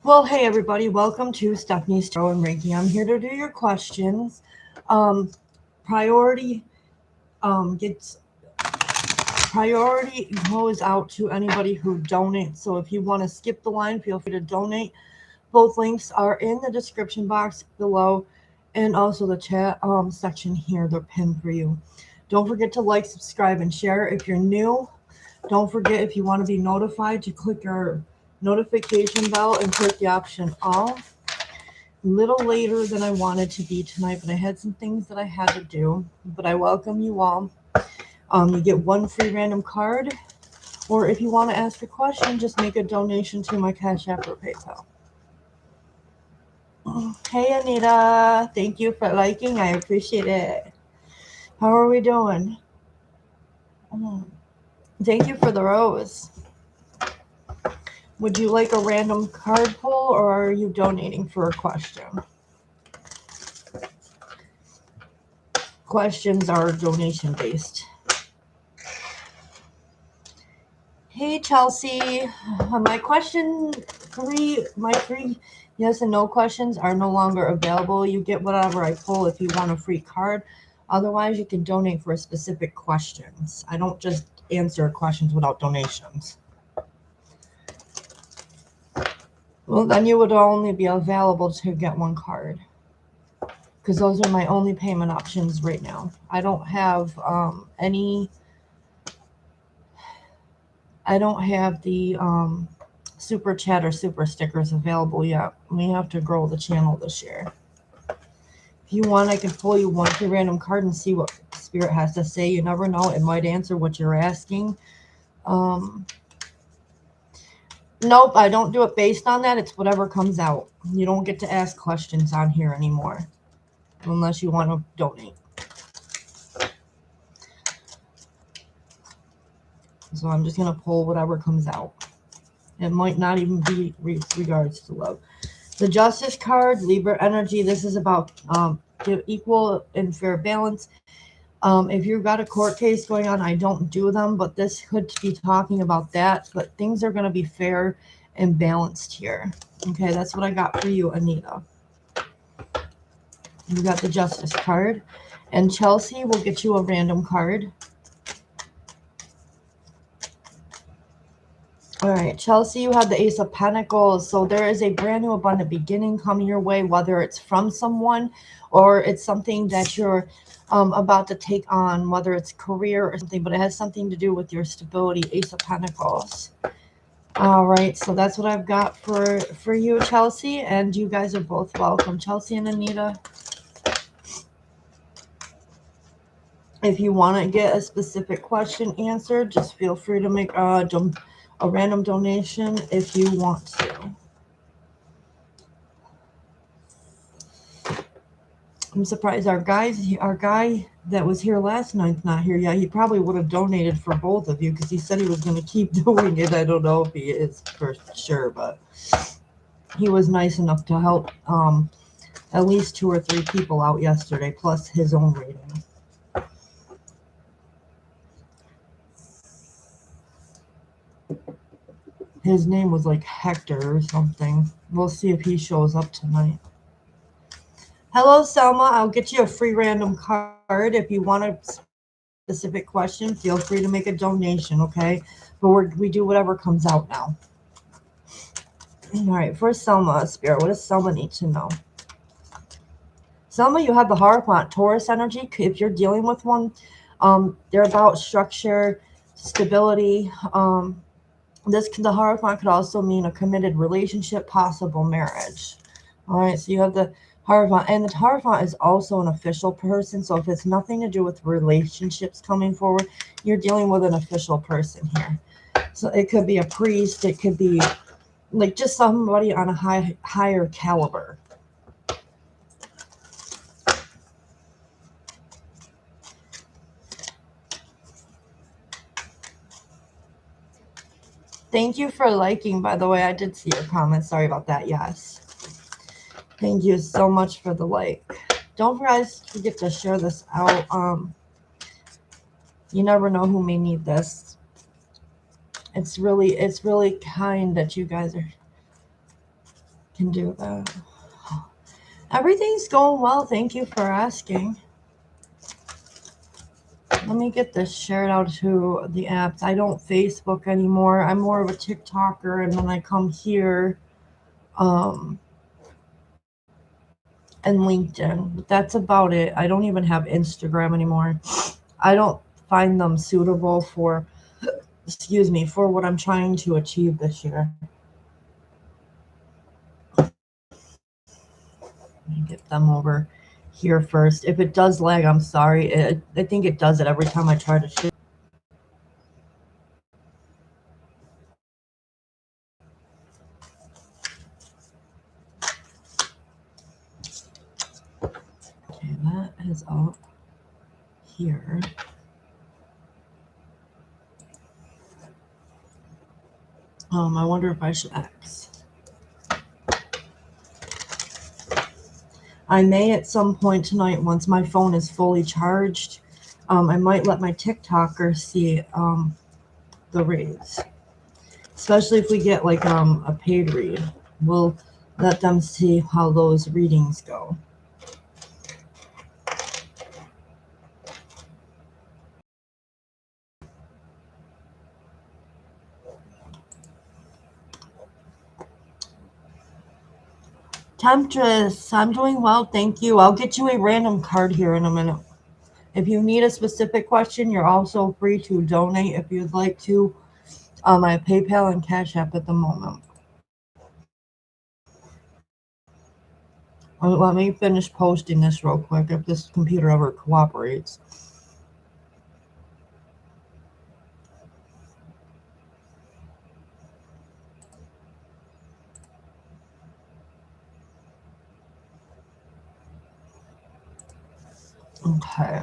Well, hey everybody, welcome to Stephanie's Tarot and Reiki. I'm here to do your questions. Priority gets priority goes out to anybody who donates. So if you want to skip the line, feel free to donate. Both links are in the description box below and also the chat section here. They're pinned for you. Don't forget to like, subscribe, and share. If you're new, don't forget, if you want to be notified, to click your notification bell and click the option all. A little later than I wanted to be tonight, but I had some things that I had to do. But I welcome you all. You get one free random card, or if you want to ask a question, just make a donation to my Cash App or PayPal. Hey Anita, thank you for liking. I appreciate it. How are we doing? Thank you for the rose. Would you like a random card pull, or are you donating for a question? Questions are donation based. Hey Chelsea, my three yes and no questions are no longer available. You get whatever I pull if you want a free card. Otherwise, you can donate for specific questions. I don't just answer questions without donations. Well, then you would only be available to get one card, because those are my only payment options right now. I don't have the super chat or super stickers available yet. We have to grow the channel this year. If you want, I can pull you one free random card and see what Spirit has to say. You never know, it might answer what you're asking. Nope, I don't do it based on that. It's whatever comes out. You don't get to ask questions on here anymore unless you want to donate. So I'm just going to pull whatever comes out. It might not even be regards to love. The Justice card, Libra energy. This is about equal and fair balance. If you've got a court case going on, I don't do them, but this could be talking about that. But things are going to be fair and balanced here. Okay, that's what I got for you, Anita. You got the Justice card. And Chelsea will get you a random card. All right, Chelsea, you have the Ace of Pentacles. So there is a brand new abundant beginning coming your way, whether it's from someone or it's something that you're about to take on, whether it's career or something, but it has something to do with your stability. Ace of Pentacles. All right, so that's what I've got for you, Chelsea, and you guys are both welcome. Chelsea and Anita. If you want to get a specific question answered, just feel free to make a random donation if you want to. I'm surprised our guy that was here last night's not here yet. He probably would have donated for both of you because he said he was going to keep doing it. I don't know if he is for sure, but he was nice enough to help at least 2 or 3 people out yesterday, plus his own reading. His name was like Hector or something. We'll see if he shows up tonight. Hello, Selma. I'll get you a free random card. If you want a specific question, feel free to make a donation, okay? But we do whatever comes out now. All right, for Selma, Spirit, what does Selma need to know? Selma, you have the Hierophant, Taurus energy. If you're dealing with one, they're about structure, stability. The Hierophant could also mean a committed relationship, possible marriage. All right, so you have the Hierophant, and the Hierophant is also an official person. So if it's nothing to do with relationships coming forward, you're dealing with an official person here. So it could be a priest, it could be like just somebody on a higher caliber. Thank you for liking, by the way. I did see your comments. Sorry about that. Yes. Thank you so much for the like. Don't forget to share this out. You never know who may need this. It's really kind that you guys are. Can do that. Everything's going well. Thank you for asking. Let me get this shared out to the apps. I don't Facebook anymore. I'm more of a TikToker, and then I come here and LinkedIn. But that's about it. I don't even have Instagram anymore. I don't find them suitable for, excuse me, for what I'm trying to achieve this year. Let me get them over here first. If it does lag, I'm sorry. I think it does it every time I try to share. Okay, that is up here. I wonder if I should X. I may at some point tonight, once my phone is fully charged, I might let my TikTokers see the reads. Especially if we get like a paid read. We'll let them see how those readings go. Temptress, I'm doing well, thank you. I'll get you a random card here in a minute. If you need a specific question, you're also free to donate if you'd like to. My PayPal and Cash App at the moment. Let me finish posting this real quick if this computer ever cooperates. Okay.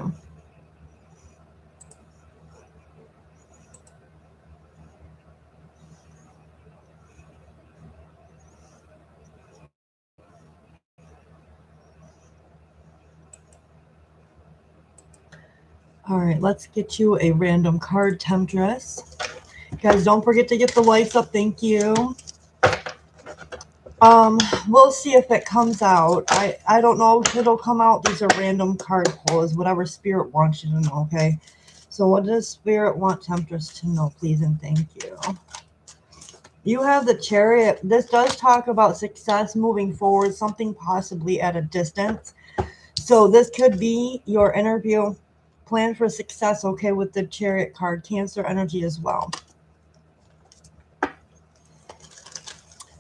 All right, let's get you a random card, Temptress. Guys, don't forget to get the lights up. Thank you. We'll see if it comes out. I don't know if it'll come out. These are random card pulls, whatever Spirit wants you to know, okay? So what does Spirit want Temptress to know, please and thank you? You have the Chariot. This does talk about success moving forward, something possibly at a distance. So this could be your interview plan for success, okay, with the Chariot card, Cancer energy as well.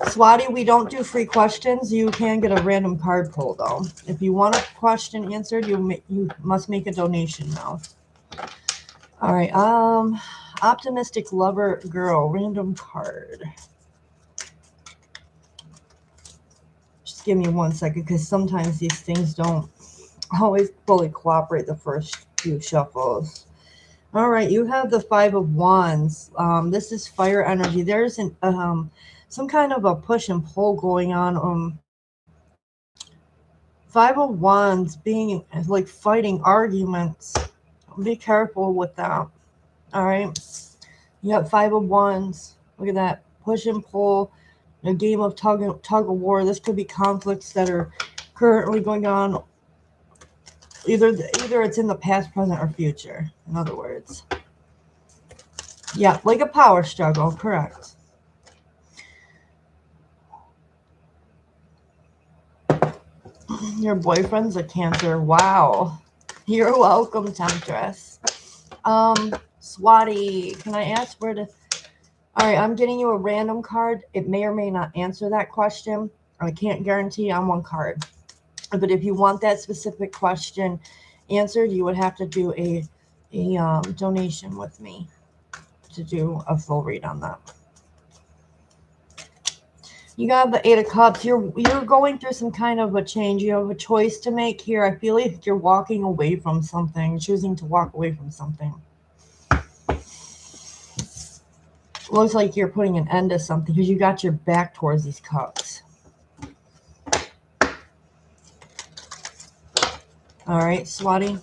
Swati, we don't do free questions. You can get a random card pull, though. If you want a question answered, you must make a donation now. All right. Optimistic lover girl, random card. Just give me 1 second, because sometimes these things don't always fully cooperate the first few shuffles. All right, you have the Five of Wands. This is fire energy. There's some kind of a push and pull going on. Five of Wands being like fighting arguments. Be careful with that. All right. You have Five of Wands. Look at that. Push and pull. A game of tug of war. This could be conflicts that are currently going on. Either it's in the past, present, or future. In other words. Yeah, like a power struggle. Correct. Your boyfriend's a Cancer. Wow. You're welcome, Temptress. Swati, can I ask where to... All right, I'm getting you a random card. It may or may not answer that question. I can't guarantee on one card. But if you want that specific question answered, you would have to do a donation with me to do a full read on that. You got the Eight of Cups. You're going through some kind of a change. You have a choice to make here. I feel like you're walking away from something, choosing to walk away from something. Looks like you're putting an end to something because you got your back towards these cups. All right, Swati.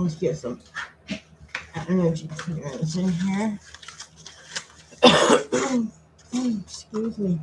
Let's get some energy clearance in here. Excuse me.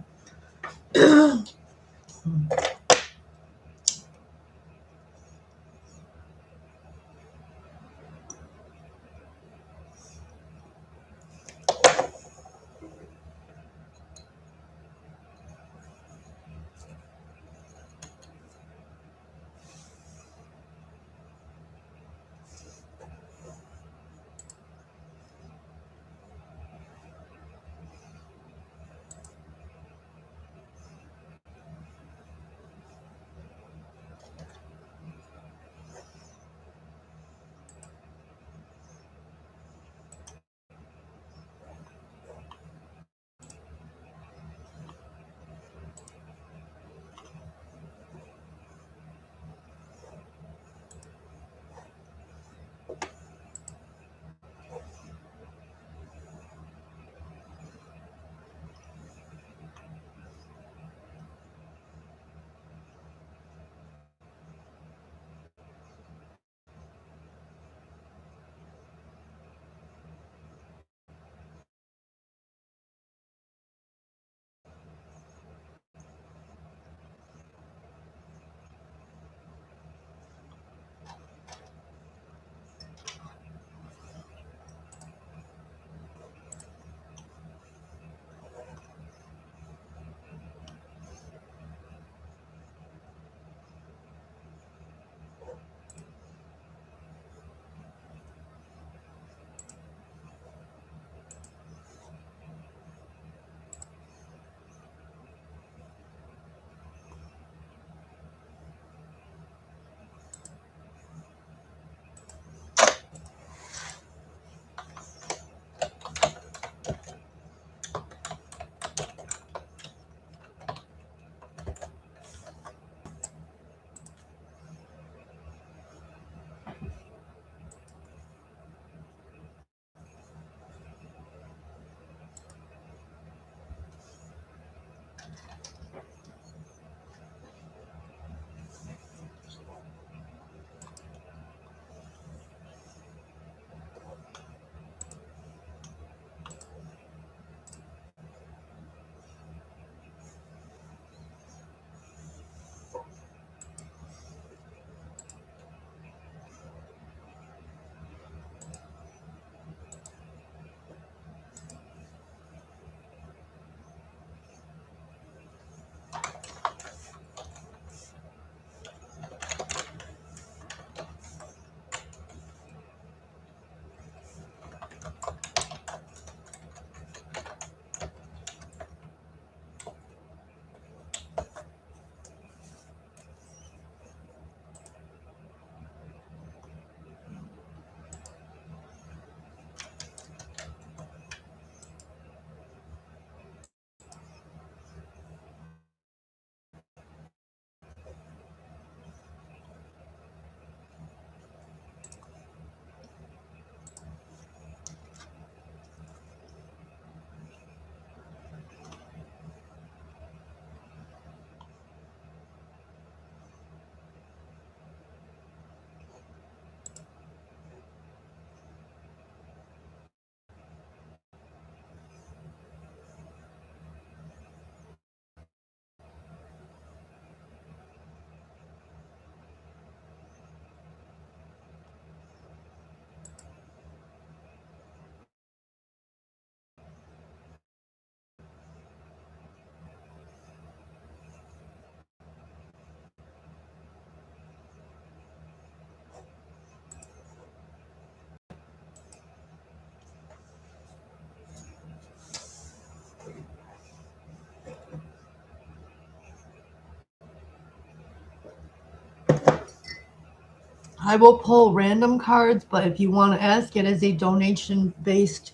I will pull random cards, but if you want to ask, it is a donation based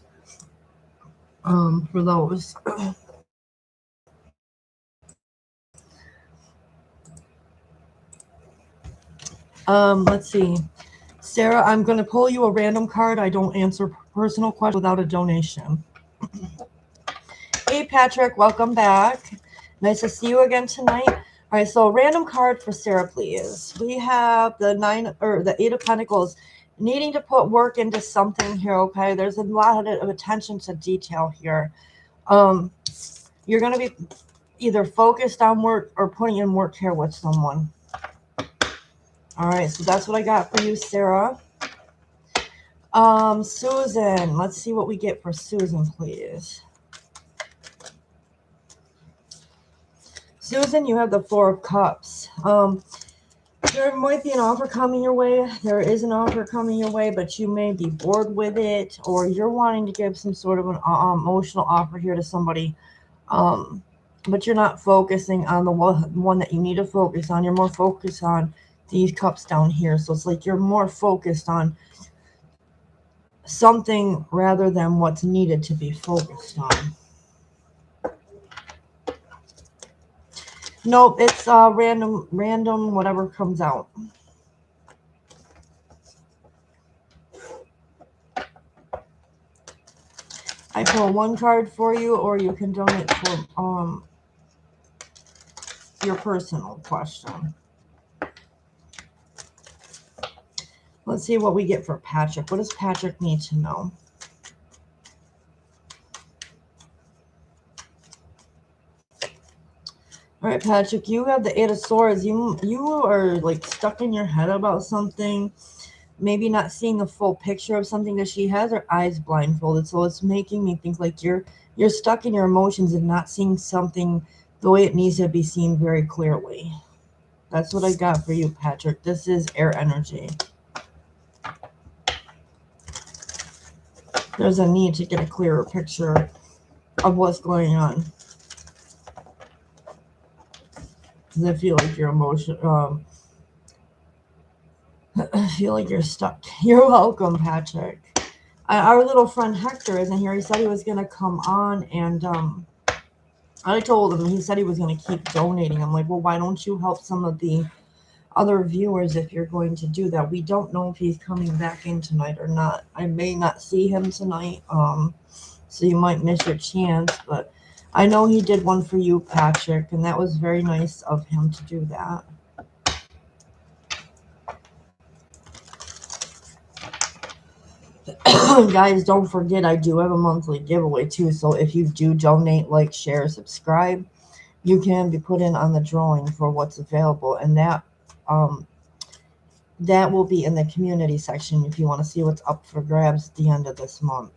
for those. Let's see. Sarah, I'm going to pull you a random card. I don't answer personal questions without a donation. Hey, Patrick, welcome back. Nice to see you again tonight. All right, so random card for Sarah, please. We have the 8 of Pentacles, needing to put work into something here, okay? There's a lot of attention to detail here. You're going to be either focused on work or putting in work here with someone. All right, so that's what I got for you, Sarah. Susan, let's see what we get for Susan, please. Susan, you have the Four of Cups. There might be an offer coming your way. There is an offer coming your way, but you may be bored with it, or you're wanting to give some sort of an emotional offer here to somebody, but you're not focusing on the one that you need to focus on. You're more focused on these cups down here. So it's like you're more focused on something rather than what's needed to be focused on. Nope, it's random, whatever comes out. I pull one card for you, or you can donate for your personal question. Let's see what we get for Patrick. What does Patrick need to know? All right, Patrick, you have the Eight of Swords. You are like stuck in your head about something. Maybe not seeing the full picture of something, that she has her eyes blindfolded. So it's making me think like you're stuck in your emotions and not seeing something the way it needs to be seen very clearly. That's what I got for you, Patrick. This is air energy. There's a need to get a clearer picture of what's going on. Because I feel like your emotion, I feel like you're stuck. You're welcome, Patrick. Our little friend Hector isn't here. He said he was going to come on, and I told him, he said he was going to keep donating. I'm like, well, why don't you help some of the other viewers if you're going to do that? We don't know if he's coming back in tonight or not. I may not see him tonight, so you might miss your chance, but I know he did one for you, Patrick, and that was very nice of him to do that. Guys, don't forget, I do have a monthly giveaway too, so if you do donate, like, share, subscribe, you can be put in on the drawing for what's available, and that will be in the community section if you want to see what's up for grabs at the end of this month.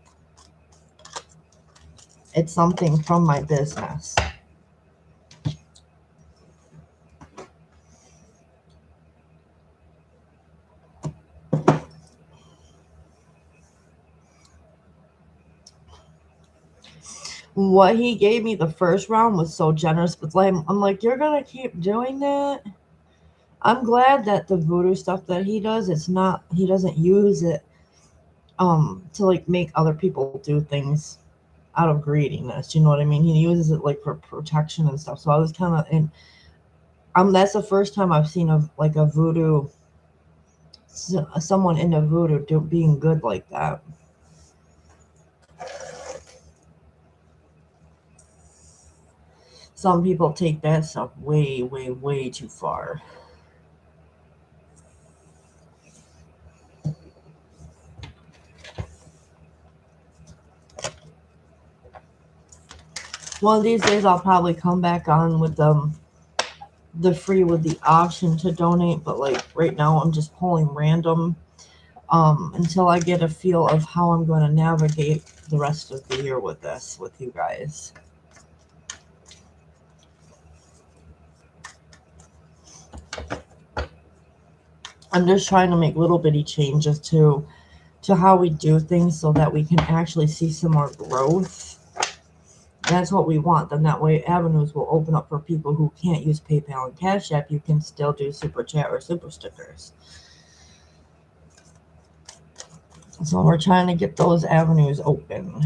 It's something from my business. What he gave me the first round was so generous, but I'm like, you're gonna keep doing that? I'm glad that the voodoo stuff that he does, he doesn't use it to like make other people do things out of greediness. You know what I mean? He uses it like for protection and stuff. So I was kind of in. That's the first time I've seen a voodoo, someone into voodoo being good like that. Some people take that stuff way, way, way too far. One of these days I'll probably come back on with the free with the option to donate, but like right now I'm just pulling random until I get a feel of how I'm going to navigate the rest of the year with this with you guys. I'm just trying to make little bitty changes to how we do things so that we can actually see some more growth. That's what we want. Then that way avenues will open up for people who can't use PayPal and Cash App. You can still do Super Chat or Super Stickers. So we're trying to get those avenues open.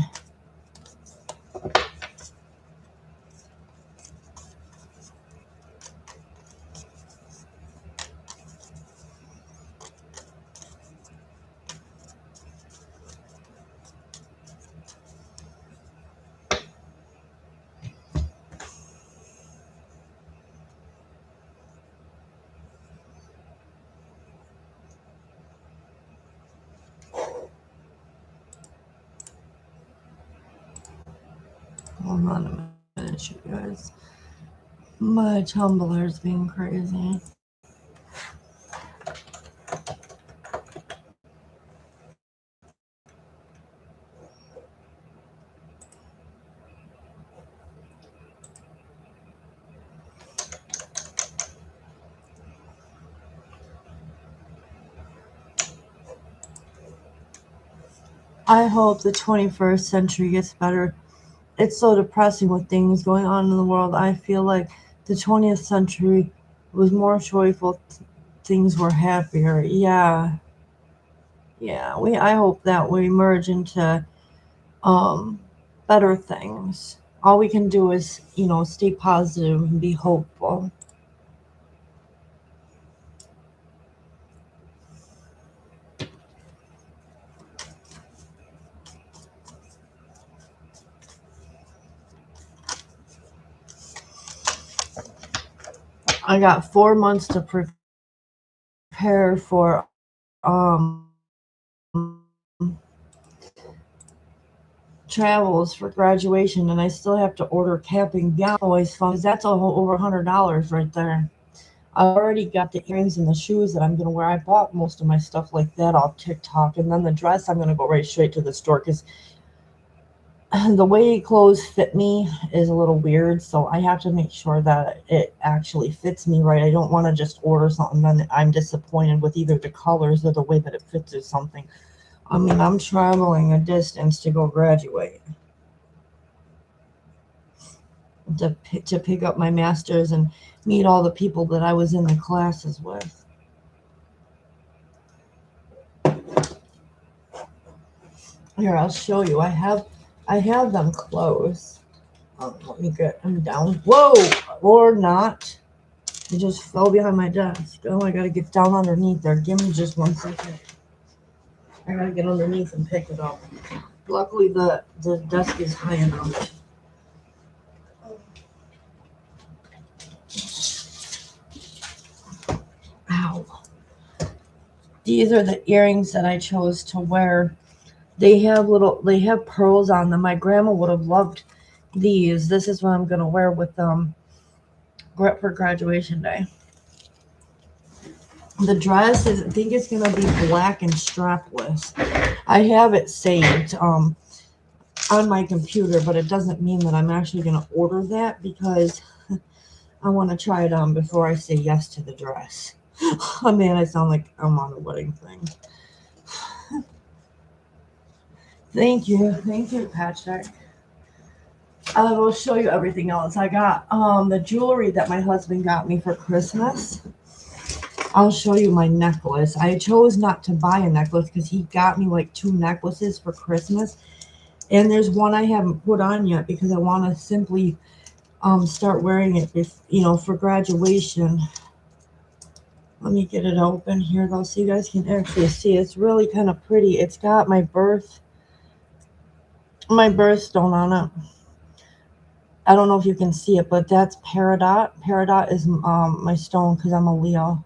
Hold on a minute, you guys. My Tumblr's being crazy. I hope the 21st century gets better. It's so depressing with things going on in the world. I feel like the 20th century was more joyful. Things were happier. Yeah. Yeah. I hope that we merge into um better things. All we can do is, stay positive and be hopeful. I got 4 months to prepare for travels for graduation, and I still have to order cap and gown. Always fun because that's over $100 right there. I already got the earrings and the shoes that I'm gonna wear. I bought most of my stuff like that off TikTok, and then the dress I'm gonna go right straight to the store because the way clothes fit me is a little weird, so I have to make sure that it actually fits me right. I don't want to just order something then I'm disappointed with either the colors or the way that it fits or something. I mean, I'm traveling a distance to go graduate, to pick up my master's and meet all the people that I was in the classes with. Here, I'll show you. I have them close. Let me get them down. Whoa, or not. It just fell behind my desk. Oh, I gotta get down underneath there. Give me just 1 second. I gotta get underneath and pick it up. Luckily, the desk is high enough. Ow. These are the earrings that I chose to wear. They have pearls on them. My grandma would have loved these. This is what I'm gonna wear with for graduation day. The dress is, I think it's gonna be black and strapless. I have it saved on my computer, but it doesn't mean that I'm actually gonna order that because I want to try it on before I say yes to the dress. Oh man, I sound like I'm on a wedding thing. Thank you, Patrick. I will show you everything else. I got the jewelry that my husband got me for Christmas. I'll show you my necklace. I chose not to buy a necklace because he got me like 2 necklaces for Christmas. And there's one I haven't put on yet because I want to simply start wearing it for graduation. Let me get it open here though so you guys can actually see. It's really kind of pretty. It's got my birthstone on it. I don't know if you can see it, but that's Peridot. Peridot is my stone because I'm a Leo.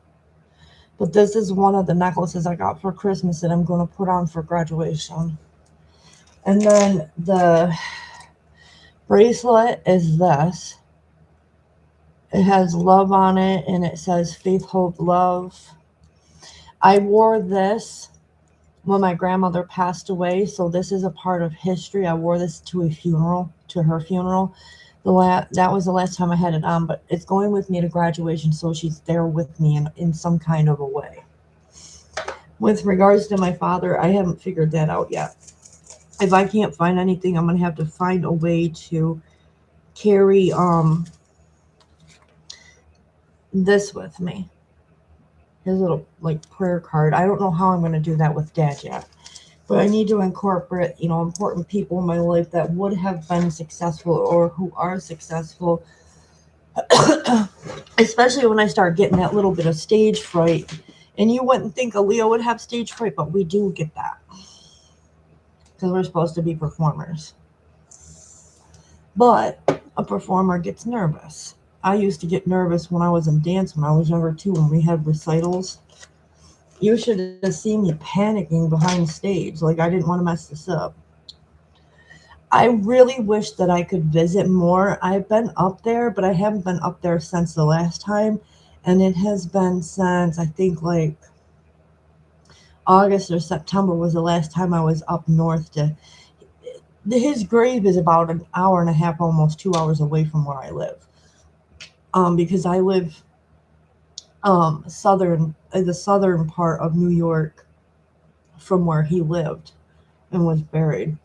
But this is one of the necklaces I got for Christmas that I'm going to put on for graduation. And then the bracelet is this. It has love on it, and it says faith, hope, love. I wore this when my grandmother passed away, so this is a part of history. I wore this to her funeral. That was the last time I had it on, but it's going with me to graduation, so she's there with me in some kind of a way. With regards to my father, I haven't figured that out yet. If I can't find anything, I'm going to have to find a way to carry this with me. His little prayer card. I don't know how I'm going to do that with Dad yet. But I need to incorporate, important people in my life that would have been successful or who are successful. Especially when I start getting that little bit of stage fright. And you wouldn't think a Leo would have stage fright, but we do get that. Because we're supposed to be performers. But a performer gets nervous. I used to get nervous when I was in dance when I was younger too, when we had recitals. You should have seen me panicking behind stage. Like I didn't want to mess this up. I really wish that I could visit more. I've been up there, but I haven't been up there since the last time. And it has been since, I think, like August or September was the last time I was up north. His grave is about an hour and a half, almost 2 hours away from where I live. Because I live the southern part of New York from where he lived and was buried.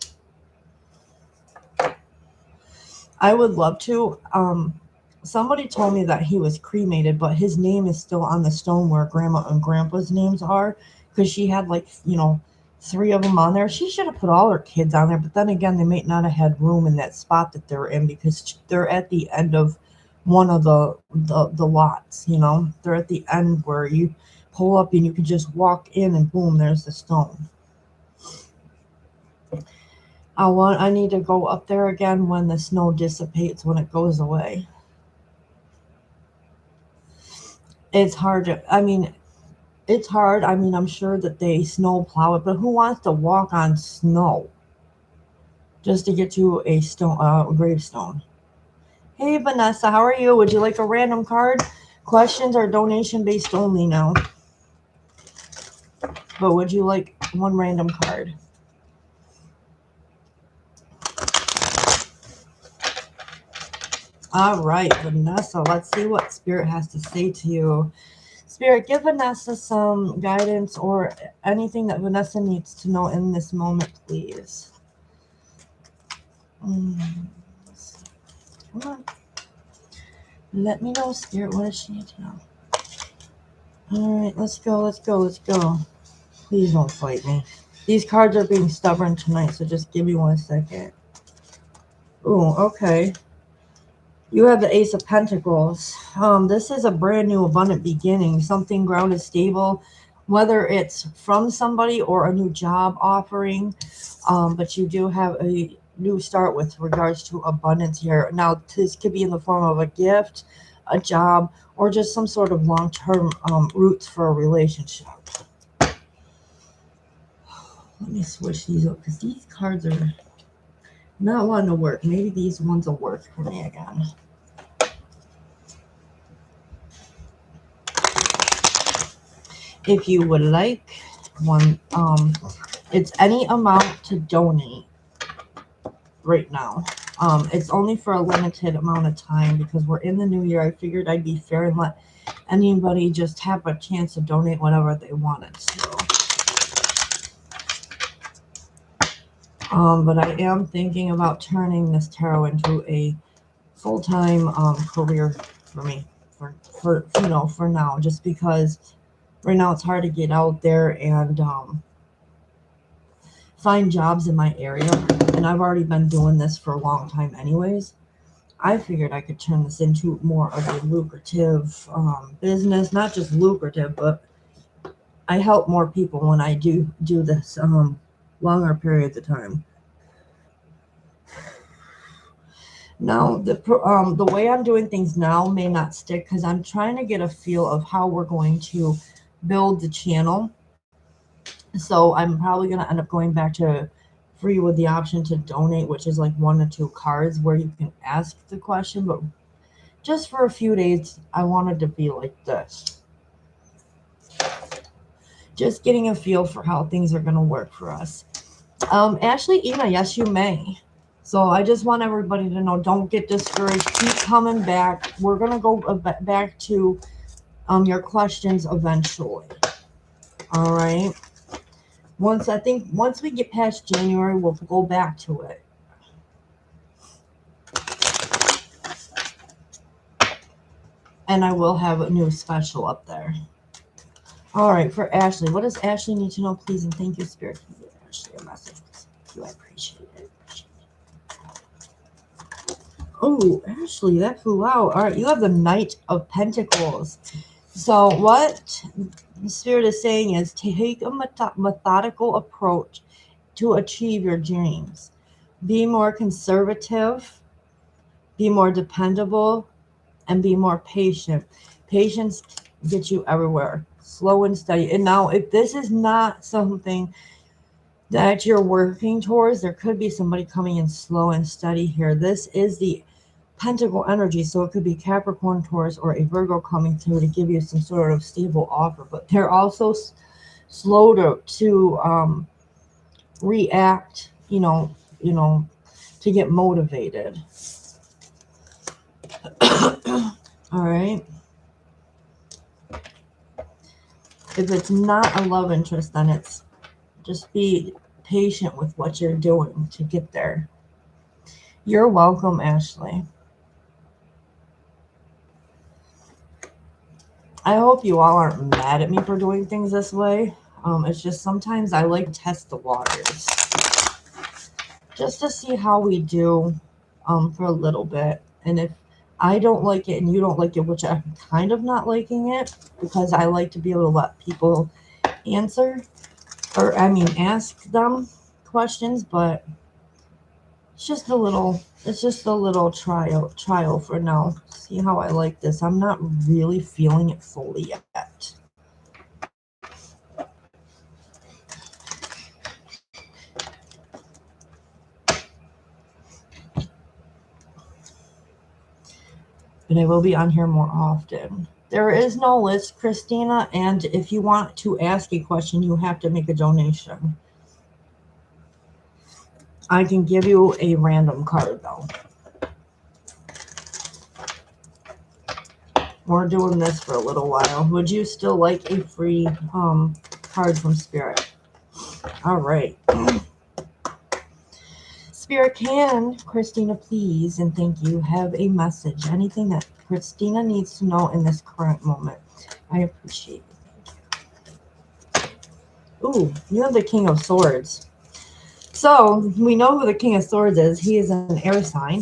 I would love to. Somebody told me that he was cremated, but his name is still on the stone where Grandma and Grandpa's names are, because she had, like, 3 of them on there. She should have put all her kids on there, but then again, they might not have had room in that spot that they're in, because they're at the end of one of the lots. They're at the end where you pull up and you can just walk in and boom, there's the stone. I need to go up there again when the snow dissipates, when it goes away. It's hard. It's hard. I'm sure that they snow plow it, but who wants to walk on snow just to get to a gravestone? Hey, Vanessa, how are you? Would you like a random card? Questions are donation based only now. But would you like one random card? All right, Vanessa, let's see what Spirit has to say to you. Spirit, give Vanessa some guidance or anything that Vanessa needs to know in this moment, please. Come on. Let me know, Spirit. What does she need to know? All right, let's go. Please don't fight me. These cards are being stubborn tonight, so just give me 1 second. Ooh, okay. You have the Ace of Pentacles. This is a brand new abundant beginning. Something grounded, stable, whether it's from somebody or a new job offering. But you do have a new start with regards to abundance here. Now, this could be in the form of a gift, a job, or just some sort of long-term roots for a relationship. Let me switch these up because these cards are not wanting to work. Maybe these ones will work for me again. If you would like one, it's any amount to donate right now. It's only for a limited amount of time because we're in the new year. I figured I'd be fair and let anybody just have a chance to donate whatever they wanted. So, but I am thinking about turning this tarot into a full-time career for me, for now, just because right now it's hard to get out there and find jobs in my area, and I've already been doing this for a long time anyways. I figured I could turn this into more of a lucrative business, not just lucrative, but I help more people when I do this longer periods of time. Now, the way I'm doing things now may not stick because I'm trying to get a feel of how we're going to build the channel. So I'm probably going to end up going back to free with the option to donate, which is like 1 or 2 cards where you can ask the question. But just for a few days, I wanted to be like this. Just getting a feel for how things are going to work for us. Ashley, Ina, yes, you may. So I just want everybody to know, don't get discouraged. Keep coming back. We're going to go back to your questions eventually. All right. Once we get past January, we'll go back to it. And I will have a new special up there. All right, for Ashley. What does Ashley need to know, please? And thank you, Spirit. Can you give Ashley a message? Thank you. I appreciate it. Oh, Ashley, that flew out. All right, you have the Knight of Pentacles. So what the Spirit is saying is take a methodical approach to achieve your dreams. Be more conservative, be more dependable, and be more patient. Patience gets you everywhere. Slow and steady. And now, if this is not something that you're working towards. There could be somebody coming in slow and steady here. This is the Pentacle energy, so it could be Capricorn, Taurus, or a Virgo coming through to give you some sort of stable offer. But they're also slow to react, to get motivated. All right. If it's not a love interest, then it's just be patient with what you're doing to get there. You're welcome, Ashley. I hope you all aren't mad at me for doing things this way. It's just sometimes I like to test the waters just to see how we do for a little bit. And if I don't like it and you don't like it, which I'm kind of not liking it, because I like to be able to let people answer, or ask them questions, but it's just a little trial for now. See how I like this. I'm not really feeling it fully yet. But I will be on here more often. There is no list, Christina, and if you want to ask a question, you have to make a donation. I can give you a random card, though. We're doing this for a little while. Would you still like a free card from Spirit? All right. Spirit, can Christina please, and thank you, have a message, anything that Christina needs to know in this current moment? I appreciate it. Thank you. Ooh, you have the King of Swords. So we know who the King of Swords is. He is an air sign,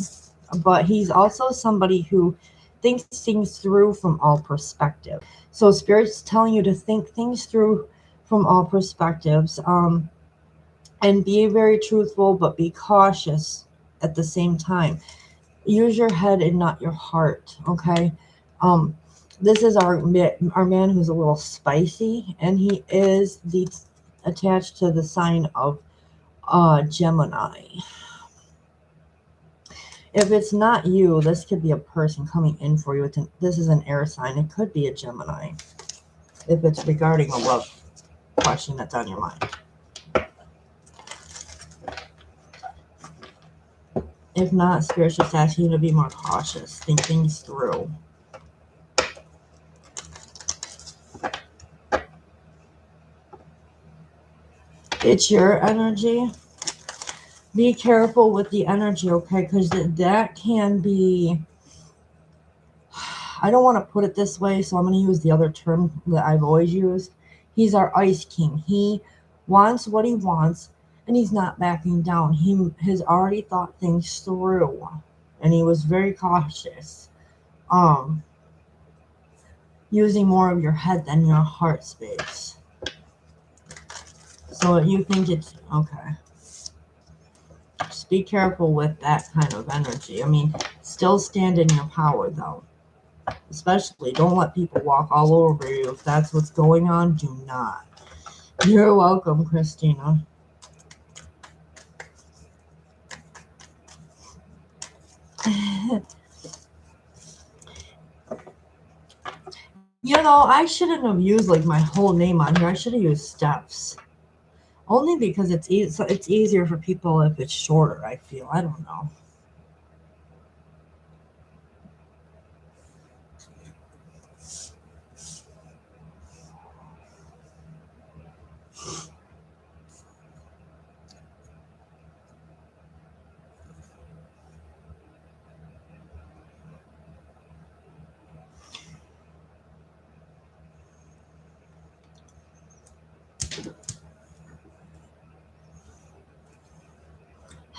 but he's also somebody who thinks things through from all perspectives. So Spirit's telling you to think things through from all perspectives. And be very truthful, but be cautious at the same time. Use your head and not your heart, okay? This is our man who's a little spicy, and he is attached to the sign of Gemini. If it's not you, this could be a person coming in for you. This is an air sign. It could be a Gemini if it's regarding a love question that's on your mind. If not, Spirit's just asking you to be more cautious. Think things through. It's your energy. Be careful with the energy, okay? Because that can be... I don't want to put it this way, so I'm going to use the other term that I've always used. He's our Ice King. He wants what he wants, and he's not backing down. He has already thought things through, and he was very cautious. Using more of your head than your heart space. So you think it's okay. Just be careful with that kind of energy. Still stand in your power, though. Especially, don't let people walk all over you. If that's what's going on, do not. You're welcome, Christina. I shouldn't have used my whole name on here. I should have used Steph's. Only because it's easier for people if it's shorter, I feel. I don't know.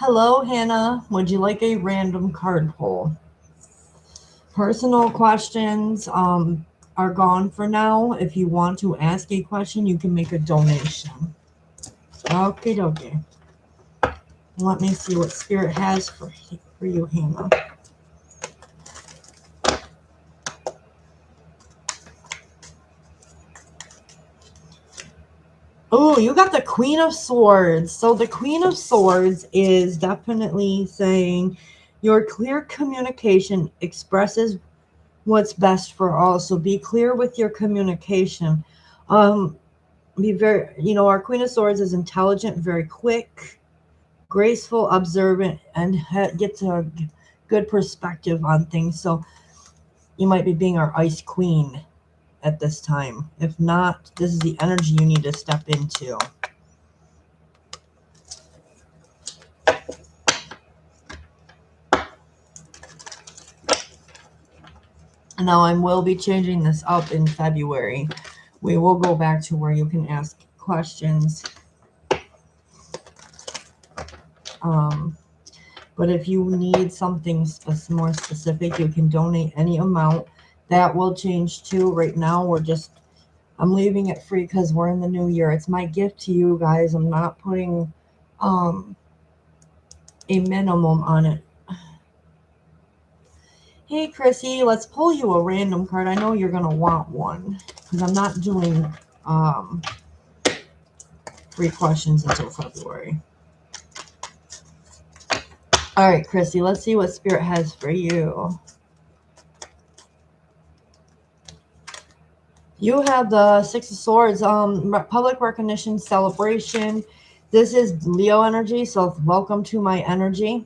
Hello, Hannah. Would you like a random card pull? Personal questions are gone for now. If you want to ask a question, you can make a donation. Okay. Let me see what Spirit has for you, Hannah. Oh, you got the Queen of Swords. So the Queen of Swords is definitely saying your clear communication expresses what's best for all. So be clear with your communication. Be very, our Queen of Swords is intelligent, very quick, graceful, observant, and gets a good perspective on things. So you might be being our Ice Queen at this time. If not, this is the energy you need to step into. Now I will be changing this up in February. We will go back to where you can ask questions. But if you need something more specific, you can donate any amount. That will change too. Right now, I'm leaving it free because we're in the new year. It's my gift to you guys. I'm not putting a minimum on it. Hey, Chrissy, let's pull you a random card. I know you're going to want one because I'm not doing free questions until February. All right, Chrissy, let's see what Spirit has for you. You have the Six of Swords, public recognition, celebration. This is Leo energy, so welcome to my energy.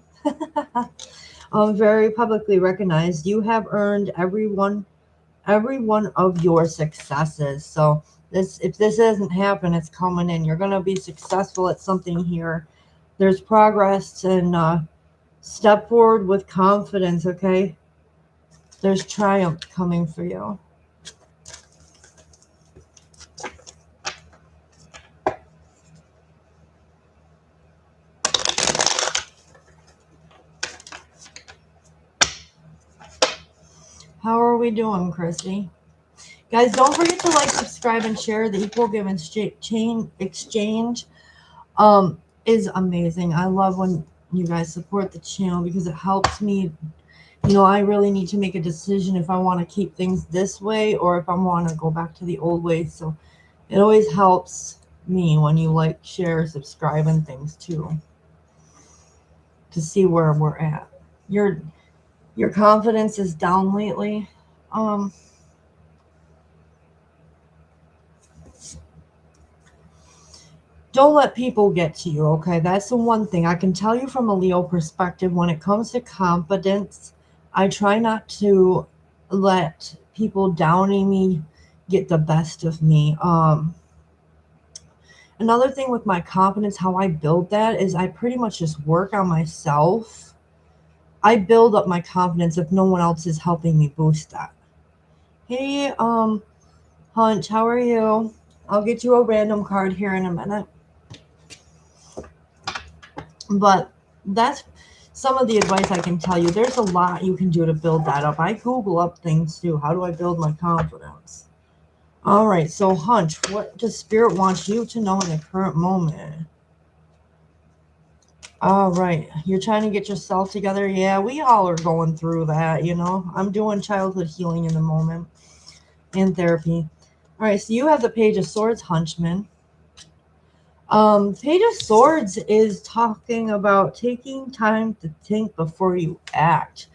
Very publicly recognized. You have earned every one of your successes. So if this doesn't happen, it's coming in. You're going to be successful at something here. There's progress, and step forward with confidence, okay? There's triumph coming for you. How are we doing, Chrissy? Guys, don't forget to like, subscribe, and share. The Equal Give Exchange is amazing. I love when you guys support the channel because it helps me. I really need to make a decision if I want to keep things this way or if I want to go back to the old ways. So it always helps me when you like, share, subscribe, and things too, to see where we're at. Your confidence is down lately. Don't let people get to you, okay? That's the one thing I can tell you from a Leo perspective. When it comes to confidence, I try not to let people downing me get the best of me. Another thing with my confidence, how I build that is I pretty much just work on myself. I build up my confidence if no one else is helping me boost that. Hey, Hunch, how are you? I'll get you a random card here in a minute. But that's some of the advice I can tell you. There's a lot you can do to build that up. I Google up things too. How do I build my confidence? All right, so Hunch, what does Spirit want you to know in the current moment? All right, you're trying to get yourself together. Yeah, we all are going through that, I'm doing childhood healing in the moment and therapy. All right, so you have the Page of Swords, Hunchman. Page of Swords is talking about taking time to think before you act.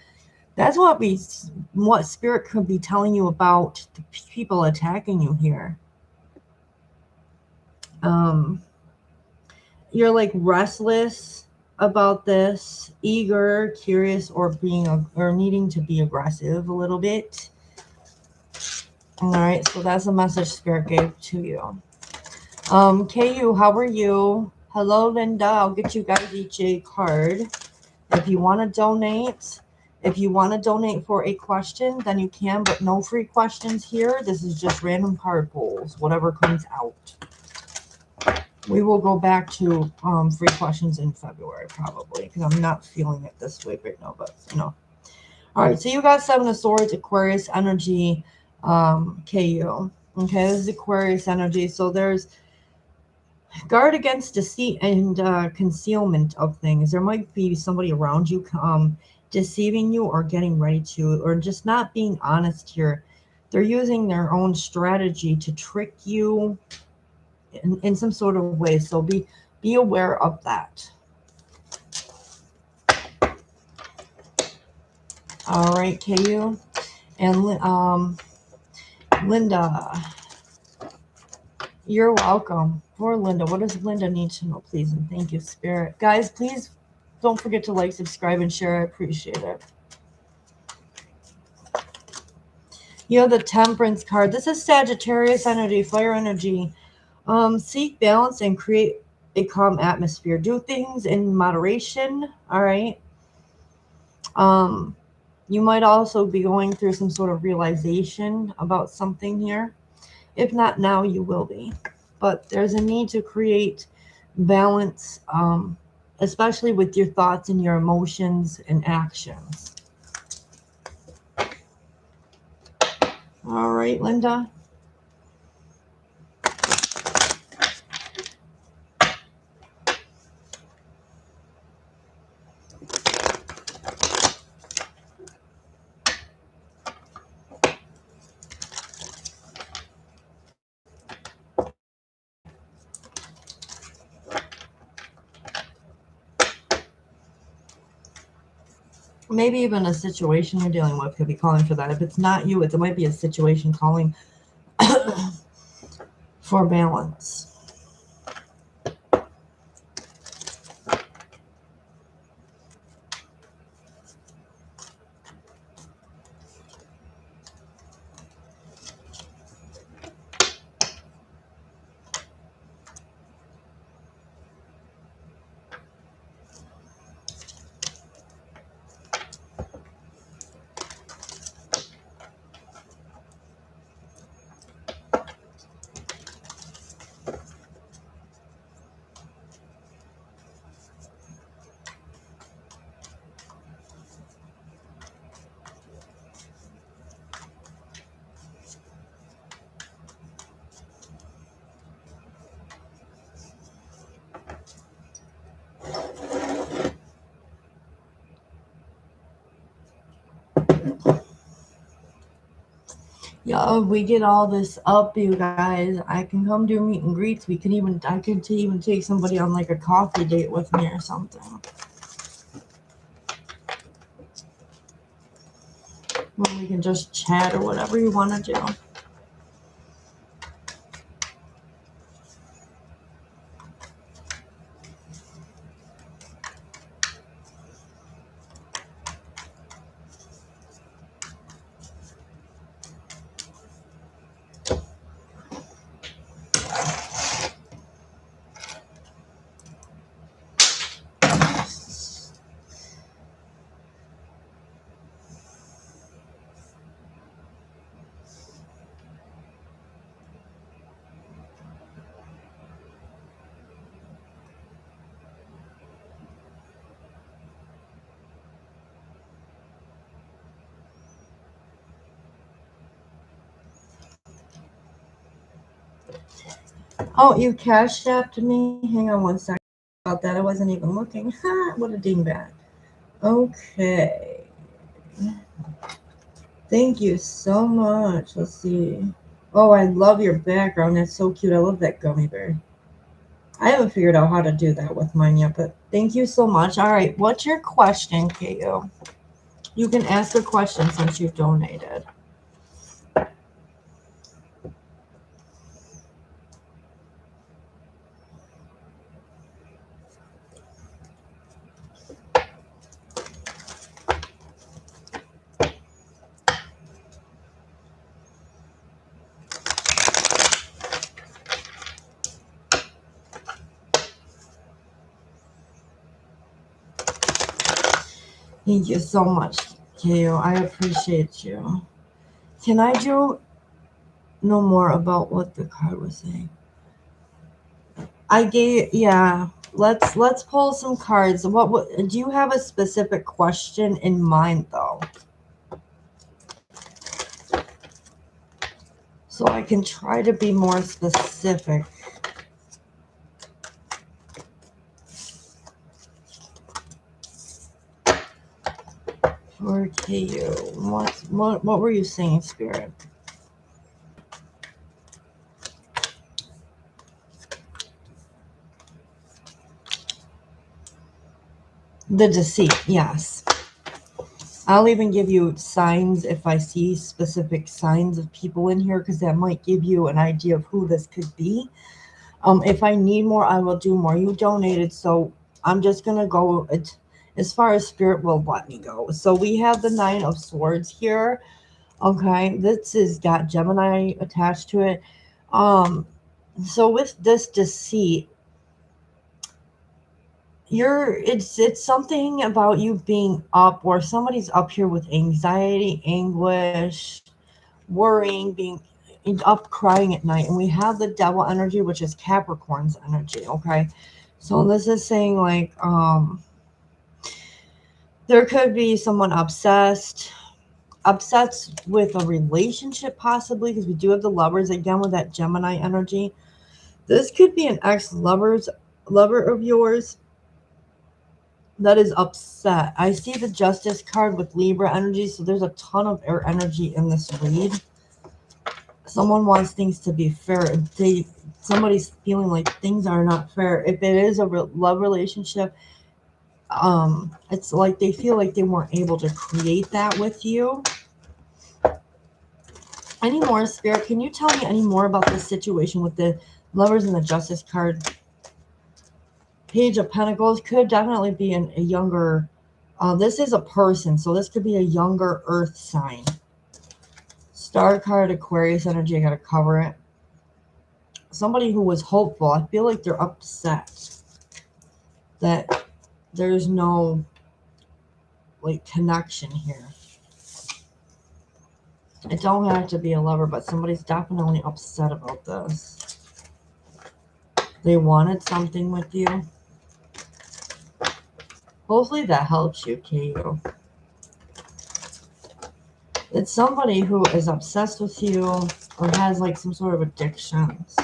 That's what Spirit could be telling you about the people attacking you here. You're like restless about this, eager, curious, or needing to be aggressive a little bit. All right, so that's a message Spirit gave to you. KU, how are you? Hello, Linda. I'll get you guys each a card. If you want to donate, for a question, then you can, but no free questions here. This is just random card pulls, whatever comes out. We will go back to free questions in February, probably, because I'm not feeling it this way right now, but, All right, so you got Seven of Swords, Aquarius energy, KU. Okay, this is Aquarius energy. So there's guard against deceit and concealment of things. There might be somebody around you deceiving you or getting ready to, or just not being honest here. They're using their own strategy to trick you in some sort of way. So be aware of that. All right, KU. And Linda, you're welcome. For Linda, what does Linda need to know, please? And thank you, Spirit. Guys, please don't forget to like, subscribe, and share. I appreciate it. You have the Temperance card. This is Sagittarius energy, fire energy. Seek balance and create a calm atmosphere. Do things in moderation. All right. You might also be going through some sort of realization about something here. If not now, you will be. But there's a need to create balance, especially with your thoughts and your emotions and actions. All right, Linda. Maybe even a situation you're dealing with could be calling for that. If it's not you, it might be a situation calling for balance. Yeah, we get all this up, you guys. I can come do meet and greets. I could even take somebody on like a coffee date with me or something. Well, we can just chat or whatever you want to do. Oh, you cash apped me? Hang on one second about that. I wasn't even looking. What a dingbat. Okay. Thank you so much. Let's see. Oh, I love your background. That's so cute. I love that gummy bear. I haven't figured out how to do that with mine yet, but thank you so much. All right. What's your question, KO? You can ask a question since you've donated. Thank you so much, KO. I appreciate you. Can I do know more about what the card was saying? Yeah. Let's pull some cards. What do you have a specific question in mind though? So I can try to be more specific. For KU, what were you saying, Spirit? The deceit, yes. I'll even give you signs if I see specific signs of people in here, because that might give you an idea of who this could be. If I need more, I will do more. You donated, so I'm just going to go as far as Spirit will let me go. So we have the Nine of Swords here. Okay, this has got Gemini attached to it. So with this deceit, it's something about you being up, or somebody's up here with anxiety, anguish, worrying, being up crying at night. And we have the Devil energy, which is Capricorn's energy. Okay, so this is saying like there could be someone obsessed with a relationship, possibly, because we do have the Lovers again with that Gemini energy. This could be an lover of yours that is upset. I see the Justice card with Libra energy, so there's a ton of air energy in this read. Someone wants things to be fair. Somebody's feeling like things are not fair. If it is a love relationship, it's like they feel like they weren't able to create that with you. Any more, Spirit? Can you tell me any more about this situation with the Lovers and the Justice card? Page of Pentacles could definitely be a younger, this is a person, so this could be a younger earth sign. Star card, Aquarius energy, I gotta cover it. Somebody who was hopeful. I feel like they're upset that there's no like connection here. It don't have to be a lover, but somebody's definitely upset about this. They wanted something with you. Hopefully that helps you, KU. It's somebody who is obsessed with you or has like some sort of addictions.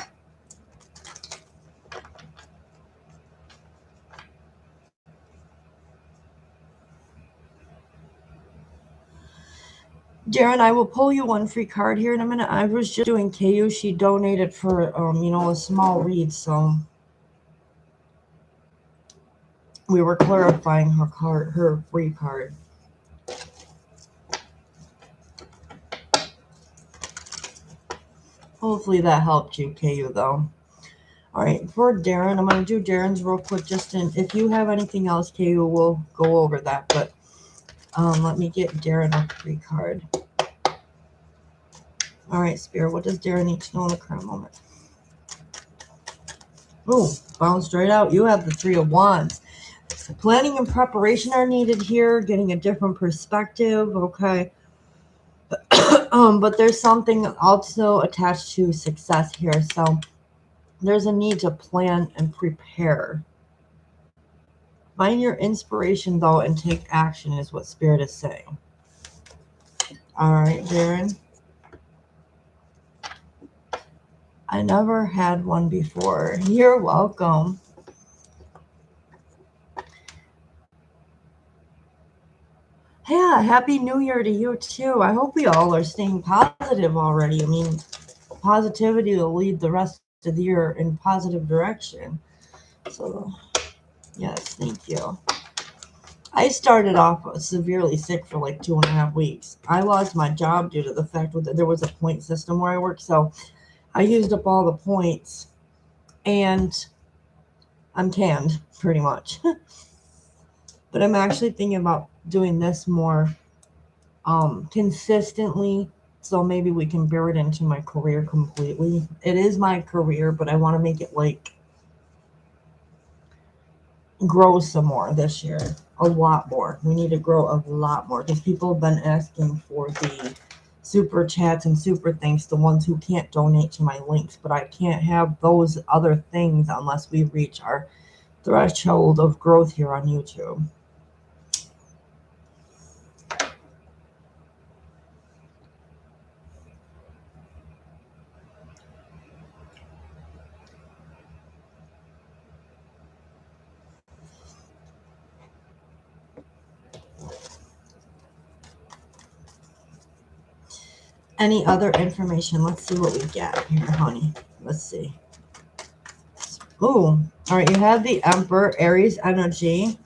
Darren, I will pull you one free card here in a minute. I was just doing KU. She donated for, a small read, so we were clarifying her free card. Hopefully that helped you, KU, though. All right, for Darren, I'm going to do Darren's real quick. If you have anything else, KU, we'll go over that. But let me get Darren a free card. All right, Spirit, what does Darren need to know in the current moment? Oh, bounced right out. You have the Three of Wands. Planning and preparation are needed here, getting a different perspective, okay? But there's something also attached to success here, so there's a need to plan and prepare. Find your inspiration, though, and take action is what Spirit is saying. All right, Darren. I never had one before. You're welcome. Yeah, Happy New Year to you, too. I hope we all are staying positive already. I mean, positivity will lead the rest of the year in positive direction. So, yes, thank you. I started off severely sick for like 2.5 weeks. I lost my job due to the fact that there was a point system where I worked, so I used up all the points, and I'm canned, pretty much. But I'm actually thinking about doing this more consistently, so maybe we can bear it into my career completely. It is my career, but I want to make it like grow some more this year. A lot more. We need to grow a lot more because people have been asking for the super chats and super thanks, the ones who can't donate to my links, but I can't have those other things unless we reach our threshold of growth here on YouTube. Any other information? Let's see what we get here, honey. Let's see. Ooh, all right. You have the Emperor, Aries energy.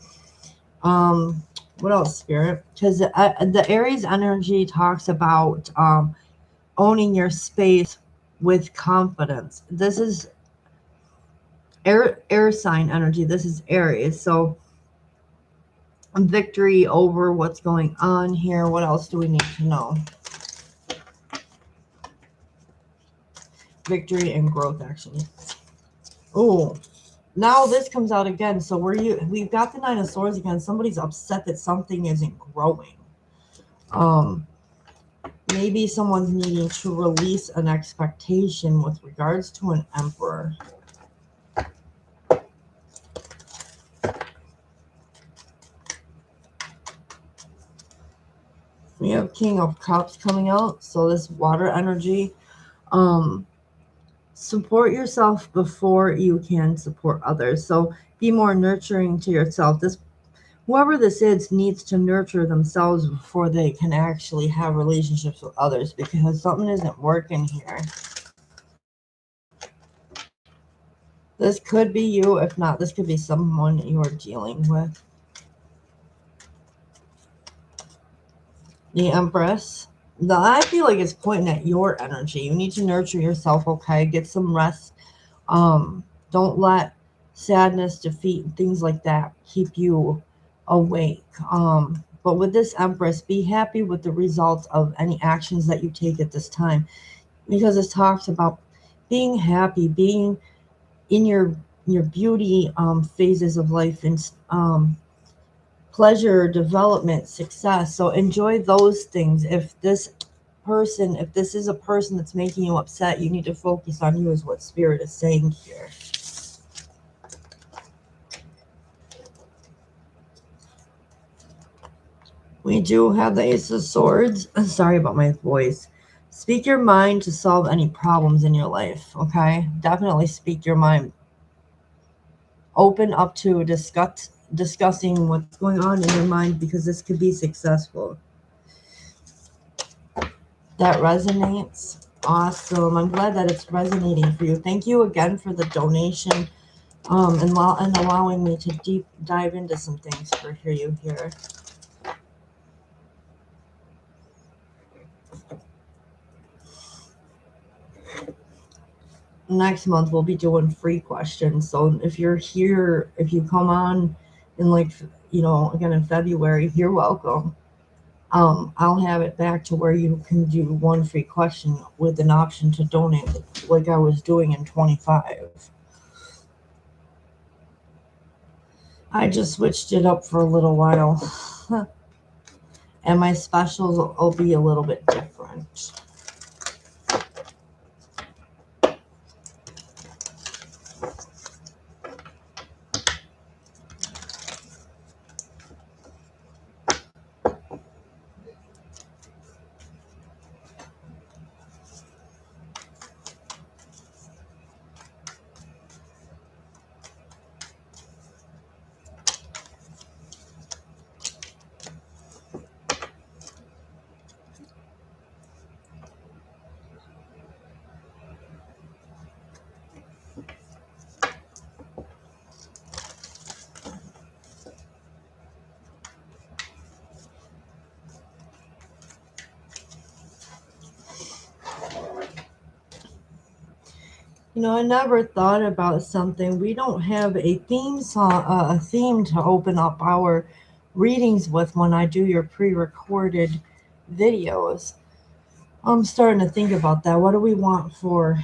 What else, Spirit? Because the Aries energy talks about owning your space with confidence. This is air sign energy. This is Aries. So victory over what's going on here. What else do we need to know? Victory and growth, actually. Oh, now this comes out again. So we've got the Nine of Swords again. Somebody's upset that something isn't growing. Maybe someone's needing to release an expectation with regards to an Emperor. We have King of Cups coming out. So this water energy. Support yourself before you can support others. So be more nurturing to yourself. Whoever this is needs to nurture themselves before they can actually have relationships with others, because something isn't working here. This could be you. If not, this could be someone you are dealing with. The Empress. I feel like it's pointing at your energy. You need to nurture yourself, okay? Get some rest. Don't let sadness, defeat, and things like that keep you awake. But with this Empress, be happy with the results of any actions that you take at this time, because it talks about being happy, being in your beauty phases of life, and pleasure, development, success. So enjoy those things. If this is a person that's making you upset, you need to focus on you, is what Spirit is saying here. We do have the Ace of Swords. Sorry about my voice. Speak your mind to solve any problems in your life, okay? Definitely speak your mind. Open up to discussing what's going on in your mind, because this could be successful. That resonates. Awesome. I'm glad that it's resonating for you. Thank you again for the donation, and allowing me to deep dive into some things for you here. Next month we'll be doing free questions. So if you're here, if you come on in, like, again in February, you're welcome. I'll have it back to where you can do one free question with an option to donate, like I was doing in 25. I just switched it up for a little while. And my specials will be a little bit different. I never thought about something. We don't have a theme song, a theme to open up our readings with when I do your pre-recorded videos. I'm starting to think about that. What do we want for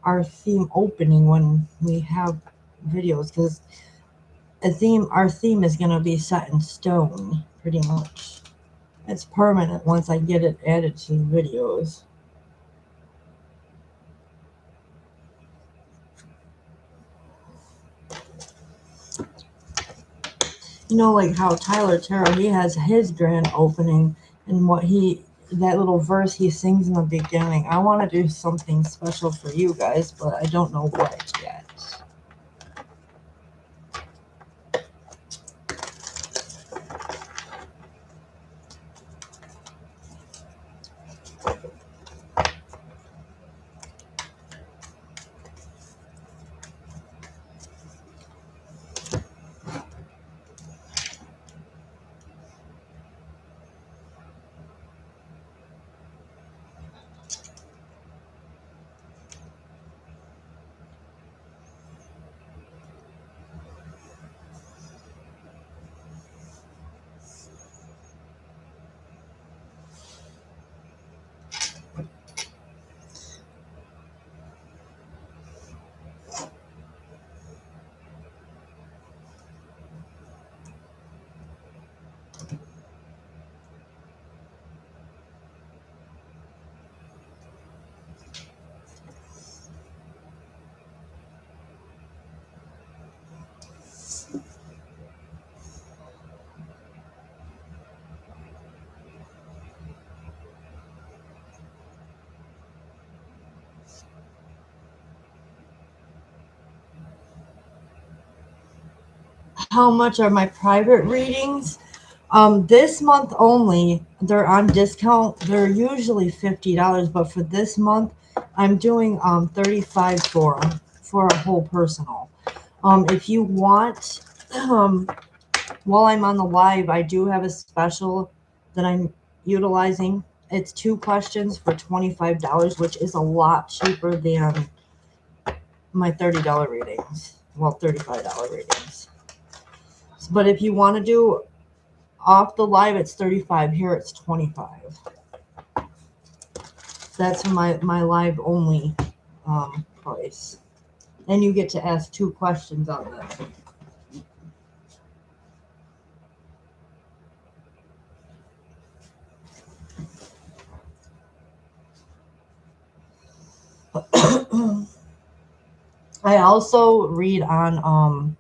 our theme opening when we have videos? Because our theme is going to be set in stone, pretty much. It's permanent once I get it added to the videos. Like how Tyler Tarot, he has his grand opening, and that little verse he sings in the beginning. I want to do something special for you guys, but I don't know what yet. How much are my private readings? This month only, they're on discount. They're usually $50, but for this month, I'm doing $35 for a whole personal. If you want, while I'm on the live, I do have a special that I'm utilizing. It's 2 questions for $25, which is a lot cheaper than my $30 readings. Well, $35 readings. But if you want to do off the live, it's $35. Here it's $25. That's my live only price. And you get to ask 2 questions on that. I also read on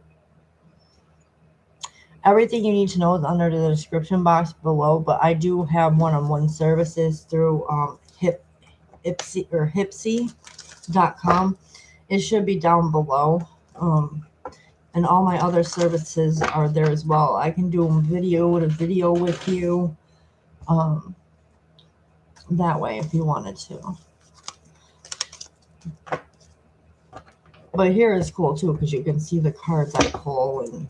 everything you need to know is under the description box below, but I do have one-on-one services through Hypsee or Hypsee.com. It should be down below. And all my other services are there as well. I can do a video with you that way if you wanted to. But here is cool too because you can see the cards I pull and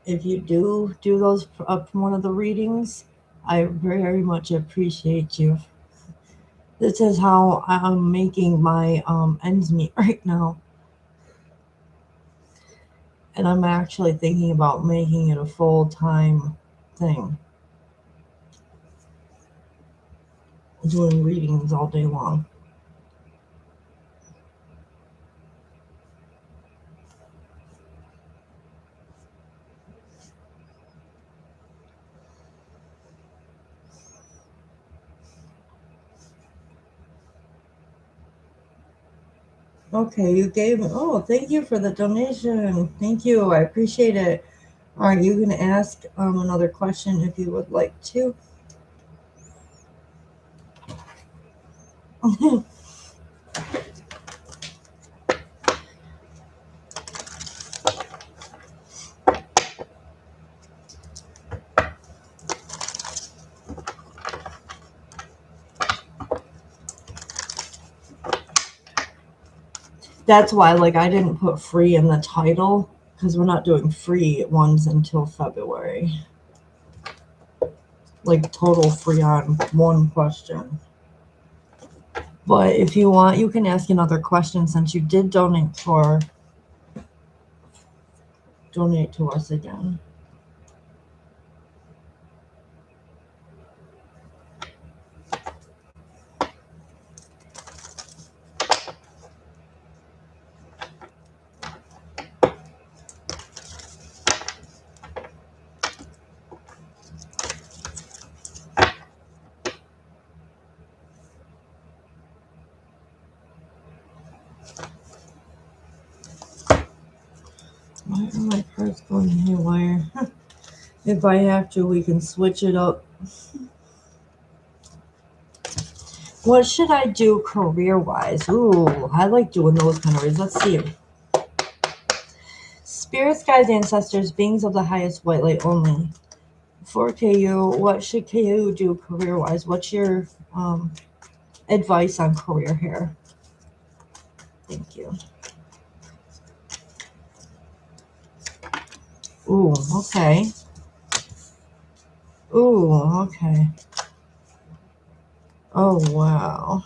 if you do those one of the readings, I very much appreciate you. This is how I'm making my ends meet right now. And I'm actually thinking about making it a full-time thing. Doing readings all day long. Okay, you gave, oh, thank you for the donation. Thank you, I appreciate it. All right, you can ask another question if you would like to. That's why, like, I didn't put free in the title because we're not doing free ones until February. Like, total free on one question. But if you want, you can ask another question since you did donate to us again. Why are my cards going haywire? If I have to, we can switch it up. What should I do career-wise? Ooh, I like doing those kind of reads. Let's see. Spirits, guides, ancestors, beings of the highest white light only. For KU, what should KU do career-wise? What's your advice on career here? Thank you. Ooh, okay. Ooh, okay. Oh, wow.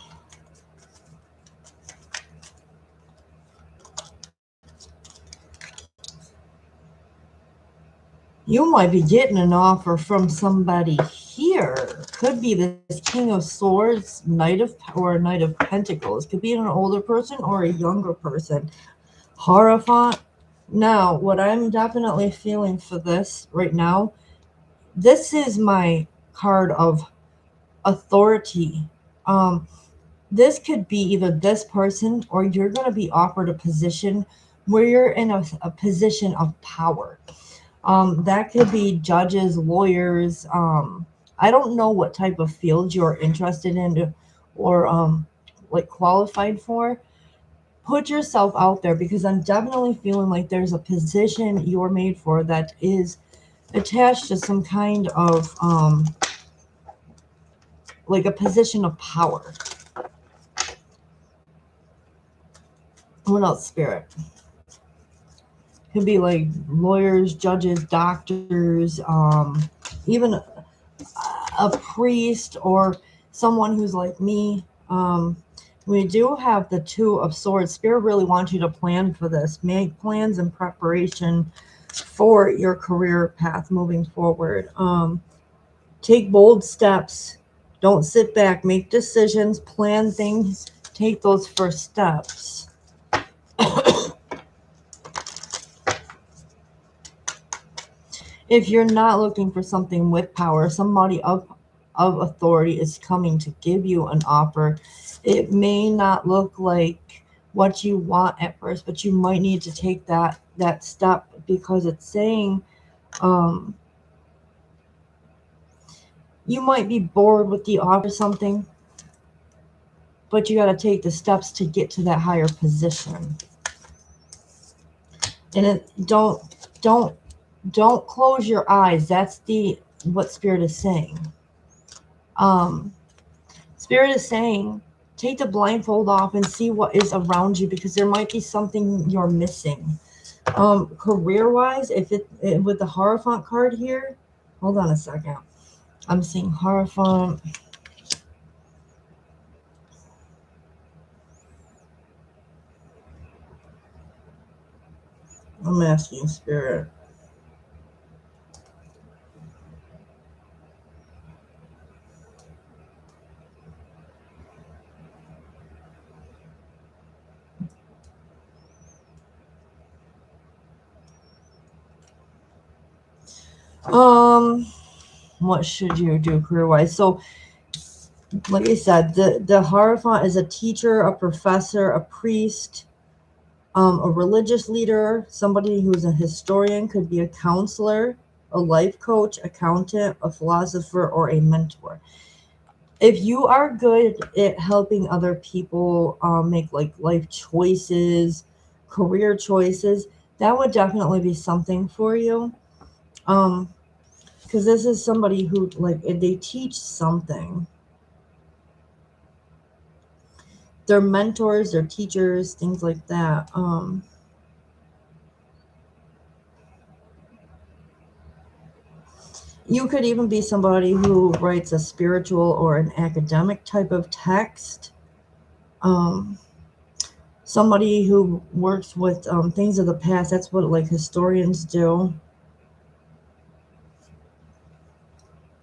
You might be getting an offer from somebody here. Could be this King of Swords, Knight of Pentacles. Could be an older person or a younger person. Hierophant. Now, what I'm definitely feeling for this right now, this is my card of authority. This could be either this person or you're going to be offered a position where you're in a position of power. That could be judges, lawyers. I don't know what type of field you're interested in or like qualified for. Put yourself out there because I'm definitely feeling like there's a position you're made for that is attached to some kind of like a position of power. What else, Spirit? Could be like lawyers, judges, doctors, even a priest or someone who's like me. We do have the Two of Swords. Spirit really wants you to plan for this. Make plans and preparation for your career path moving forward. Take bold steps. Don't sit back. Make decisions. Plan things. Take those first steps. If you're not looking for something with power, somebody of authority is coming to give you an offer. It may not look like what you want at first, but you might need to take that step because it's saying you might be bored with the offer something, but you got to take the steps to get to that higher position. And don't close your eyes. That's what Spirit is saying. Spirit is saying, take the blindfold off and see what is around you because there might be something you're missing. Career-wise, if it with the Hierophant card here, hold on a second. I'm seeing Hierophant. I'm asking Spirit. What should you do career-wise? So, like I said, the Hierophant is a teacher, a professor, a priest, a religious leader, somebody who's a historian, could be a counselor, a life coach, accountant, a philosopher, or a mentor. If you are good at helping other people make like life choices, career choices, that would definitely be something for you. Because this is somebody who like they teach something. They're mentors, they're teachers, things like that. You could even be somebody who writes a spiritual or an academic type of text. Somebody who works with things of the past. That's what like historians do.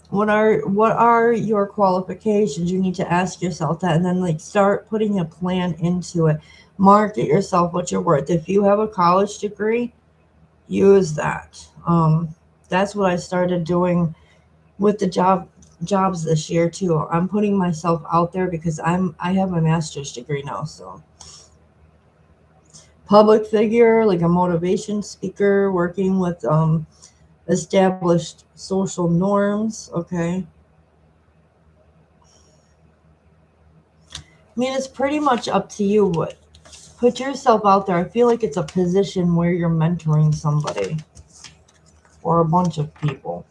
What are your qualifications? You need to ask yourself that and then like start putting a plan into it. Market yourself what you're worth. If you have a college degree, use that. That's what I started doing with the jobs this year too. I'm putting myself out there because I have a master's degree now. So public figure, like a motivation speaker, working with established social norms. Okay. I mean, it's pretty much up to you. But put yourself out there. I feel like it's a position where you're mentoring somebody or a bunch of people.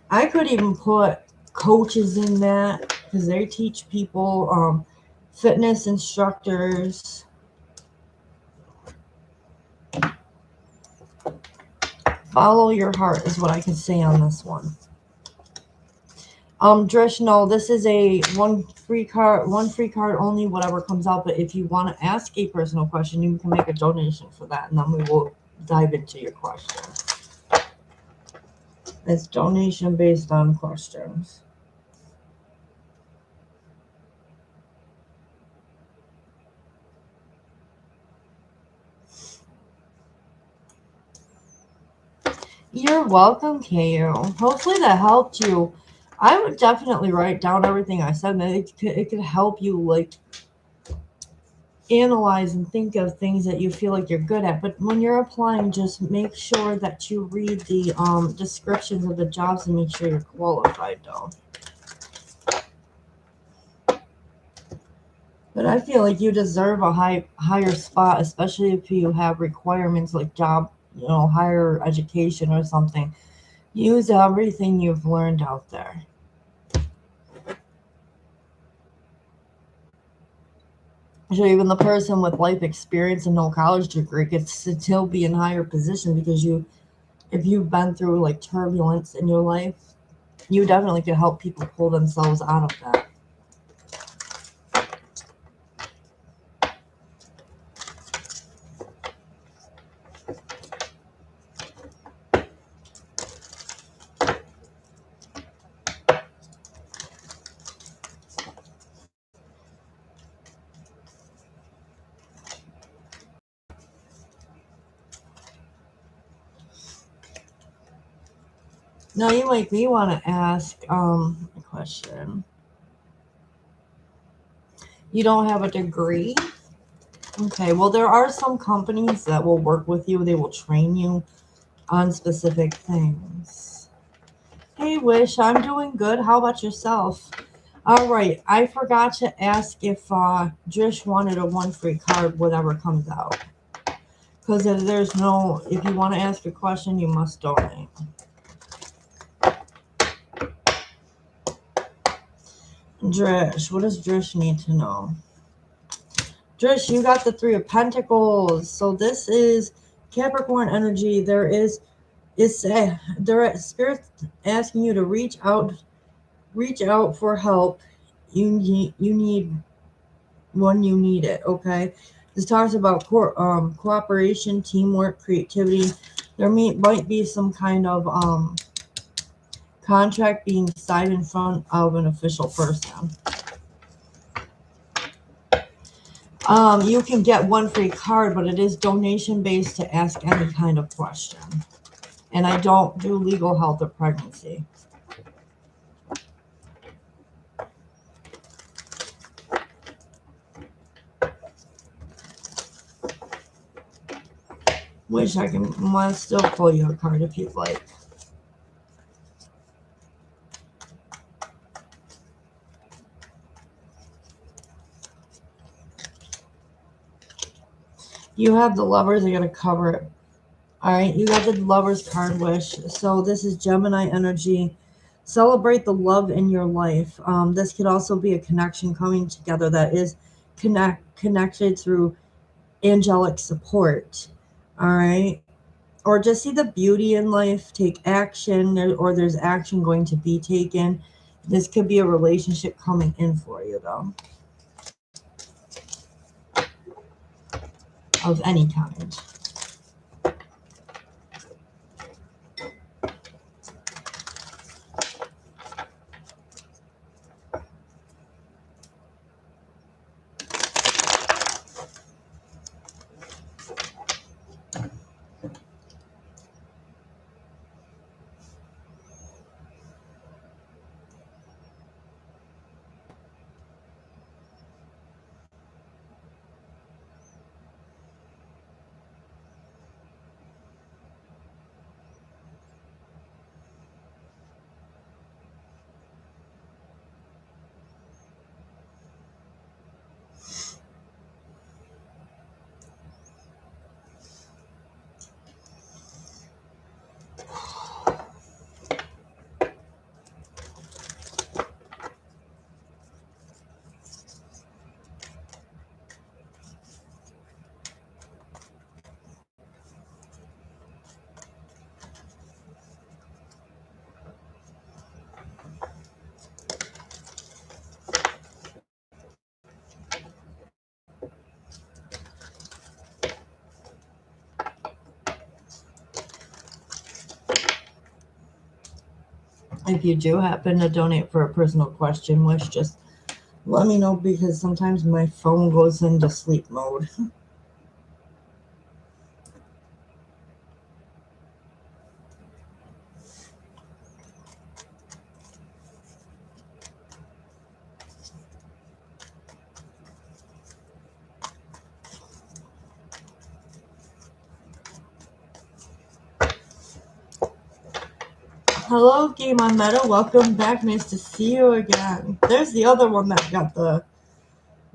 I could even put coaches in that because they teach people, fitness instructors. Follow your heart is what I can say on this one. Drish, no, this is a one free card only, whatever comes out. But if you want to ask a personal question, you can make a donation for that, and then we will dive into your question. It's donation based on questions. You're welcome, KO. Hopefully that helped you. I would definitely write down everything I said, and it could help you, like, analyze and think of things that you feel like you're good at. But when you're applying, just make sure that you read the descriptions of the jobs and make sure you're qualified, though. But I feel like you deserve a higher spot, especially if you have requirements like job, higher education or something. Use everything you've learned out there. So even the person with life experience and no college degree gets to still be in higher position, because if you've been through like turbulence in your life, you definitely could help people pull themselves out of that. Now you make me want to ask a question. You don't have a degree? Okay, well, there are some companies that will work with you. They will train you on specific things. Hey, Wish, I'm doing good. How about yourself? All right, I forgot to ask if Drish wanted a one free card, whatever comes out. Because if you want to ask a question, you must donate. Drish, what does Drish need to know? Drish, you got the Three of Pentacles. So this is Capricorn energy. Spirit's asking you to reach out for help. You need when you need it. Okay. This talks about cooperation, teamwork, creativity. There might be some kind of contract being signed in front of an official person. You can get one free card, but it is donation based to ask any kind of question. And I don't do legal health or pregnancy. Wish I might still pull you a card if you'd like. You have the Lovers. I gotta cover it. All right, you got the Lovers card, Wish. So this is Gemini energy. Celebrate the love in your life. This could also be a connection coming together that is connected through angelic support. All right. Or just see the beauty in life, take action, or there's action going to be taken. This could be a relationship coming in for you, though, of any kind. If you do happen to donate for a personal question wish, just let me know, because sometimes my phone goes into sleep mode. Hello, Game on Meta. Welcome back. Nice to see you again. There's the other one that got the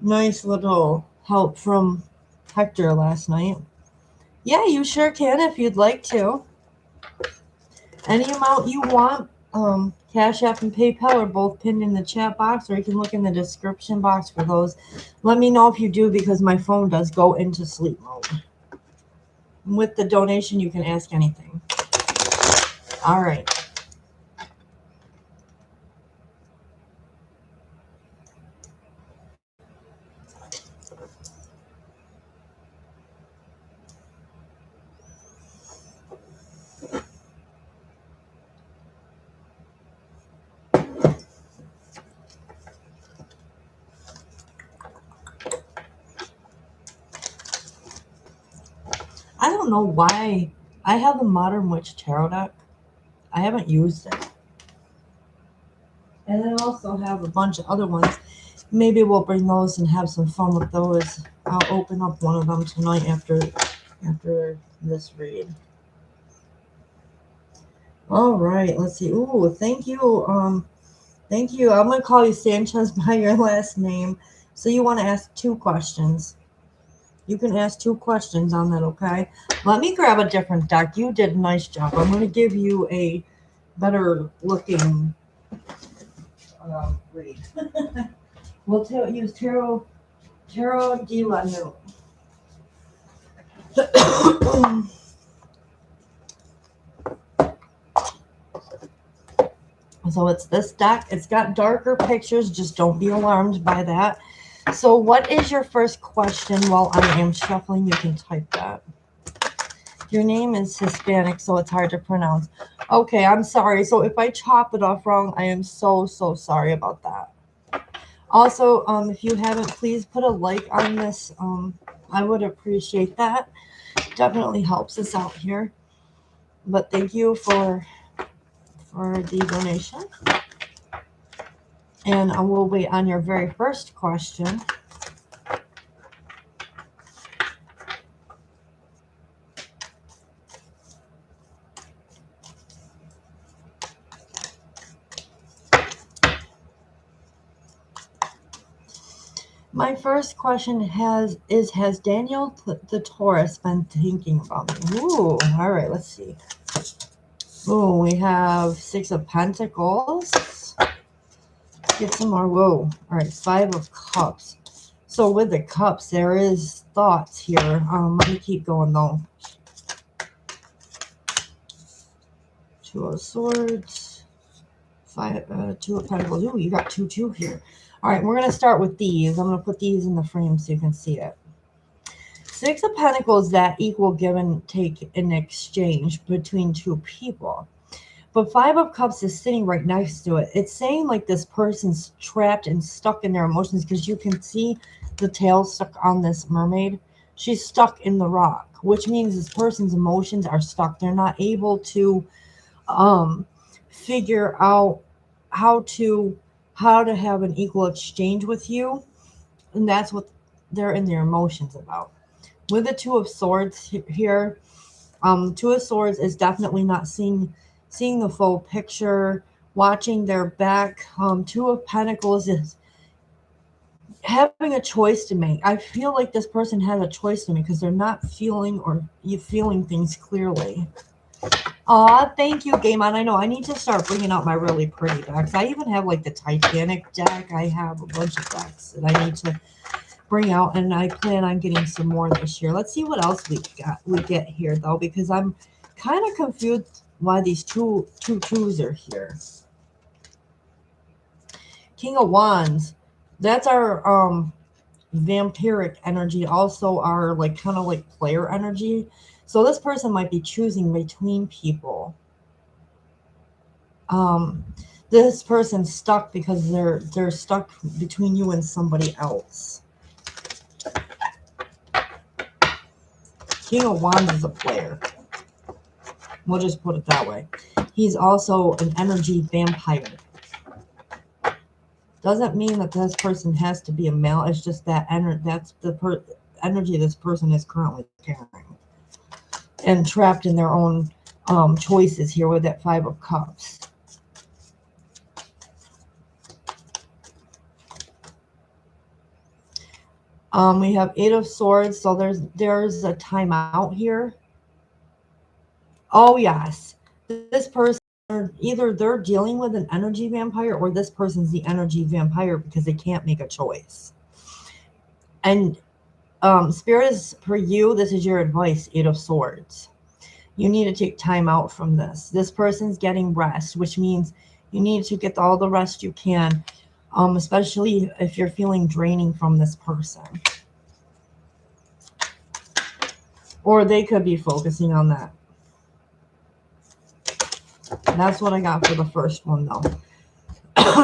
nice little help from Hector last night. Yeah, you sure can if you'd like to. Any amount you want. Cash App and PayPal are both pinned in the chat box, or you can look in the description box for those. Let me know if you do, because my phone does go into sleep mode. With the donation, you can ask anything. All right. I don't know why. I have a Modern Witch Tarot deck. I haven't used it. And I also have a bunch of other ones. Maybe we'll bring those and have some fun with those. I'll open up one of them tonight after this read. All right, let's see. Ooh, thank you. Thank you. I'm gonna call you Sanchez by your last name. So you want to ask 2 questions. You can ask 2 questions on that, okay? Let me grab a different deck. You did a nice job. I'm gonna give you a better looking read. We'll use Tarot de la New. So it's this deck. It's got darker pictures. Just don't be alarmed by that. So what is your first question? While I am shuffling, you can type that. Your name is Hispanic, so it's hard to pronounce. Okay, I'm sorry. So if I chop it off wrong, I am so sorry about that. Also, if you haven't, please put a like on this. I would appreciate that. Definitely helps us out here. But thank you for the donation. And I will wait on your very first question. My first question has Daniel the Taurus been thinking about me? Ooh, all right, let's see. Ooh, we have 6 of Pentacles. Get some more. Whoa. All right, 5 of Cups. So with the Cups, there is thoughts here. Let me keep going though. 2 of Swords. 2 of Pentacles. Ooh, you got 2 here. All right, we're going to start with these. I'm going to put these in the frame so you can see it. 6 of Pentacles, that equal give and take in exchange between 2 people. But 5 of Cups is sitting right next to it. It's saying like this person's trapped and stuck in their emotions, because you can see the tail stuck on this mermaid. She's stuck in the rock, which means this person's emotions are stuck. They're not able to figure out how to have an equal exchange with you. And that's what they're in their emotions about. With the 2 of Swords here, 2 of Swords is definitely not seeing the full picture, watching their back. 2 of Pentacles is having a choice to make. I feel like this person has a choice to make, because they're not feeling things clearly. Aw, thank you, Game On. I know I need to start bringing out my really pretty decks. I even have like the Titanic deck. I have a bunch of decks that I need to bring out, and I plan on getting some more this year. Let's see what else we get here though, because I'm kind of confused why these two twos are here. King of Wands. That's our vampiric energy, also our like kind of like player energy. So this person might be choosing between people. This person's stuck because they're stuck between you and somebody else. King of Wands is a player. We'll just put it that way. He's also an energy vampire. Doesn't mean that this person has to be a male. It's just that that's the energy this person is currently carrying. And trapped in their own choices here with that Five of Cups. We have Eight of Swords, so there's a timeout here. Oh yes, this person, either they're dealing with an energy vampire or this person's the energy vampire because they can't make a choice. And Spirit is for you. This is your advice, Eight of Swords. You need to take time out from this. This person's getting rest, which means you need to get all the rest you can, especially if you're feeling draining from this person. Or they could be focusing on that. That's what I got for the first one, though.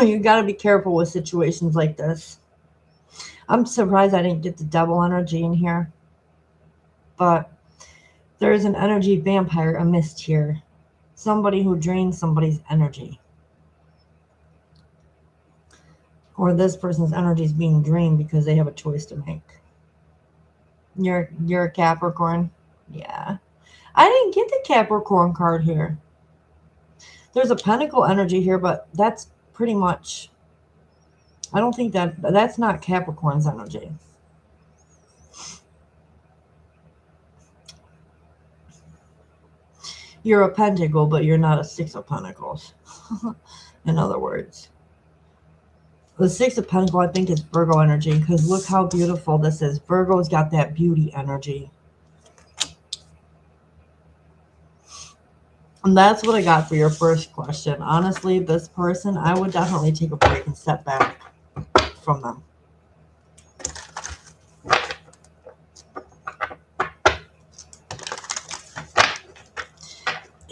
You got to be careful with situations like this. I'm surprised I didn't get the devil energy in here. But there is an energy vampire, a mist here. Somebody who drains somebody's energy. Or this person's energy is being drained because they have a choice to make. You're a Capricorn? Yeah. I didn't get the Capricorn card here. There's a Pentacle energy here, but that's pretty much... I don't think that's not Capricorn's energy. You're a Pentacle, but you're not a Six of Pentacles. In other words. The Six of Pentacles, I think, is Virgo energy, because look how beautiful this is. Virgo's got that beauty energy. And that's what I got for your first question. Honestly, this person, I would definitely take a break and step back from them.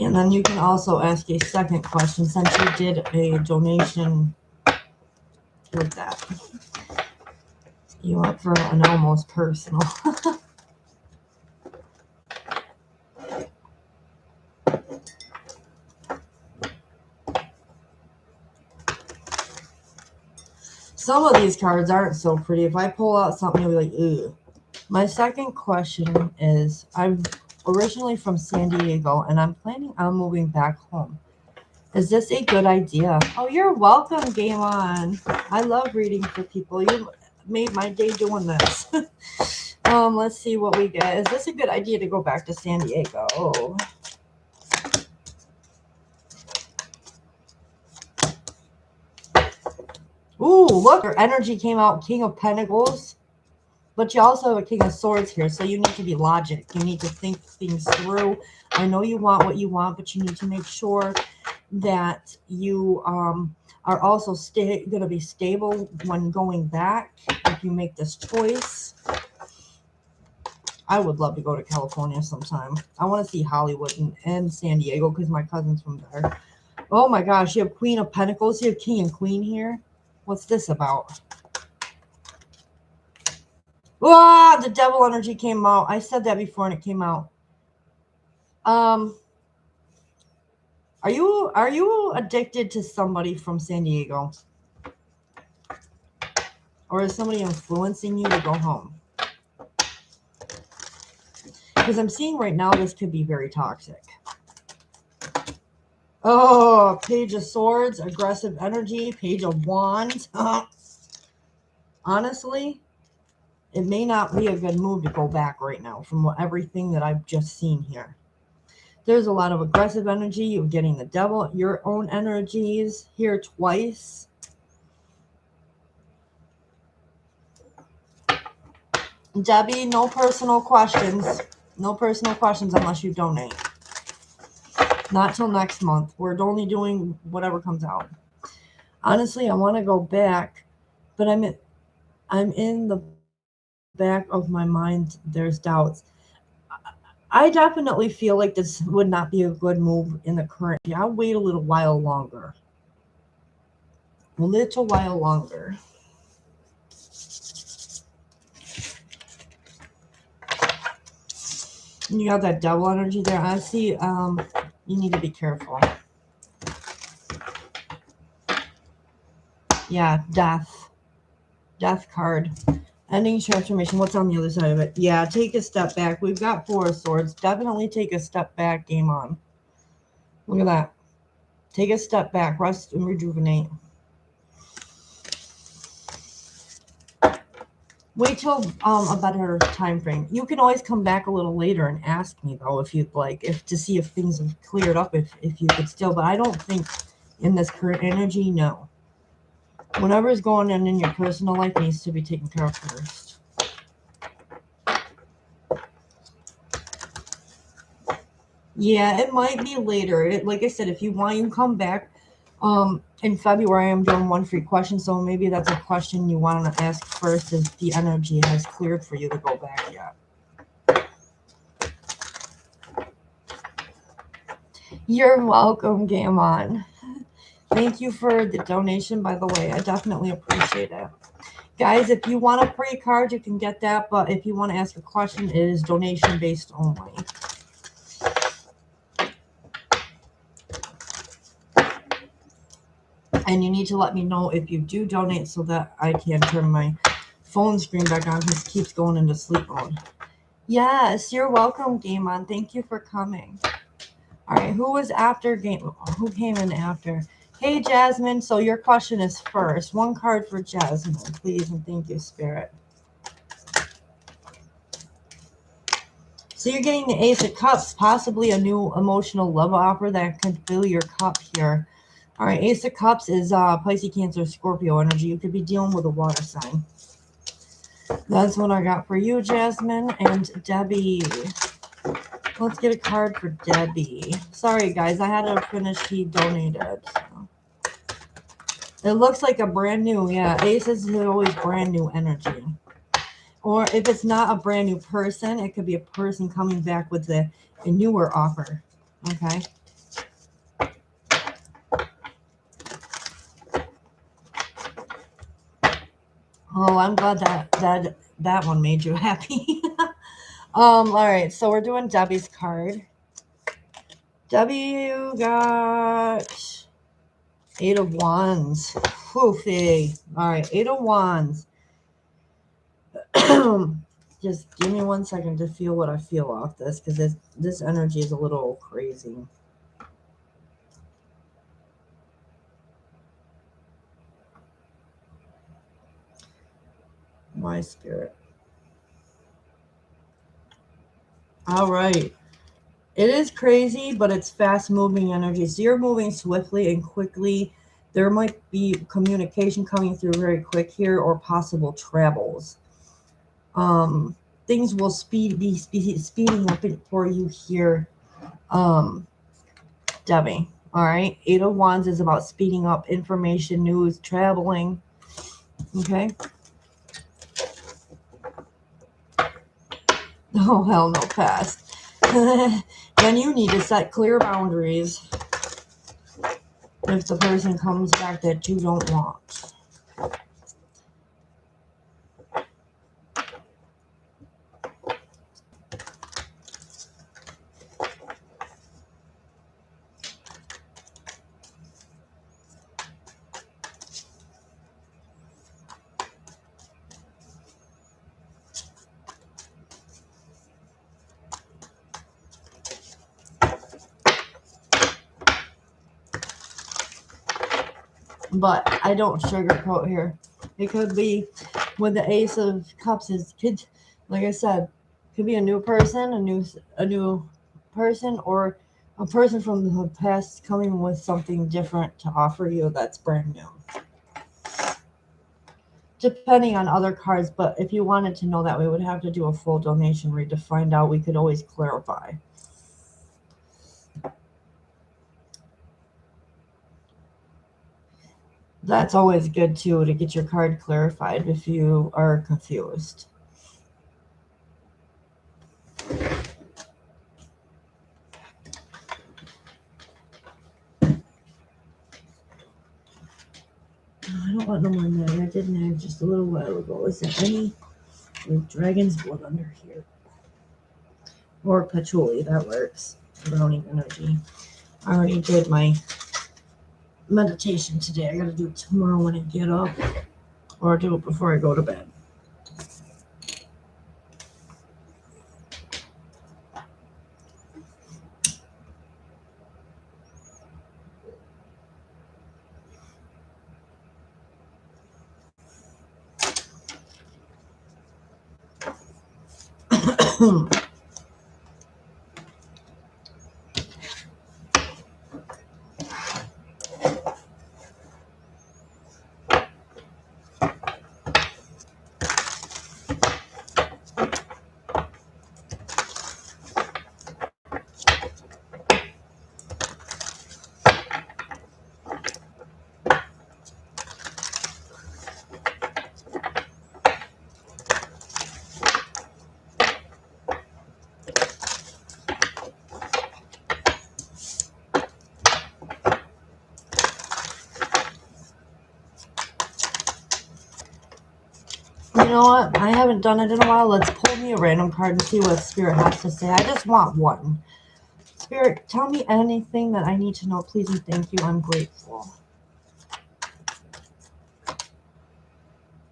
And then you can also ask a second question since you did a donation with that. You went for an almost personal. Some of these cards aren't so pretty. If I pull out something, you'll be like, ugh. My second question is, I'm originally from San Diego, and I'm planning on moving back home. Is this a good idea? Oh, you're welcome, Game On. I love reading for people. You made my day doing this. Let's see what we get. Is this a good idea to go back to San Diego? Ooh, look, your energy came out, King of Pentacles. But you also have a King of Swords here, so you need to be logic. You need to think things through. I know you want what you want, but you need to make sure that you are also going to be stable when going back if you make this choice. I would love to go to California sometime. I want to see Hollywood and San Diego because my cousin's from there. Oh my gosh, you have Queen of Pentacles. You have King and Queen here. What's this about? Ah, the devil energy came out. I said that before and it came out. Are you addicted to somebody from San Diego? Or is somebody influencing you to go home? Because I'm seeing right now this could be very toxic. Oh, Page of Swords, aggressive energy, Page of Wands. Honestly, it may not be a good move to go back right now from everything that I've just seen here. There's a lot of aggressive energy. You're getting the devil, your own energies here twice. Debbie, no personal questions. No personal questions unless you donate. Not till next month. We're only doing whatever comes out. Honestly, I want to go back, but I'm in the back of my mind. There's doubts. I definitely feel like this would not be a good move in the current. I'll wait a little while longer. A little while longer. You got that double energy there. I see. You need to be careful. Yeah, death card. Ending transformation. What's on the other side of it? Yeah, take a step back. We've got 4 of swords. Definitely take a step back. Game on. Look at that. Take a step back. Rest and rejuvenate. Wait till a better time frame. You can always come back a little later and ask me though if you'd like, if to see if things have cleared up, if you could still. But I don't think in this current energy, no. Whatever is going on in your personal life needs to be taken care of first. Yeah, it might be later. Like I said, if you want, you can come back. In February, I'm doing 1 free question, so maybe that's a question you want to ask first if the energy has cleared for you to go back yet. You're welcome, Game On. Thank you for the donation, by the way. I definitely appreciate it. Guys, if you want a free card, you can get that, but if you want to ask a question, it is donation-based only. And you need to let me know if you do donate so that I can turn my phone screen back on because it keeps going into sleep mode. Yes, you're welcome, Game On. Thank you for coming. All right, who was after Game? Who came in after? Hey, Jasmine. So your question is first. 1 card for Jasmine, please, and thank you, Spirit. So you're getting the Ace of Cups, possibly a new emotional love offer that can fill your cup here. All right, Ace of Cups is Pisces, Cancer, Scorpio energy. You could be dealing with a water sign. That's what I got for you, Jasmine. And Debbie. Let's get a card for Debbie. Sorry, guys. I had to finish. He donated. So. It looks like a brand new. Yeah, Aces is always brand new energy. Or if it's not a brand new person, it could be a person coming back with a newer offer. Okay. Oh, I'm glad that one made you happy. All right, so we're doing Debbie's card. Debbie, you got 8 of Wands. Woofy. All right, 8 of Wands. Just give me 1 second to feel what I feel off this, because this energy is a little crazy. My Spirit. All right. It is crazy, but it's fast-moving energy. So you're moving swiftly and quickly. There might be communication coming through very quick here, or possible travels. Things will be speeding up for you here, Debbie. All right. 8 of Wands is about speeding up information, news, traveling. Okay. Oh, hell no, pass. Then you need to set clear boundaries if the person comes back that you don't want. But I don't sugarcoat here. It could be with the Ace of Cups. Like I said, could be a new person, a new person, or a person from the past coming with something different to offer you that's brand new. Depending on other cards, but if you wanted to know that, we would have to do a full donation read to find out. We could always clarify. That's always good, too, to get your card clarified if you are confused. What am I nag? I did nag just a little while ago. Is there any dragon's blood under here? Or patchouli, that works. Browning energy. I already did my meditation today. I gotta do it tomorrow when I get up. Or do it before I go to bed. You know what? I haven't done it in a while. Let's pull me a random card and see what Spirit has to say. I just want one. Spirit, tell me anything that I need to know, please and thank you. I'm grateful.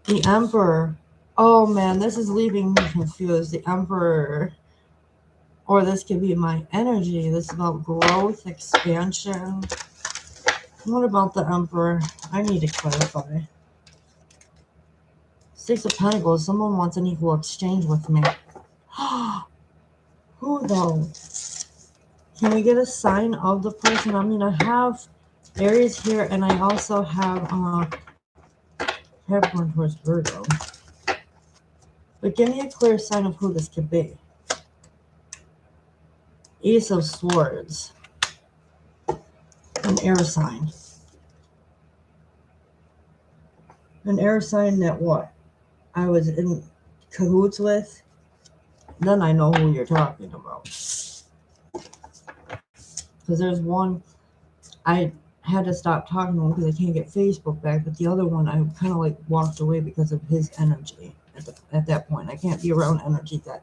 The Emperor. Oh man, this is leaving me confused. The Emperor. Or this could be my energy. This is about growth, expansion. What about the Emperor? I need to clarify. Six of Pentacles. Someone wants an equal exchange with me. Who though? Can we get a sign of the person? I mean, I have Aries here, and I also have Capricorn towards Virgo. But give me a clear sign of who this could be. Ace of Swords. An air sign. An air sign that what? I was in cahoots with. Then I know who you're talking about. Because there's one, I had to stop talking to him because I can't get Facebook back. But the other one, I kind of like walked away because of his energy at that point. I can't be around energy that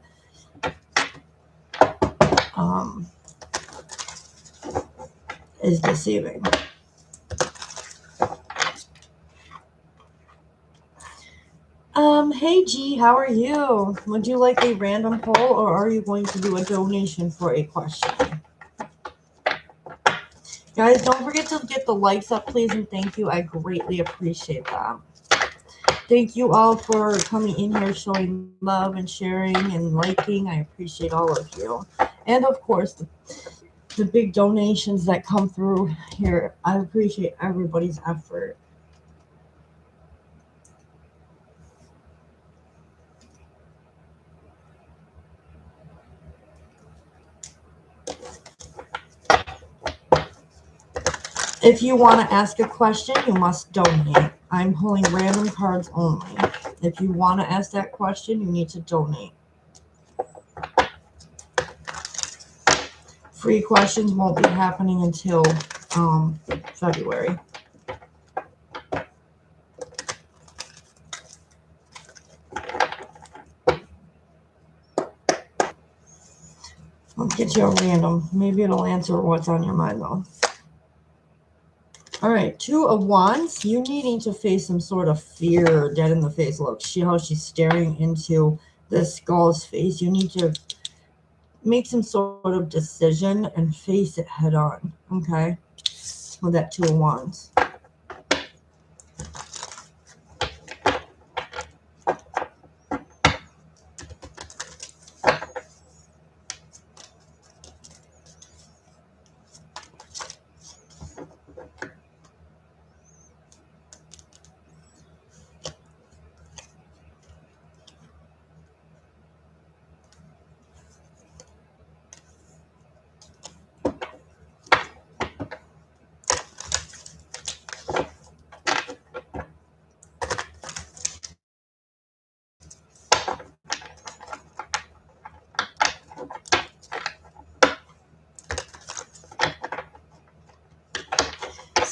is deceiving. Hey G, how are you? Would you like a random poll or are you going to do a donation for a question? Guys, don't forget to get the likes up, please, and thank you. I greatly appreciate that. Thank you all for coming in here, showing love and sharing and liking. I appreciate all of you. And of course, the big donations that come through here. I appreciate everybody's effort. If you want to ask a question, you must donate. I'm pulling random cards only. If you want to ask that question, you need to donate. Free questions won't be happening until February. Let's get you a random. Maybe it'll answer what's on your mind, though. All right, Two of Wands. You needing to face some sort of fear, dead in the face. Look, see how she's staring into the skull's face. You need to make some sort of decision and face it head on, okay? With that Two of Wands.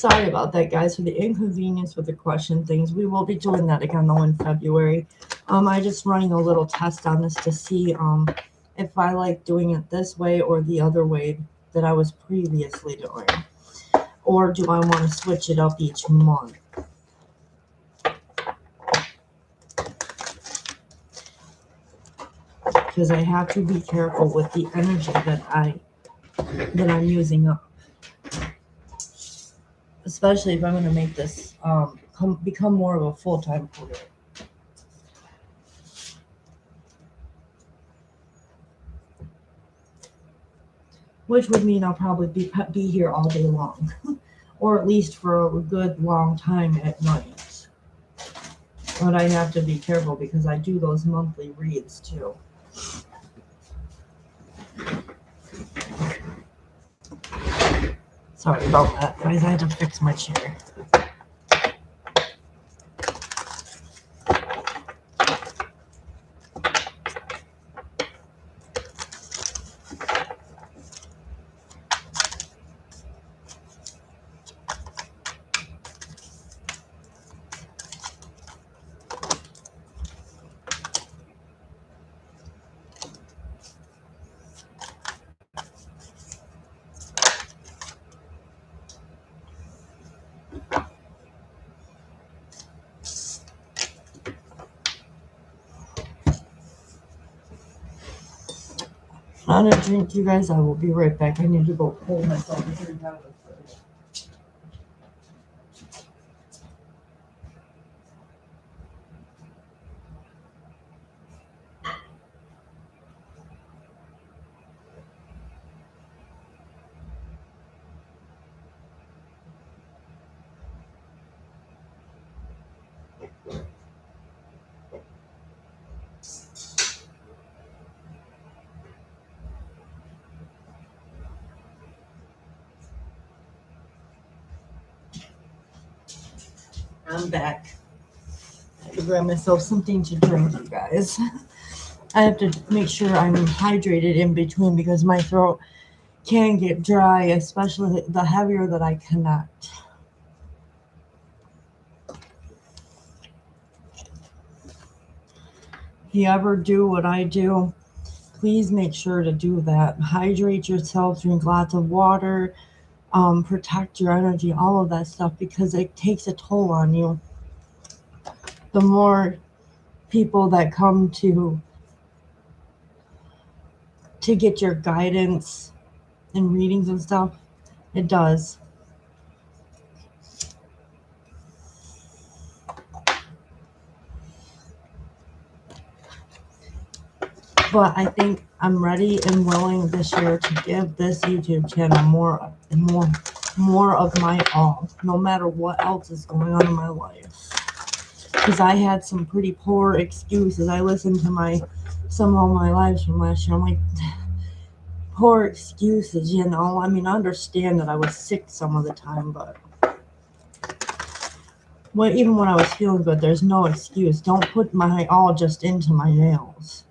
Sorry about that, guys, for the inconvenience with the question things. We will be doing that again, though, in February. I just running a little test on this to see if I like doing it this way or the other way that I was previously doing. Or do I want to switch it up each month? Because I have to be careful with the energy that I'm using up. Especially if I'm going to make this become more of a full-time career. Which would mean I'll probably be here all day long. Or at least for a good long time at night. But I have to be careful because I do those monthly reads too. Sorry about that, guys. I had to fix my chair. I'm gonna drink, you guys. I will be right back. I need to go pull myself a drink out of the fridge. I'm back. I had to grab myself something to drink, you guys. I have to make sure I'm hydrated in between because my throat can get dry, especially the heavier that I connect. If you ever do what I do, please make sure to do that. Hydrate yourself, drink lots of water, protect your energy, all of that stuff, because it takes a toll on you. The more people that come to get your guidance and readings and stuff, it does. But I think I'm ready and willing this year to give this YouTube channel more of my all, no matter what else is going on in my life. Because I had some pretty poor excuses. I listened to some of my lives from last year. I'm like, poor excuses, you know. I mean, I understand that I was sick some of the time, but even when I was feeling good, there's no excuse. Don't put my all just into my nails.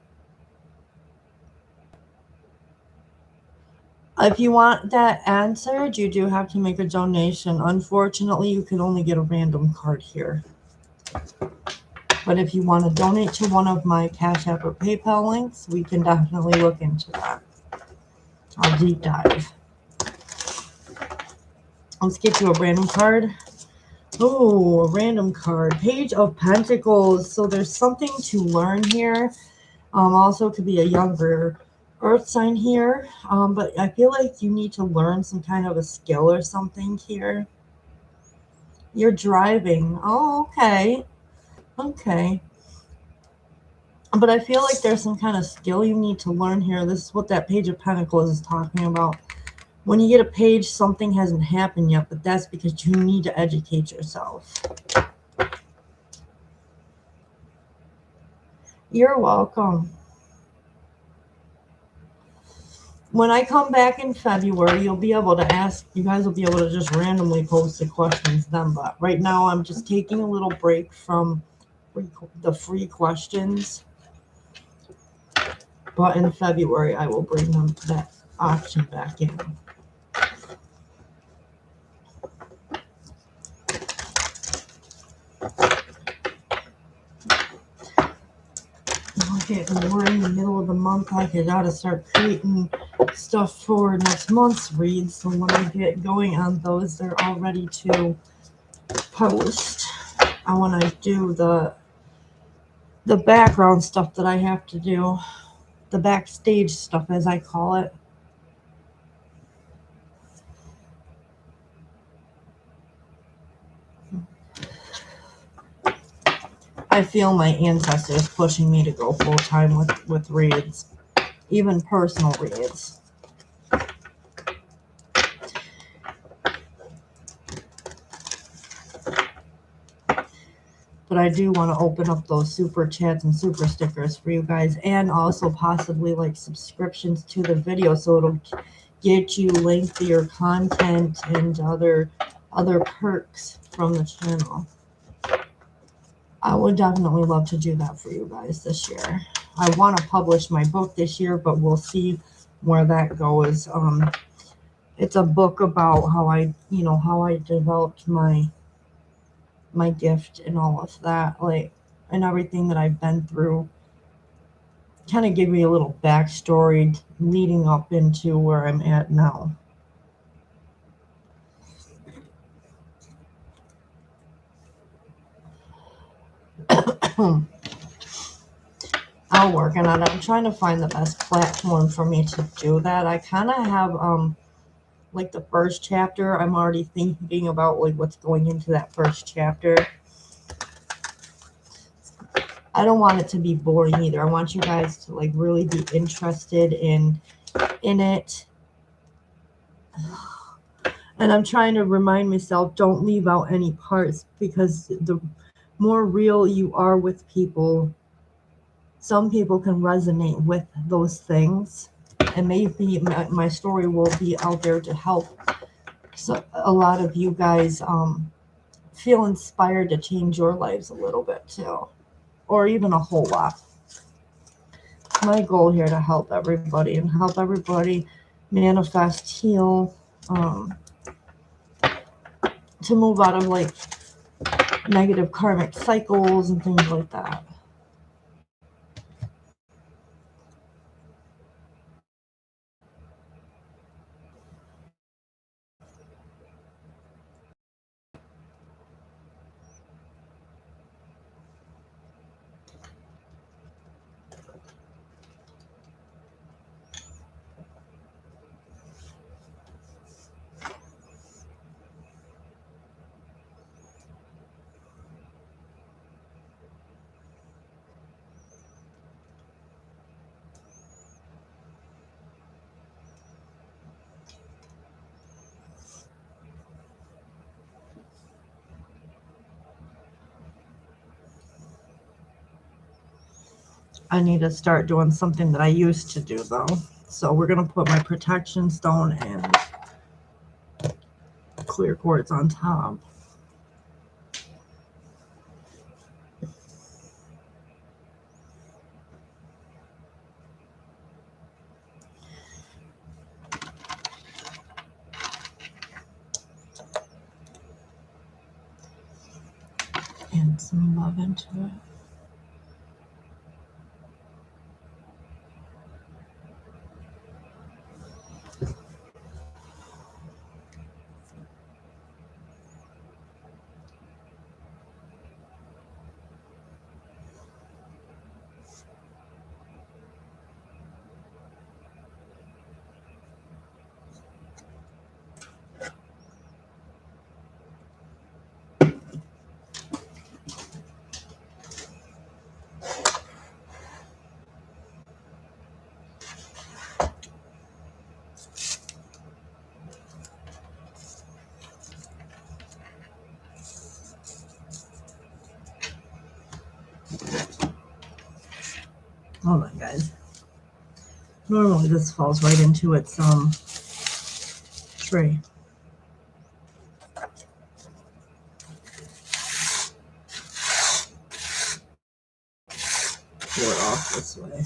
If you want that answered, you do have to make a donation. Unfortunately, you can only get a random card here. But if you want to donate to one of my Cash App or PayPal links, we can definitely look into that. I'll deep dive. Let's get you a random card. Oh, a random card. Page of Pentacles. So there's something to learn here. Also could be a younger Earth sign here. But I feel like you need to learn some kind of a skill or something here. You're driving. Oh, okay. Okay. But I feel like there's some kind of skill you need to learn here. This is what that Page of Pentacles is talking about. When you get a page, something hasn't happened yet, but that's because you need to educate yourself. You're welcome. When I come back in February, you'll be able to ask, you guys will be able to just randomly post the questions then. But right now, I'm just taking a little break from the free questions. But in February, I will bring that option back in. we're in the middle of the month. I gotta start creating stuff for next month's reads. So when I get going on those, they're all ready to post. I want to do the background stuff that I have to do, the backstage stuff as I call it. I feel my ancestors pushing me to go full time with reads, even personal reads. But I do want to open up those super chats and super stickers for you guys, and also possibly like subscriptions to the video, so it'll get you lengthier content and other perks from the channel. I would definitely love to do that for you guys this year. I want to publish my book this year, but we'll see where that goes. It's a book about how I developed my gift and all of that, like, and everything that I've been through. Kind of give me a little backstory leading up into where I'm at now. I'll work on it. I'm trying to find the best platform for me to do that. I kind of have like the first chapter. I'm already thinking about like what's going into that first chapter. I don't want it to be boring either. I want you guys to like really be interested in it. And I'm trying to remind myself, don't leave out any parts, because the more real you are with people, some people can resonate with those things, and maybe my story will be out there to help a lot of you guys feel inspired to change your lives a little bit too, or even a whole lot. It's my goal here to help everybody and help everybody manifest, heal, to move out of like negative karmic cycles and things like that. I need to start doing something that I used to do though. So we're going to put my protection stone and clear quartz on top. And some love into it. Hold on, guys. Normally this falls right into its tray. Pour it off this way.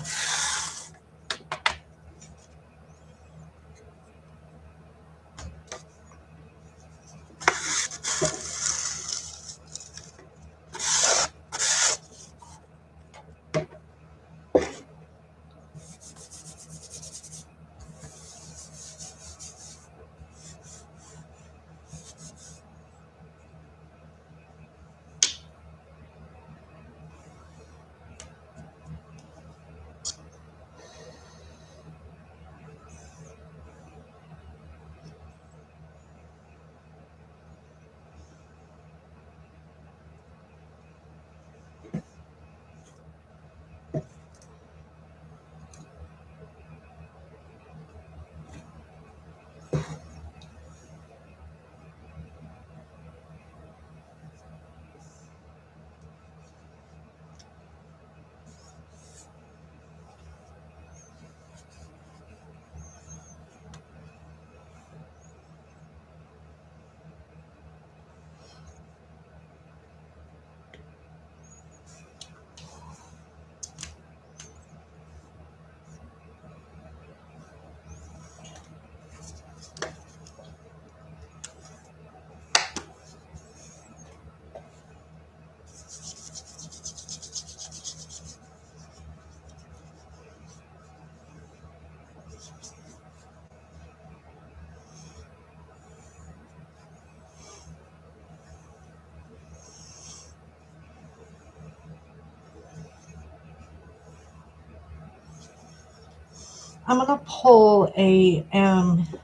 I'm going to pull a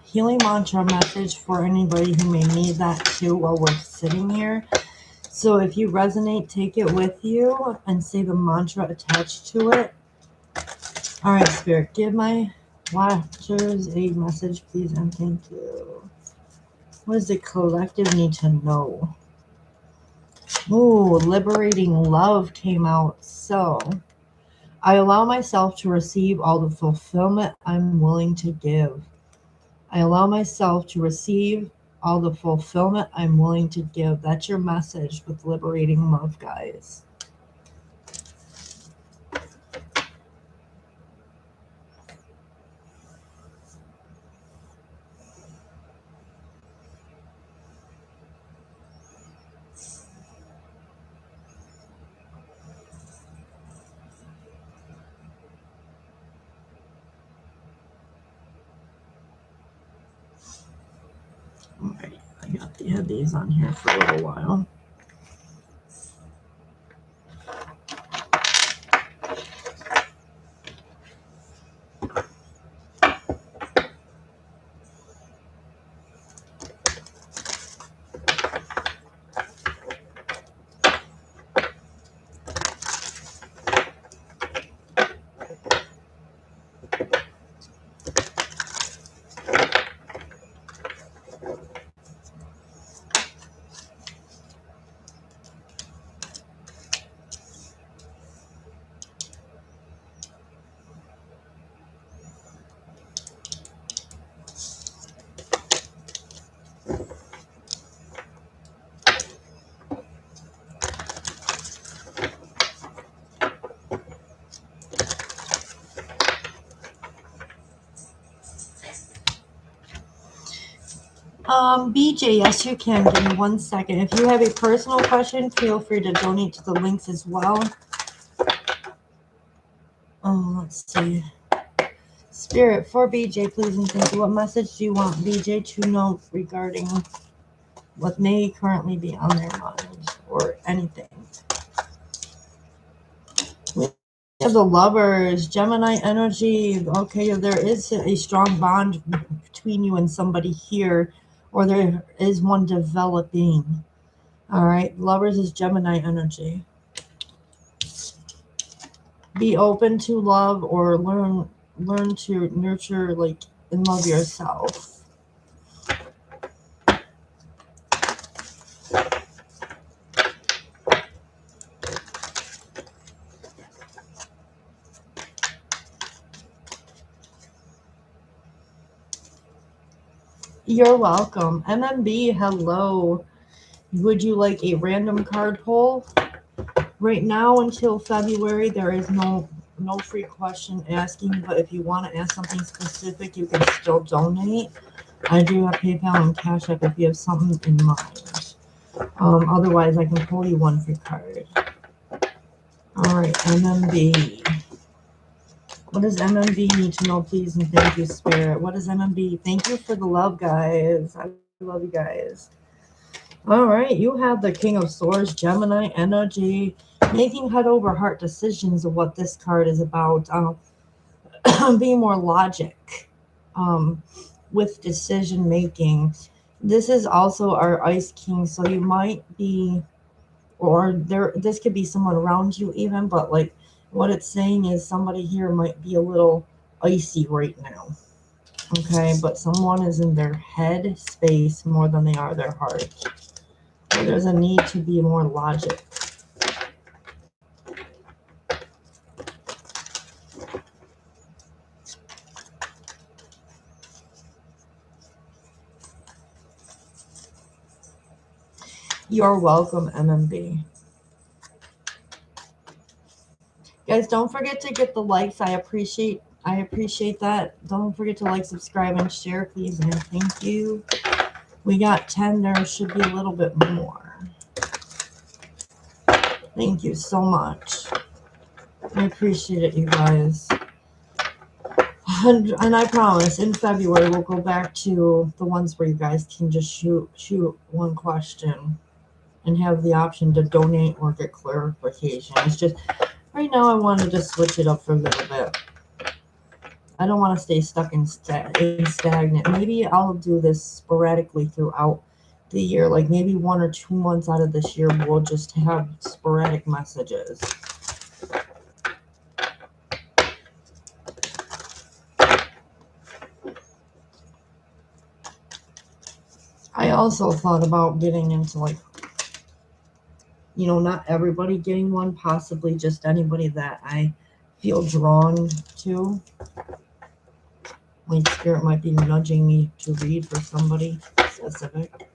healing mantra message for anybody who may need that too while we're sitting here. So if you resonate, take it with you and say the mantra attached to it. All right, Spirit, give my watchers a message, please, and thank you. What does the collective need to know? Ooh, liberating love came out. So I allow myself to receive all the fulfillment I'm willing to give. I allow myself to receive all the fulfillment I'm willing to give. That's your message with liberating love, guys. All right, I had these on here for a little while. BJ, yes, you can. Give me 1 second. If you have a personal question, feel free to donate to the links as well. Let's see. Spirit, for BJ, please and thank you. What message do you want BJ to know regarding what may currently be on their mind or anything? We have the Lovers, Gemini energy. Okay, there is a strong bond between you and somebody here, or there is one developing. All right, Lovers is Gemini energy. Be open to love or learn to nurture, like, and love yourself. You're welcome. MMB, hello. Would you like a random card pull? Right now until February, there is no free question asking, but if you want to ask something specific, you can still donate. I do have PayPal and Cash App if you have something in mind. Otherwise, I can pull you one free card. All right, MMB. What does MMB need to know, please, and thank you, Spirit? What does MMB? Thank you for the love, guys. I love you guys. All right, you have the King of Swords, Gemini energy, making head over heart decisions of what this card is about. Being more logic with decision making. This is also our Ice King, so you might be, or this could be someone around you even, but like what it's saying is somebody here might be a little icy right now. Okay, but someone is in their head space more than they are their heart. So there's a need to be more logic. You're welcome, MMB. Guys, don't forget to get the likes. I appreciate that. Don't forget to like, subscribe, and share, please, and thank you. We got 10. There should be a little bit more. Thank you so much. I appreciate it, you guys. And I promise, in February, we'll go back to the ones where you guys can just shoot one question and have the option to donate or get clarification. It's just, right now I wanted to switch it up for a little bit. I don't want to stay stuck in stagnant. Maybe I'll do this sporadically throughout the year. Like maybe 1 or 2 months out of this year, we'll just have sporadic messages. I also thought about getting into like, you know, not everybody getting one, possibly just anybody that I feel drawn to. Like Spirit might be nudging me to read for somebody specific.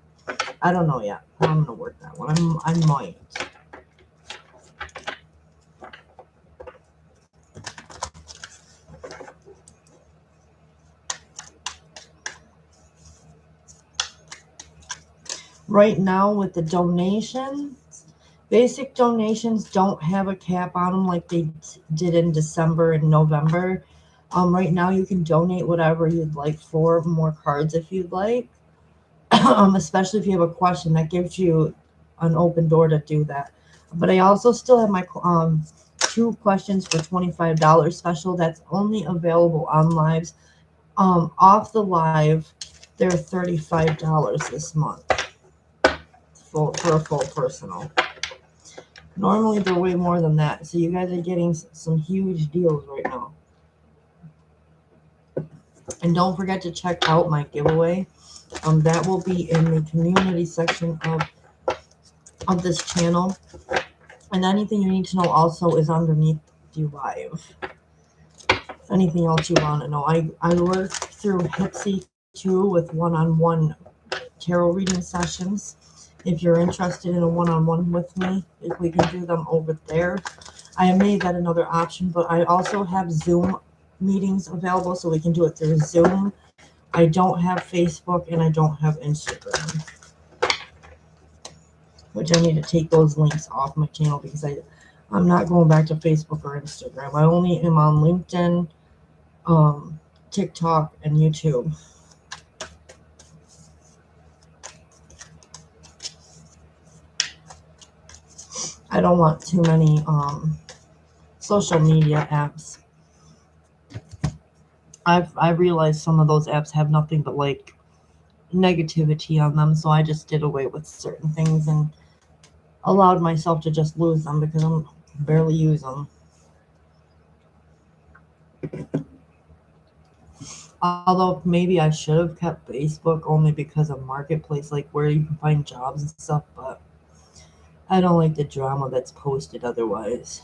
I don't know yet how I'm going to work that one. I might. Right now with the donations, basic donations don't have a cap on them like they did in December and November. Right now you can donate whatever you'd like for more cards if you'd like. Especially if you have a question, that gives you an open door to do that. But I also still have my 2 questions for $25 special that's only available on lives. Off the live, they're $35 this month for a full personal. Normally they're way more than that, so you guys are getting some huge deals right now. And don't forget to check out my giveaway. That will be in the community section of this channel. And anything you need to know also is underneath the live. Anything else you want to know. I work through Hypsee too with one-on-one tarot reading sessions. If you're interested in a one-on-one with me, if we can do them over there. I made that another option, but I also have Zoom meetings available, so we can do it through Zoom. I don't have Facebook and I don't have Instagram, which I need to take those links off my channel because I'm not going back to Facebook or Instagram. I only am on LinkedIn, TikTok, and YouTube. I don't want too many social media apps. I've realized some of those apps have nothing but like negativity on them, so I just did away with certain things and allowed myself to just lose them because I barely use them. Although maybe I should have kept Facebook only because of Marketplace, like where you can find jobs and stuff, but I don't like the drama that's posted otherwise.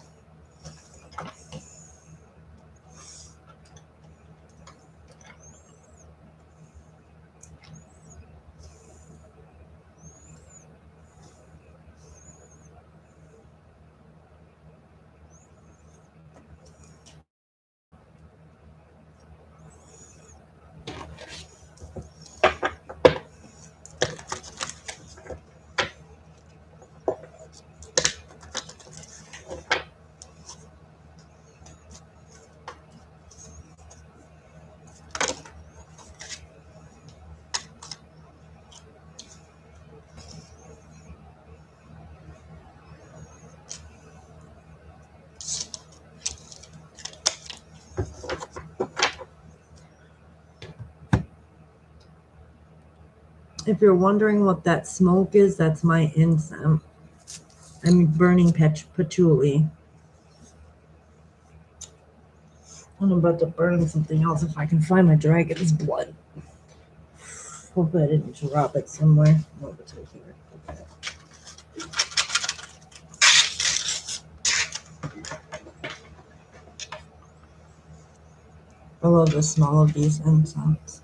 If you're wondering what that smoke is, that's my incense. I'm burning patchouli. I'm about to burn something else if I can find my dragon's blood. Hope I didn't drop it somewhere. Oh, it's right here. Okay. I love the smell of these incense.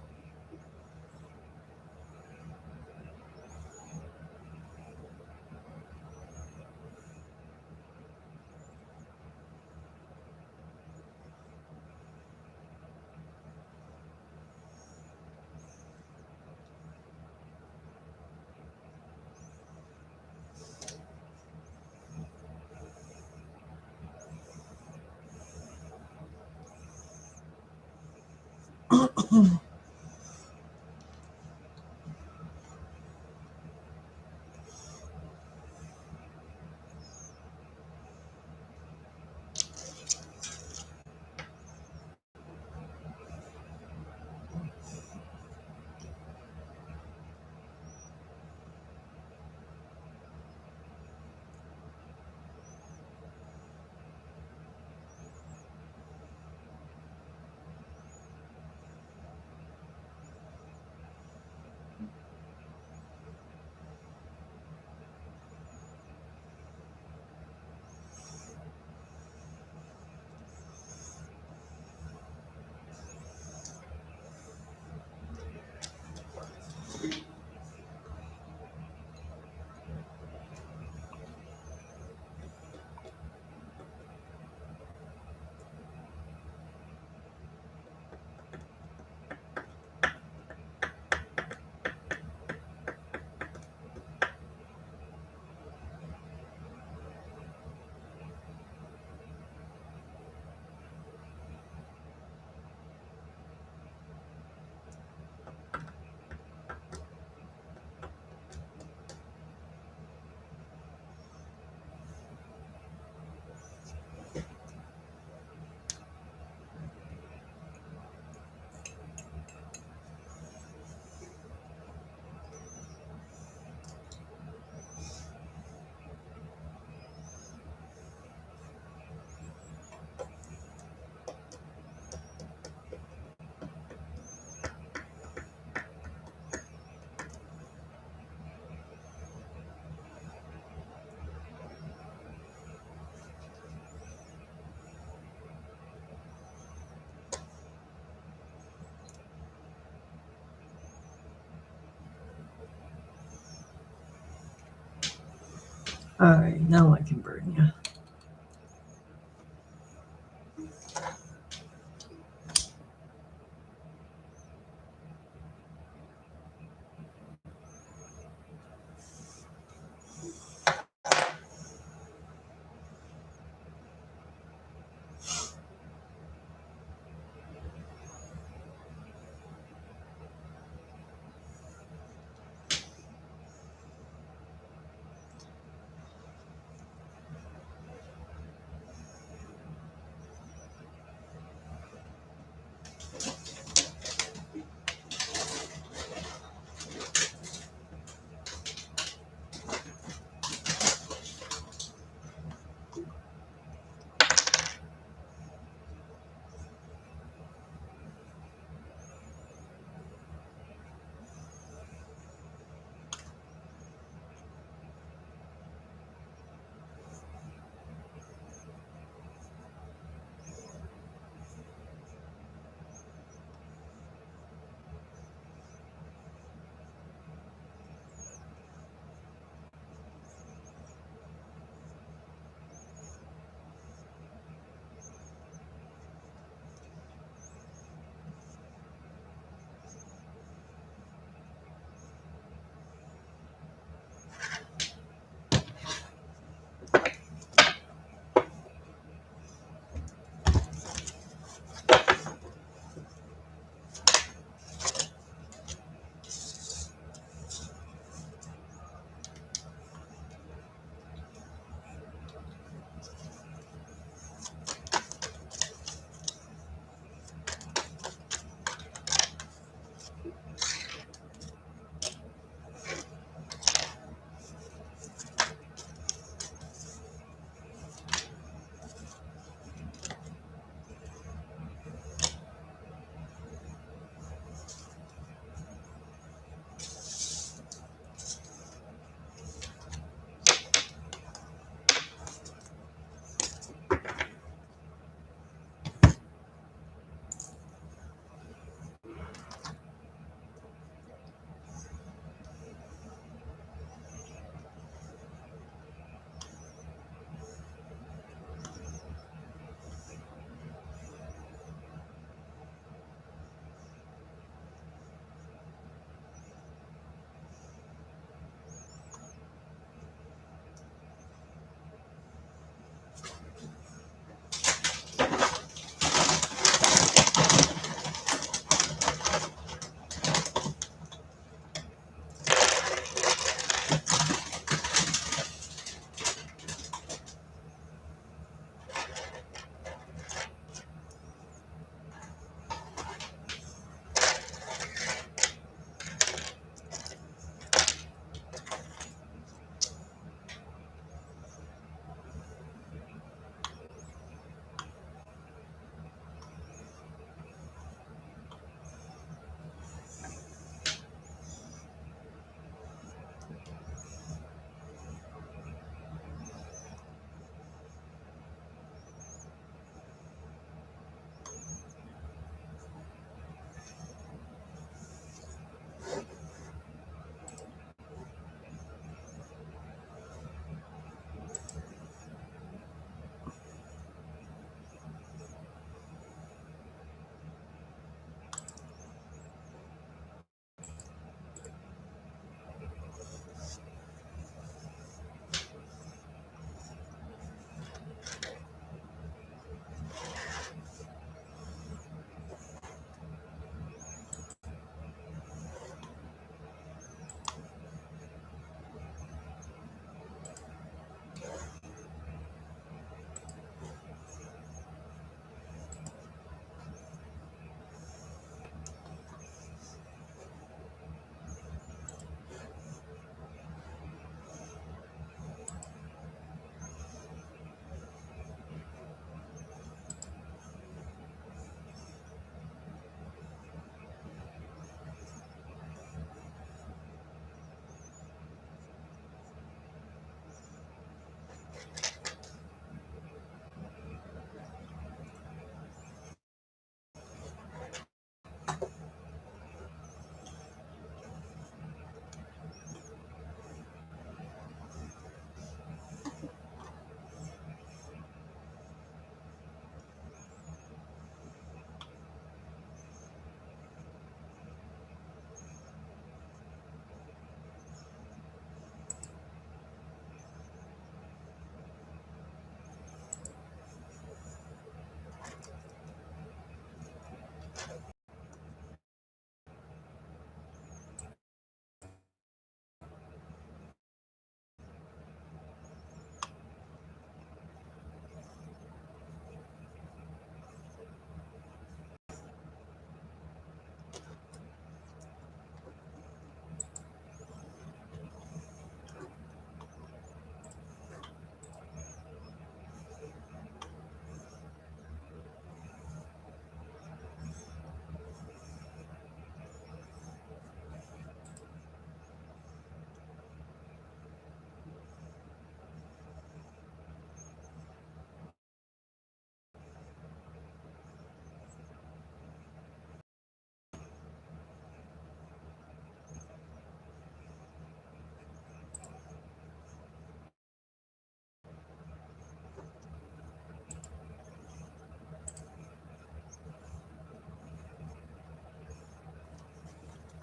All right, now I can burn you.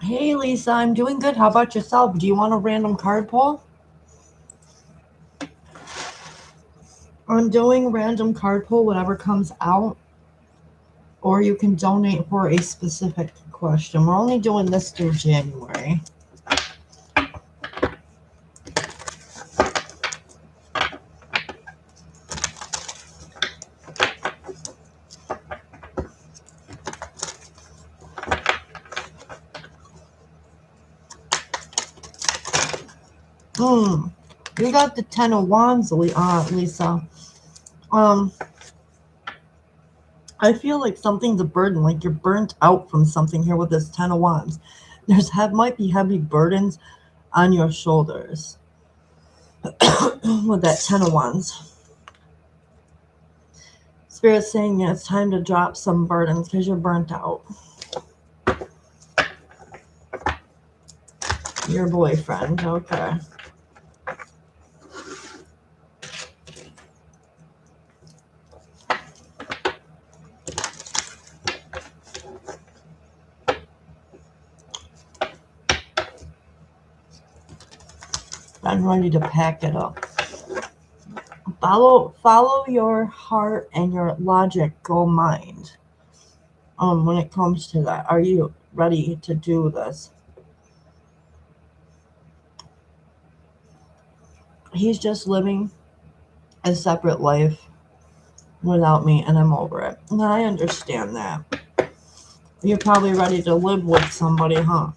Hey Lisa, I'm doing good. How about yourself? Do you want a random card pull? I'm doing random card pull, whatever comes out. Or you can donate for a specific question. We're only doing this through January. You got the 10 of Wands, Lisa. I feel like something's a burden, like you're burnt out from something here with this 10 of Wands. Might be heavy burdens on your shoulders with that 10 of Wands. Spirit's saying it's time to drop some burdens because you're burnt out. Your boyfriend, okay. I'm ready to pack it up. Follow your heart and your logic, go mind. When it comes to that, are you ready to do this? He's just living a separate life without me, and I'm over it. And I understand that. You're probably ready to live with somebody, huh?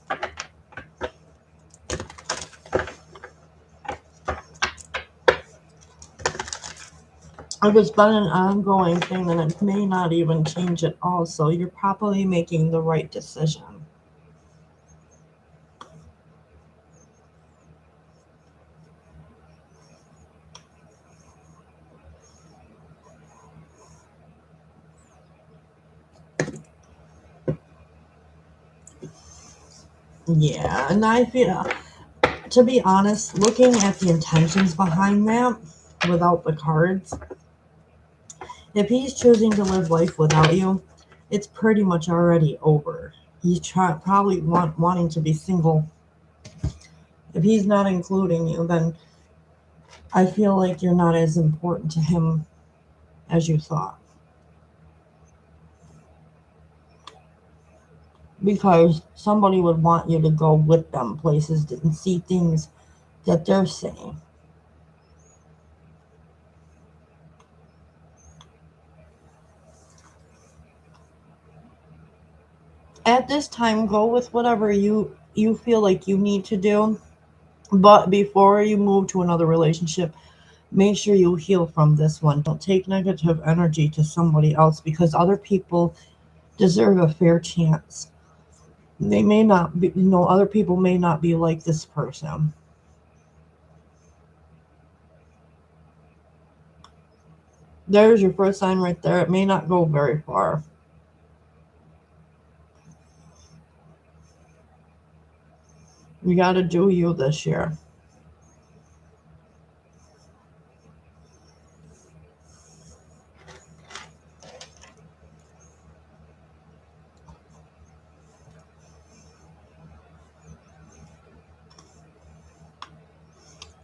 If it's been an ongoing thing, then it may not even change at all. So you're probably making the right decision. Yeah, and I feel, to be honest, looking at the intentions behind that, without the cards, if he's choosing to live life without you, it's pretty much already over. He's probably wanting to be single. If he's not including you, then I feel like you're not as important to him as you thought. Because somebody would want you to go with them places and see things that they're seeing. At this time, go with whatever you feel like you need to do. But before you move to another relationship, make sure you heal from this one. Don't take negative energy to somebody else, because other people deserve a fair chance. They may not be, other people may not be like this person. There's your first sign right there. It may not go very far. You got to do you this year.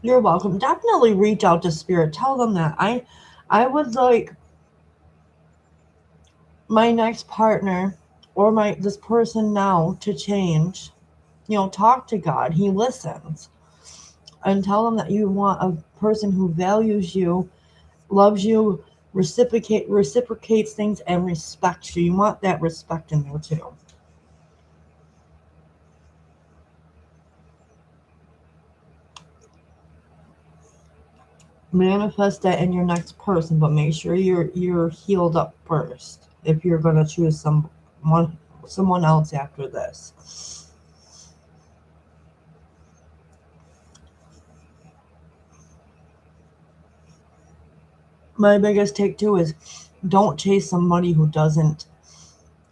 You're welcome. Definitely reach out to Spirit. Tell them that I would like my next partner or this person now to change. Talk to God. He listens. And tell them that you want a person who values you, loves you, reciprocates things, and respects you. You want that respect in there too. Manifest that in your next person, but make sure you're healed up first if you're going to choose someone else after this. My biggest take too is don't chase somebody who doesn't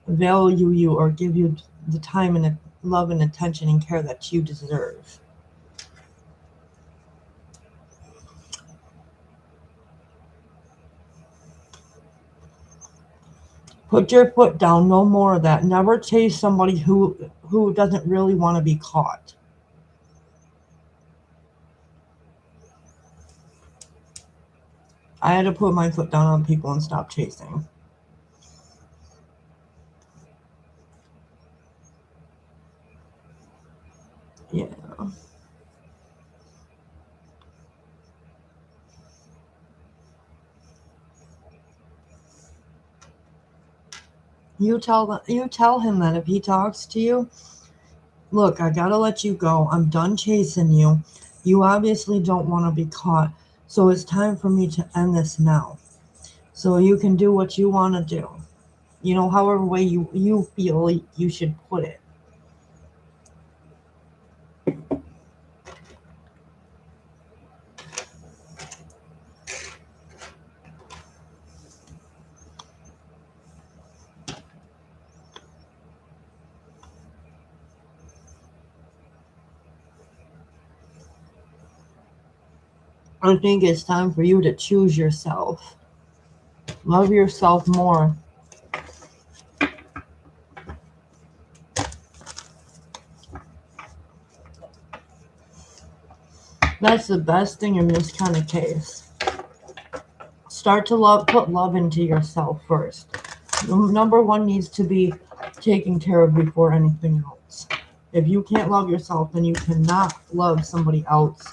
value you or give you the time and love and attention and care that you deserve. Put your foot down. No more of that. Never chase somebody who doesn't really want to be caught. I had to put my foot down on people and stop chasing. Yeah. You tell him that if he talks to you, look, I gotta let you go. I'm done chasing you. You obviously don't want to be caught. So it's time for me to end this now. So you can do what you want to do. You know, however way you feel you should put it. I think it's time for you to choose yourself. Love yourself more. That's the best thing in this kind of case. Start to put love into yourself first. Number one needs to be taken care of before anything else. If you can't love yourself, then you cannot love somebody else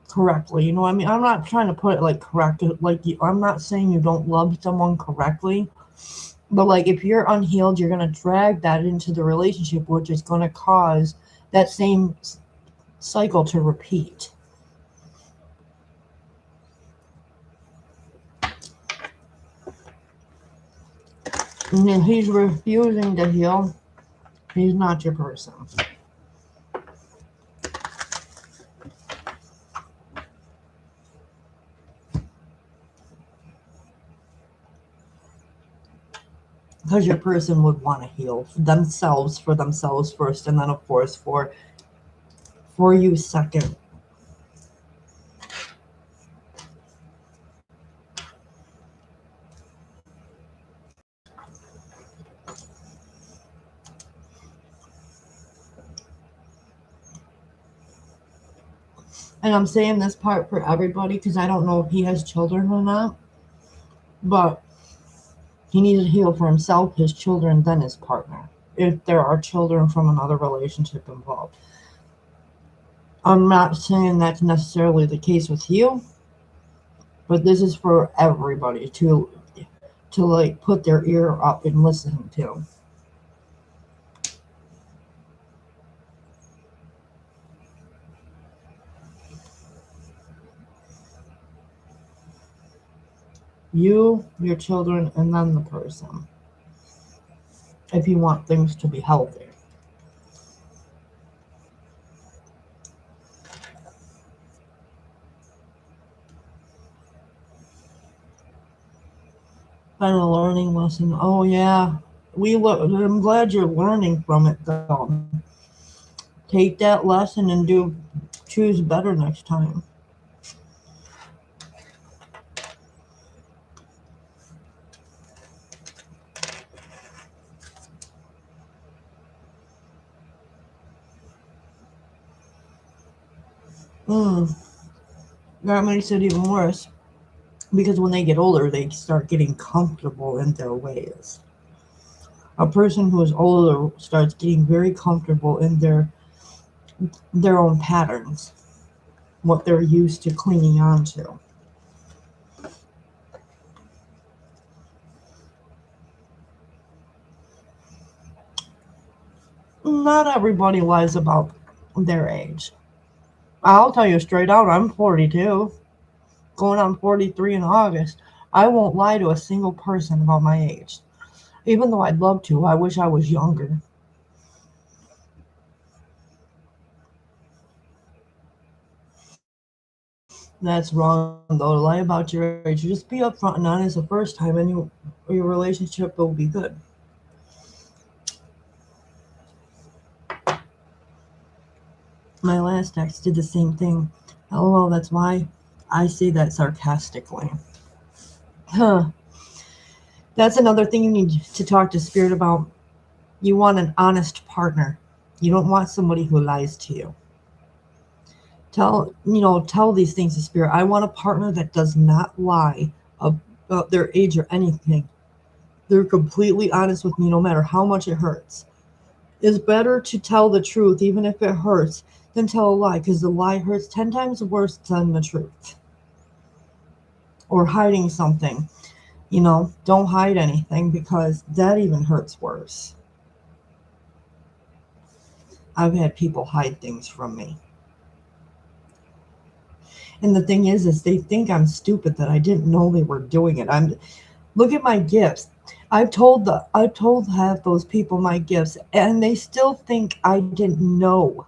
correctly. You know what I mean? I'm not trying to put it like correct. I'm not saying you don't love someone correctly. But like if you're unhealed, you're going to drag that into the relationship, which is going to cause that same cycle to repeat. And if he's refusing to heal, he's not your person. Because your person would want to heal themselves for themselves first, and then of course for you second. And I'm saying this part for everybody because I don't know if he has children or not. But he needs to heal for himself, his children, then his partner. If there are children from another relationship involved. I'm not saying that's necessarily the case with you. But this is for everybody to like put their ear up and listen to. You, your children, and then the person. If you want things to be healthy. Kind of learning lesson. Oh yeah, I'm glad you're learning from it though. Take that lesson and choose better next time. That makes it even worse. Because when they get older, they start getting comfortable in their ways. A person who is older starts getting very comfortable in their own patterns, what they're used to clinging on to. Not everybody lies about their age. I'll tell you straight out, I'm 42, going on 43 in August. I won't lie to a single person about my age. Even though I'd love to, I wish I was younger. That's wrong, though, to lie about your age. Just be upfront and honest the first time, and your relationship will be good. My last ex did the same thing. LOL, that's why I say that sarcastically. Huh. That's another thing you need to talk to Spirit about. You want an honest partner. You don't want somebody who lies to you. Tell these things to Spirit. I want a partner that does not lie about their age or anything. They're completely honest with me no matter how much it hurts. It's better to tell the truth even if it hurts than tell a lie, because the lie hurts 10 times worse than the truth. Or hiding something. Don't hide anything, because that even hurts worse. I've had people hide things from me. And the thing is they think I'm stupid that I didn't know they were doing it. Look at my gifts. I've told half those people my gifts, and they still think I didn't know.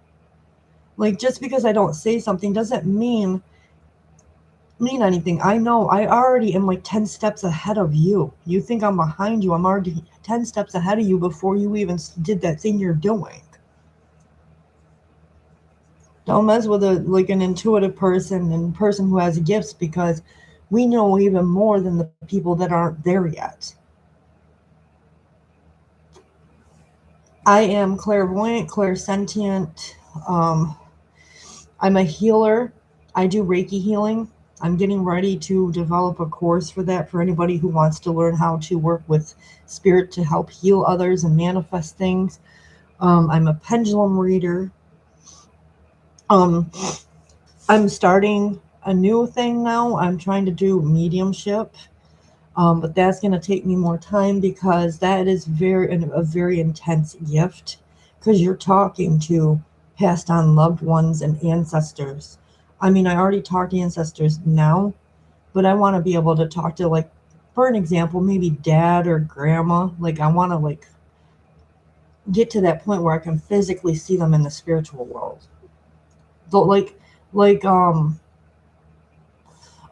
Like, just because I don't say something doesn't mean anything. I know. I already am like 10 steps ahead of you. You think I'm behind you. I'm already 10 steps ahead of you before you even did that thing you're doing. Don't mess with an intuitive person and person who has gifts, because we know even more than the people that aren't there yet. I am clairvoyant, clairsentient. I'm a healer. I do Reiki healing. I'm getting ready to develop a course for that, for anybody who wants to learn how to work with Spirit to help heal others and manifest things. I'm a pendulum reader. I'm starting a new thing now. I'm trying to do mediumship. But that's going to take me more time, because that is a very intense gift, because you're talking to passed on loved ones and ancestors. I mean, I already talk to ancestors now, but I want to be able to talk to, like, for an example, maybe dad or grandma. Like, I want to get to that point where I can physically see them in the spiritual world. So,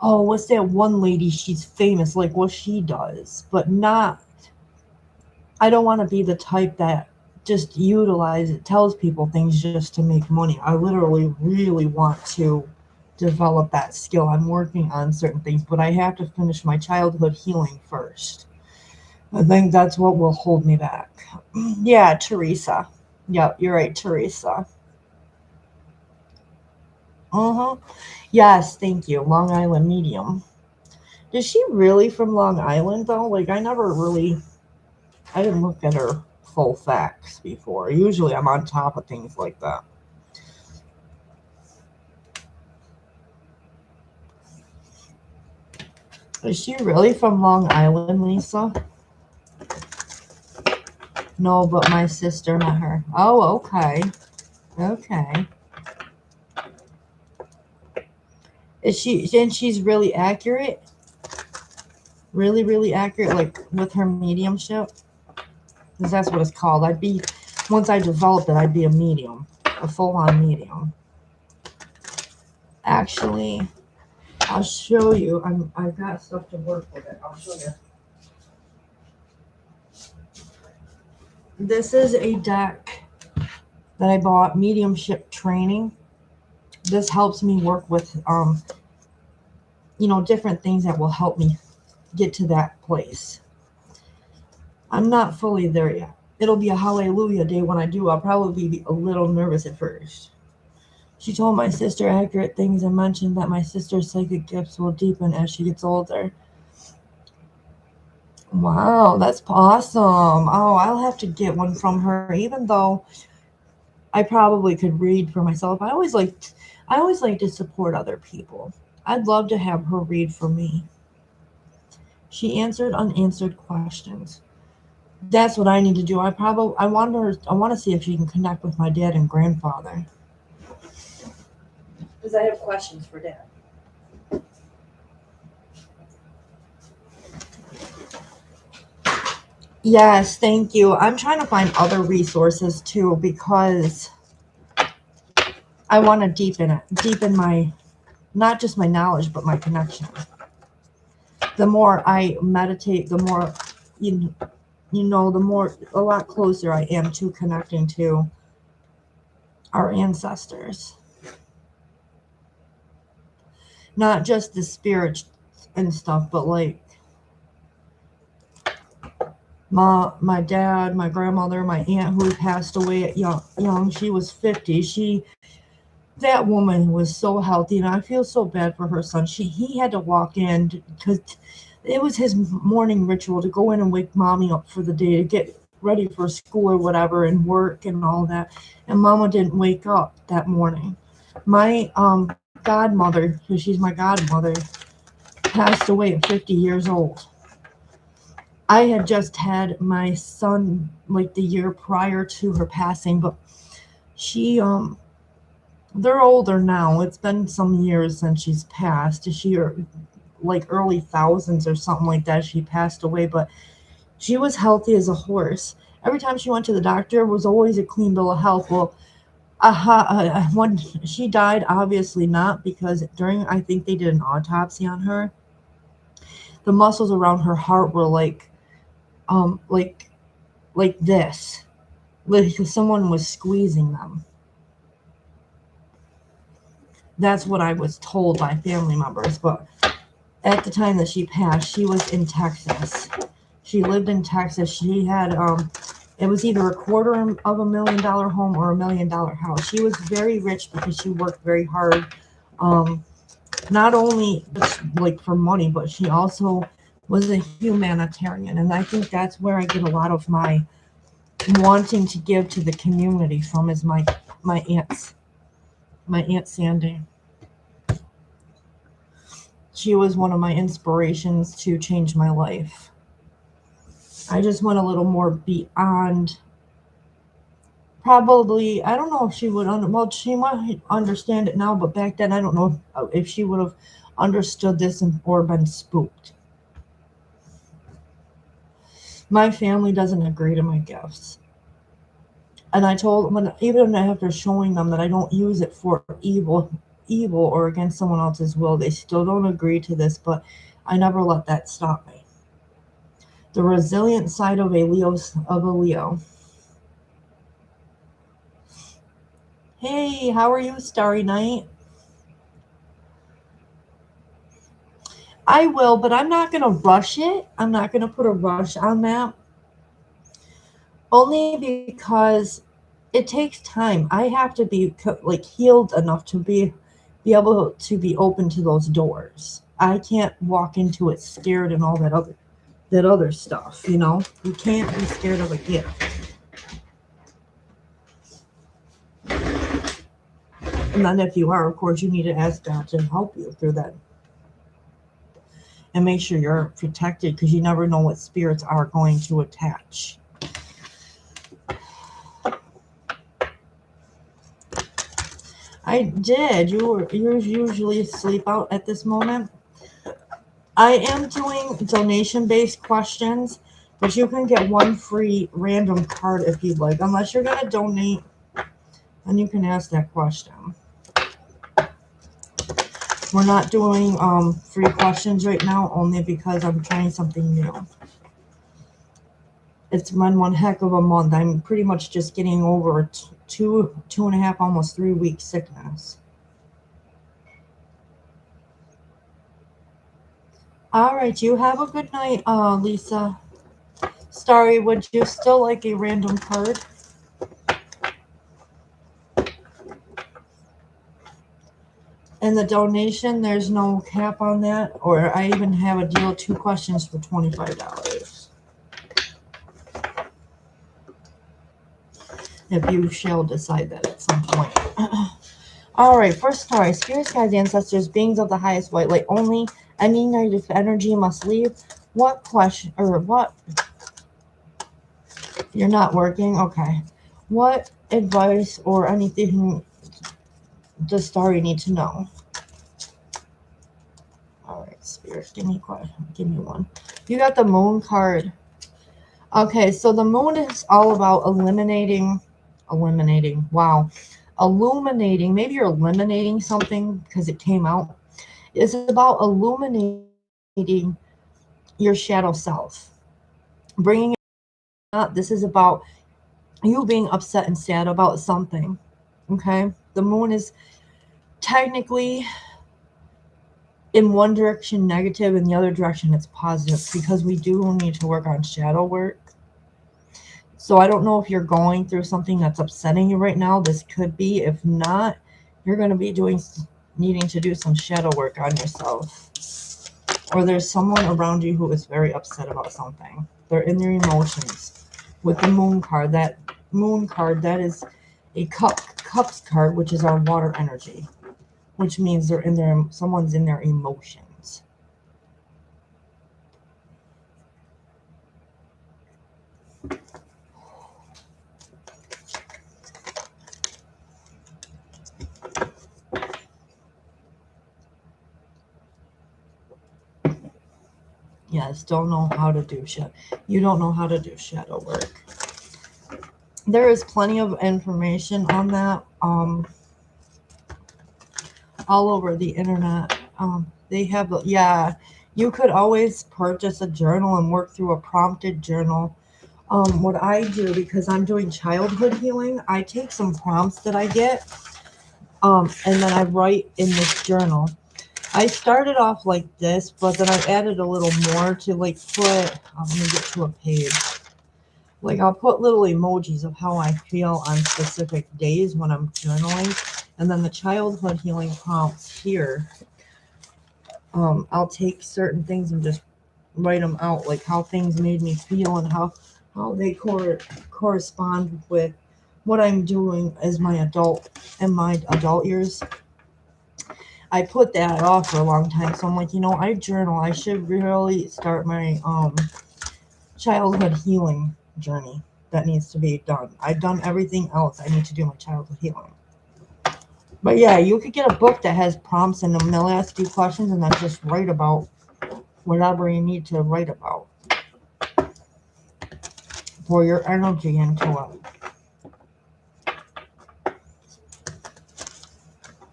oh, what's that one lady? She's famous, like what she does, but not. I don't want to be the type that just tells people things just to make money. I literally really want to develop that skill. I'm working on certain things, but I have to finish my childhood healing first. I think that's what will hold me back. Yeah, Teresa. Yep, you're right, Teresa. Yes, thank you. Long Island medium. Is she really from Long Island though? Like, I didn't look at her full facts before. Usually I'm on top of things like that. Is she really from Long Island, Lisa? No, but my sister met her. Oh, okay. Okay. And she's really accurate? Really, really accurate, like with her mediumship? Because that's what it's called. Once I developed it, I'd be a medium. A full-on medium. Actually, I'll show you. I've got stuff to work with it. I'll show you. This is a deck that I bought, mediumship training. This helps me work with, different things that will help me get to that place. I'm not fully there yet. It'll be a hallelujah day when I do. I'll probably be a little nervous at first. She told my sister accurate things and mentioned that my sister's psychic gifts will deepen as she gets older. Wow, that's awesome. Oh, I'll have to get one from her, even though I probably could read for myself. I always like to support other people. I'd love to have her read for me. She answered unanswered questions. That's what I need to do. I want to see if she can connect with my dad and grandfather. Because I have questions for Dad. Yes, thank you. I'm trying to find other resources too, because I want to deepen my, not just my knowledge, but my connection. The more I meditate, the more, a lot closer I am to connecting to our ancestors. Not just the spirit and stuff, but like my dad, my grandmother, my aunt who passed away at young, she was 50. That woman was so healthy, and I feel so bad for her son. He had to walk in because it was his morning ritual to go in and wake mommy up for the day to get ready for school or whatever and work and all that. And mama didn't wake up that morning. My godmother, because she's my godmother, passed away at 50 years old. I had just had my son like the year prior to her passing, but she they're older now. It's been some years since she's passed. She like early thousands or something like that. She passed away, but she was healthy as a horse. Every time she went to the doctor, it was always a clean bill of health. Well, when she died, obviously not, because during, I think they did an autopsy on her. The muscles around her heart were like this, like someone was squeezing them. That's what I was told by family members. But at the time that she passed, she was in Texas. She lived in Texas. She had it was either $250,000 home or $1 million house. She was very rich because she worked very hard, not only like for money, but she also was a humanitarian. And I think that's where I get a lot of my wanting to give to the community from, is my Aunt Sandy. She was one of my inspirations to change my life. I just went a little more beyond. Probably, I don't know if she would, well, she might understand it now, but back then I don't know if she would have understood this or been spooked. My family doesn't agree to my gifts. And I told them, even after showing them that I don't use it for evil or against someone else's will, they still don't agree to this, but I never let that stop me. The resilient side of a Leo. Hey, how are you, Starry Night? I will, but I'm not going to rush it. I'm not going to put a rush on that. Only because it takes time. I have to be like healed enough to be able to be open to those doors. I can't walk into it scared and all that other stuff, you know? You can't be scared of a gift. And then if you are, of course, you need to ask God to help you through that. And make sure you're protected, because you never know what spirits are going to attach. I did. You're usually asleep out at this moment. I am doing donation-based questions, but you can get one free random card if you'd like. Unless you're going to donate, then you can ask that question. We're not doing free questions right now, only because I'm trying something new. It's been one heck of a month. I'm pretty much just getting over two and a half, almost 3 weeks sickness. All right, you have a good night, Lisa. Starry, would you still like a random card? And the donation, there's no cap on that, or I even have a deal, 2 questions for $25. If you shall decide that at some point. All right, first card. Spirits, guides, ancestors, beings of the highest white light only. Any negative energy must leave. What question, or what? You're not working? Okay. What advice or anything does Starry need to know? All right, Spirit, give me one. You got the Moon card. Okay, so the Moon is all about eliminating. Wow. Illuminating. Maybe you're eliminating something because it came out. It's about illuminating your shadow self. Bringing it up. This is about you being upset and sad about something. Okay? The Moon is technically in one direction negative, in the other direction it's positive, because we do need to work on shadow work. So I don't know if you're going through something that's upsetting you right now. This could be. If not, you're going to be needing to do some shadow work on yourself. Or there's someone around you who is very upset about something. They're in their emotions. With the moon card, that is a cups card, which is our water energy, which means someone's in their emotions. Yes, don't know how to do shit. You don't know how to do shadow work. There is plenty of information on that all over the internet. They have, yeah, you could always purchase a journal and work through a prompted journal. What I do, because I'm doing childhood healing, I take some prompts that I get, and then I write in this journal. I started off like this, but then I added a little more to like put, let me get to a page. Like I'll put little emojis of how I feel on specific days when I'm journaling. And then the childhood healing prompts here, I'll take certain things and just write them out, like how things made me feel and how they correspond with what I'm doing as my adult years. I put that off for a long time, so I'm like, I journal. I should really start my childhood healing journey that needs to be done. I've done everything else. I need to do my childhood healing. But yeah, you could get a book that has prompts and they'll ask you questions and then just write about whatever you need to write about. Pour your energy into it.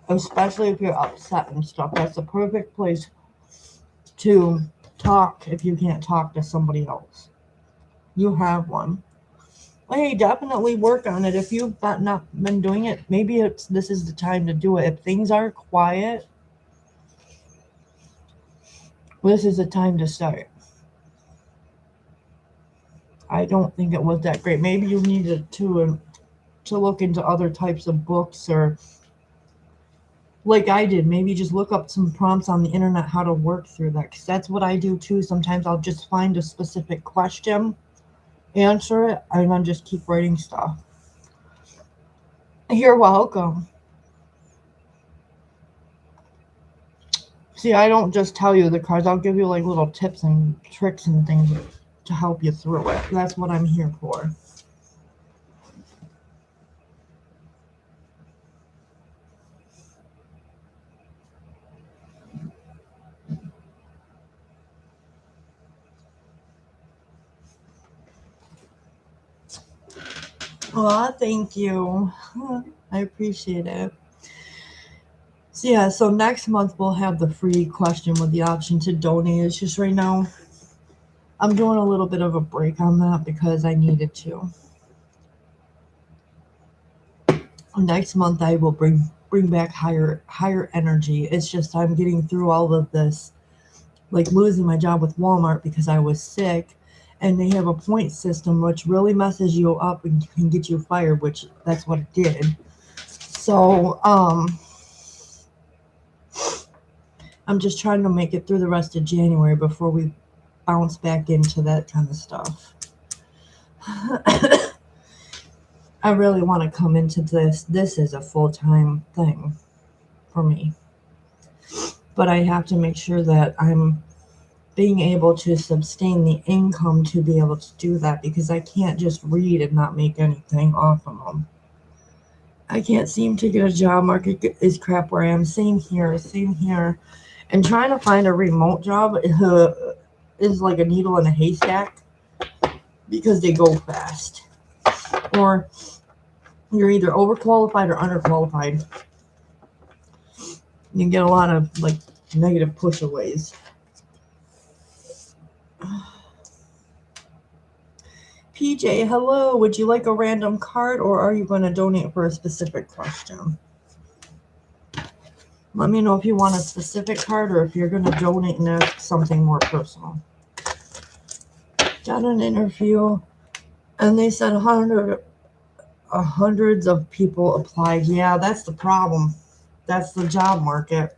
Especially if you're upset and stuff. That's the perfect place to talk if you can't talk to somebody else. You have one. Hey, definitely work on it. If you've not been doing it, maybe this is the time to do it. If things are quiet, this is the time to start. I don't think it was that great. Maybe you needed to look into other types of books, or like I did, maybe just look up some prompts on the internet how to work through that, because that's what I do too. Sometimes I'll just find a specific question, answer it, and then just keep writing stuff. You're welcome. See, I don't just tell you the cards. I'll give you like little tips and tricks and things to help you through it. That's what I'm here for. Well, thank you. I appreciate it. So yeah, so next month we'll have the free question with the option to donate. It's just right now I'm doing a little bit of a break on that because I needed to. Next month I will bring back higher energy. It's just I'm getting through all of this, like losing my job with Walmart because I was sick, and they have a point system which really messes you up and can get you fired, which that's what it did. So I'm just trying to make it through the rest of January before we bounce back into that kind of stuff. I really want to come into this. This is a full-time thing for me. But I have to make sure that I'm being able to sustain the income to be able to do that, because I can't just read and not make anything off of them. I can't seem to get a job. Market is crap where I am. Same here. And trying to find a remote job is like a needle in a haystack because they go fast. Or you're either overqualified or underqualified. You get a lot of like negative pushaways. PJ, hello. Would you like a random card, or are you going to donate for a specific question? Let me know if you want a specific card or if you're going to donate and ask something more personal. Got an interview And they said hundreds of people applied. Yeah, that's the problem. That's the job market.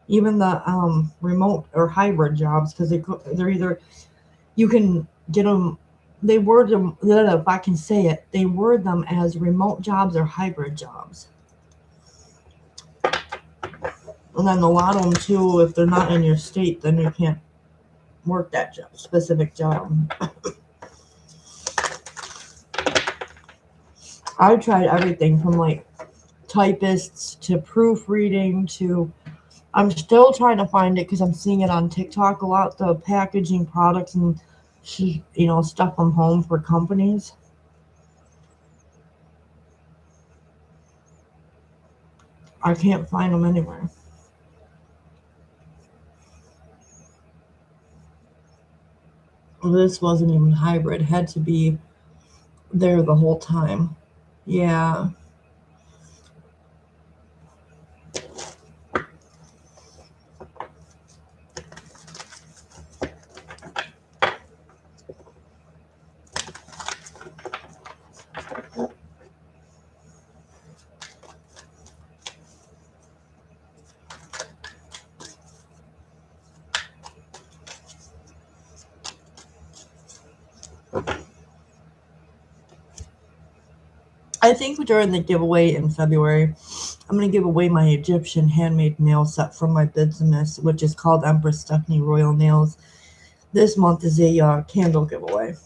Even the remote or hybrid jobs, because they're either you can get them. They word them. If I can say it, they word them as remote jobs or hybrid jobs. And then a lot of them too, if they're not in your state, then you can't work that specific job. I tried everything from like typists to proofreading to. I'm still trying to find it because I'm seeing it on TikTok a lot. The packaging products and stuff from home for companies. I can't find them anywhere. This wasn't even hybrid. It had to be there the whole time. Yeah. I think during the giveaway in February, I'm going to give away my Egyptian handmade nail set from my business, which is called Empress Stephanie Royal Nails. This month is a candle giveaway.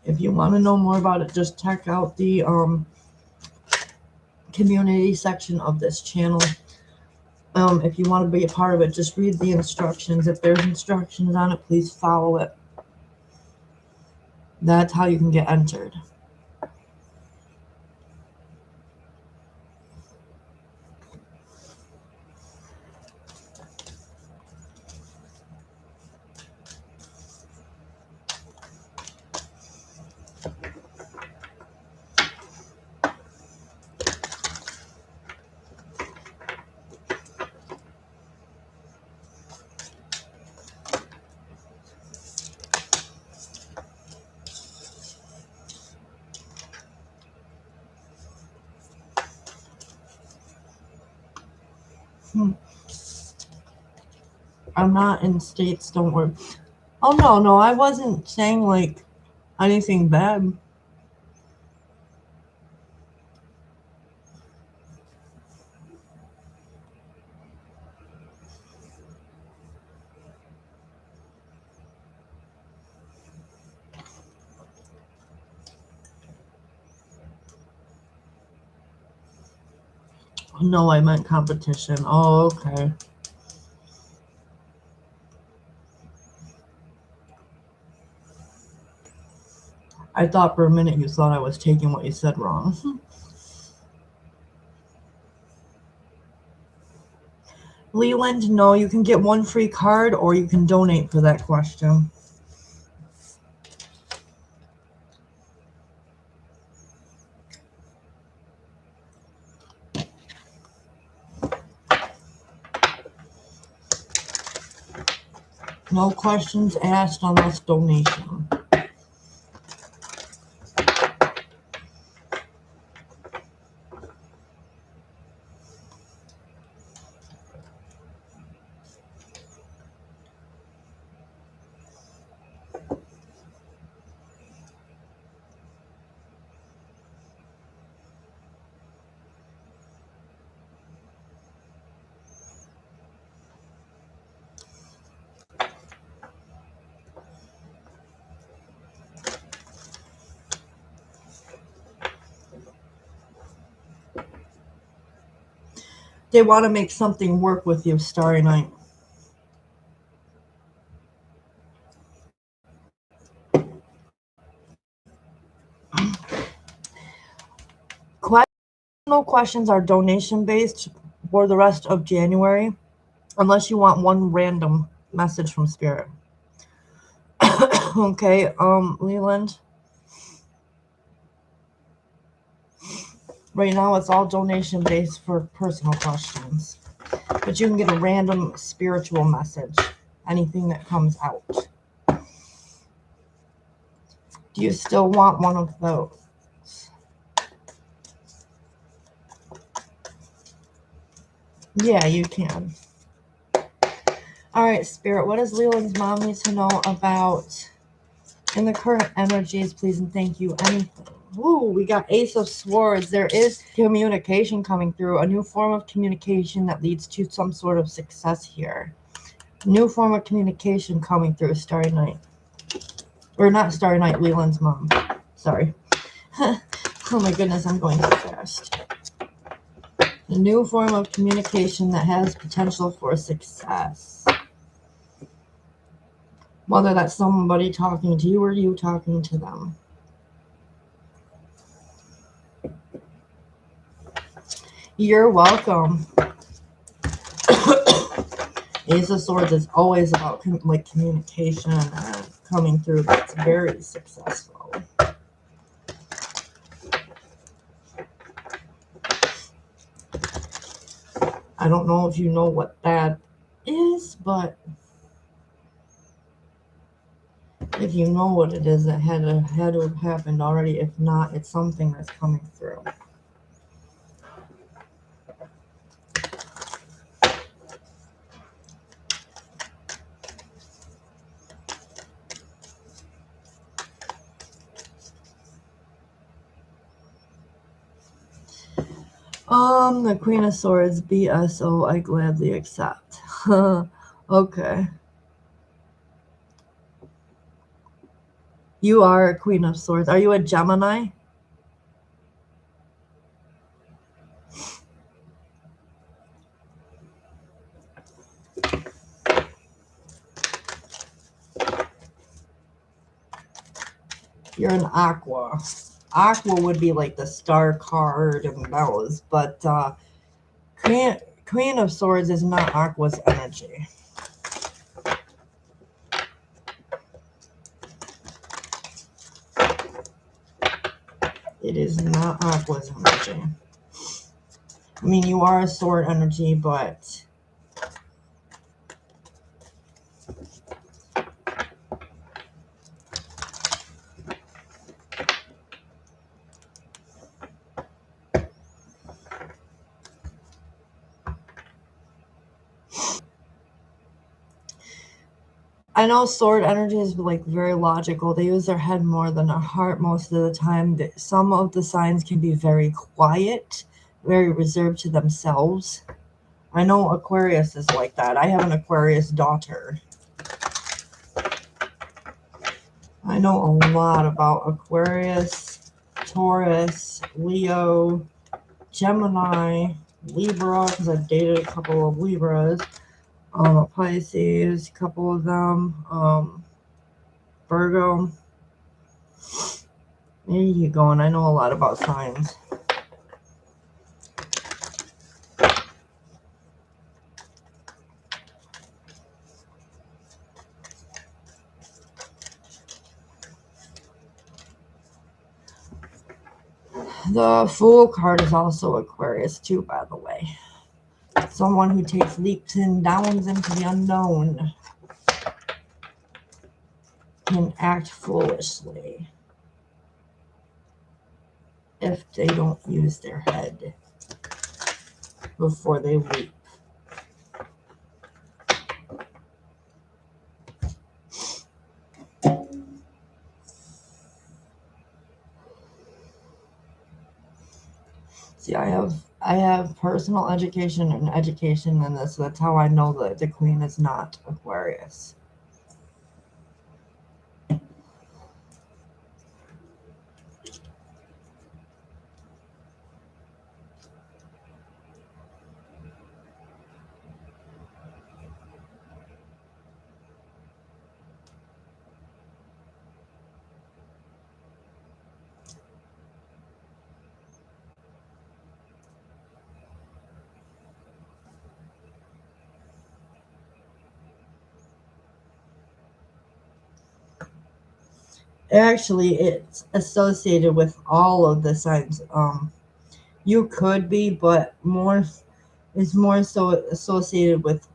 If you want to know more about it, just check out the community section of this channel. If you want to be a part of it, just read the instructions. If there's instructions on it, please follow it. That's how you can get entered. I'm not in states, don't worry. Oh, no, I wasn't saying like anything bad. No, I meant competition. Oh, okay. I thought for a minute you thought I was taking what you said wrong. Leland, no, you can get one free card or you can donate for that question. No questions asked unless donation. They want to make something work with you, Starry Night. No questions are donation based for the rest of January, unless you want one random message from Spirit. Okay, Leland. Right now, it's all donation based for personal questions. But you can get a random spiritual message, anything that comes out. Do you still want one of those? Yeah, you can. All right, Spirit, what does Leland's mom need to know about in the current energies, please and thank you? Anything? Ooh, we got Ace of Swords. There is communication coming through, a new form of communication that leads to some sort of success here. New form of communication coming through, Starry Night. Or not Starry Night, Leland's mom. Sorry. Oh my goodness, I'm going too fast. A new form of communication that has potential for success. Whether that's somebody talking to you or you talking to them. You're welcome. Ace of Swords is always about like communication and coming through. That's very successful. I don't know if you know what that is, but if you know what it is, it had to have happened already. If not, it's something that's coming through. The Queen of Swords, BSO, I gladly accept. Okay. You are a Queen of Swords. Are you a Gemini? You're an Aqua. Aqua would be like the star card and those, but Queen of Swords is not Aqua's energy. It is not Aqua's energy. I mean, you are a sword energy, but I know sword energy is like very logical. They use their head more than their heart most of the time. Some of the signs can be very quiet, very reserved to themselves. I know Aquarius is like that. I have an Aquarius daughter. I know a lot about Aquarius, Taurus, Leo, Gemini, Libra, because I've dated a couple of Libras. Pisces, a couple of them, Virgo. There you go, and I know a lot about signs. The Fool card is also Aquarius too, by the way. Someone who takes leaps and downs into the unknown can act foolishly if they don't use their head before they leap. See, I have personal education and education in this, so that's how I know that the Queen is not Aquarius. Actually, it's associated with all of the signs. You could be, but it's more so associated with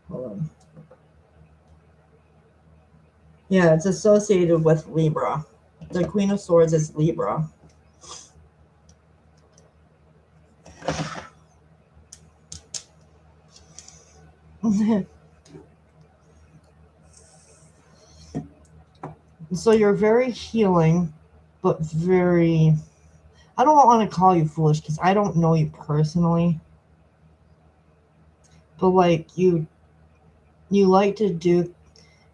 hold on. Yeah, it's associated with Libra. The Queen of Swords is Libra. So you're very healing, but very... I don't want to call you foolish because I don't know you personally. But like you like to do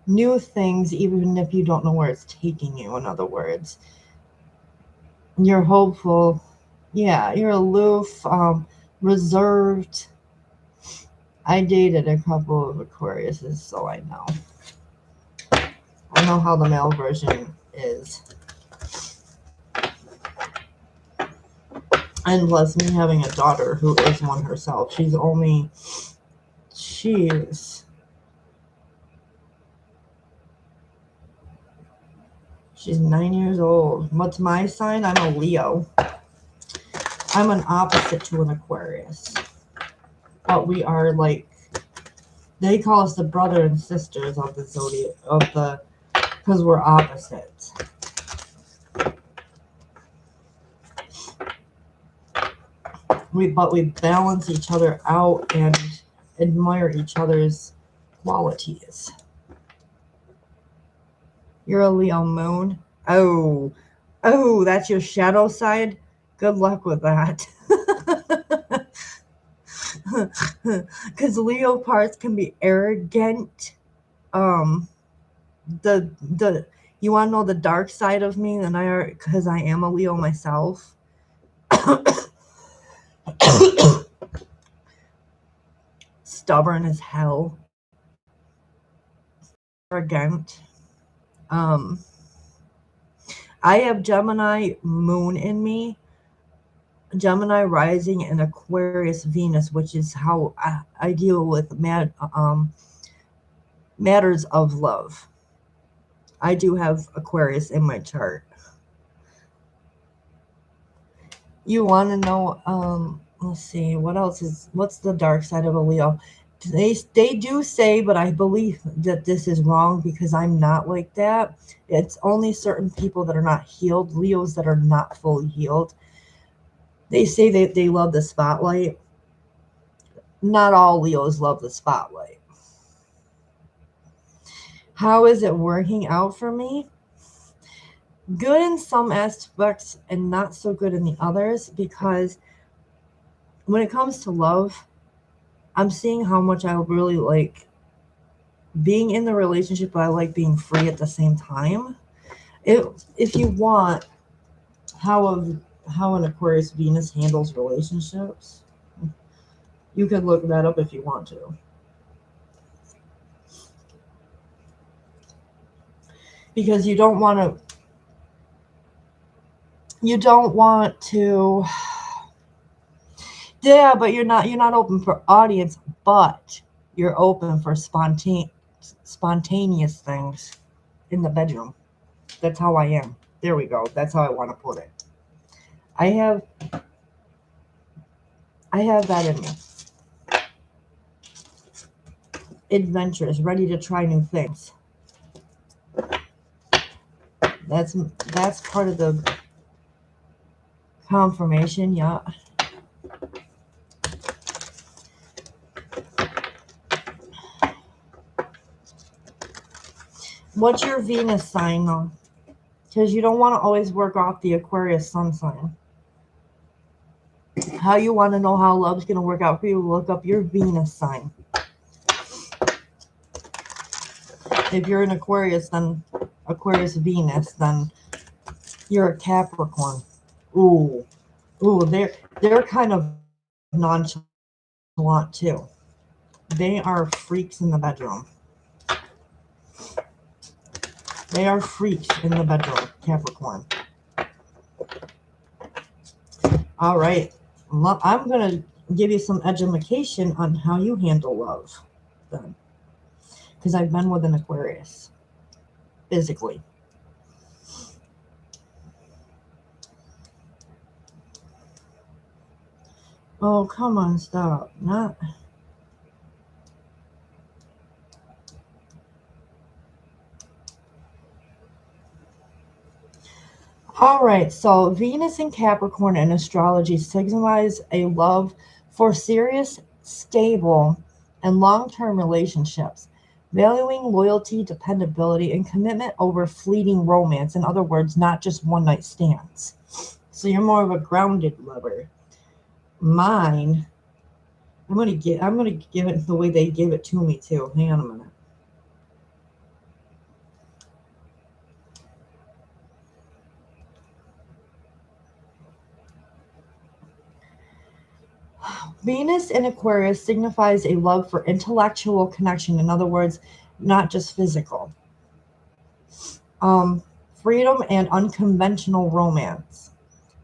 new things even if you don't know where it's taking you, in other words. You're hopeful. Yeah, you're aloof, reserved. I dated a couple of Aquariuses, so I know. I know how the male version is. And plus me having a daughter who is one herself. She's 9 years old. What's my sign? I'm a Leo. I'm an opposite to an Aquarius. But we are like, they call us the brother and sisters of the zodiac, because we're opposites. But we balance each other out and admire each other's qualities. You're a Leo moon. Oh, that's your shadow side? Good luck with that. Because Leo parts can be arrogant. You want to know the dark side of me? Because I am a Leo myself. Stubborn as hell. Arrogant. I have Gemini moon in me, Gemini rising, and Aquarius Venus, which is how I deal with matters of love. I do have Aquarius in my chart. You want to know, let's see, what's the dark side of a Leo? They do say, but I believe that this is wrong because I'm not like that. It's only certain people that are not healed, Leos that are not fully healed. They say that they love the spotlight. Not all Leos love the spotlight. How is it working out for me? Good in some aspects and not so good in the others, because when it comes to love, I'm seeing how much I really like being in the relationship, but I like being free at the same time. If you want how an Aquarius Venus handles relationships, you could look that up if you want to. Because you don't want to yeah, but you're not open for audience, but you're open for spontaneous things in the bedroom. That's how I am. There we go. That's how I want to put it. I have that in me. Adventurous, ready to try new things. That's part of the confirmation, yeah. What's your Venus sign, though? Because you don't want to always work off the Aquarius sun sign. How you want to know how love's going to work out for you, look up your Venus sign. If you're an Aquarius, then Aquarius Venus, then you're a Capricorn. Ooh, they're kind of nonchalant too. They are freaks in the bedroom. They are freaks in the bedroom, Capricorn. All right. I'm going to give you some education on how you handle love then. Because I've been with an Aquarius. physically. Oh, come on, stop. Not. All right, so Venus in Capricorn in astrology signifies a love for serious, stable, and long-term relationships, valuing loyalty, dependability, and commitment over fleeting romance. In other words, not just one-night stands. So you're more of a grounded lover. Mine, I'm gonna give it the way they give it to me too. Hang on a minute. Venus in Aquarius signifies a love for intellectual connection. In other words, not just physical. Freedom and unconventional romance.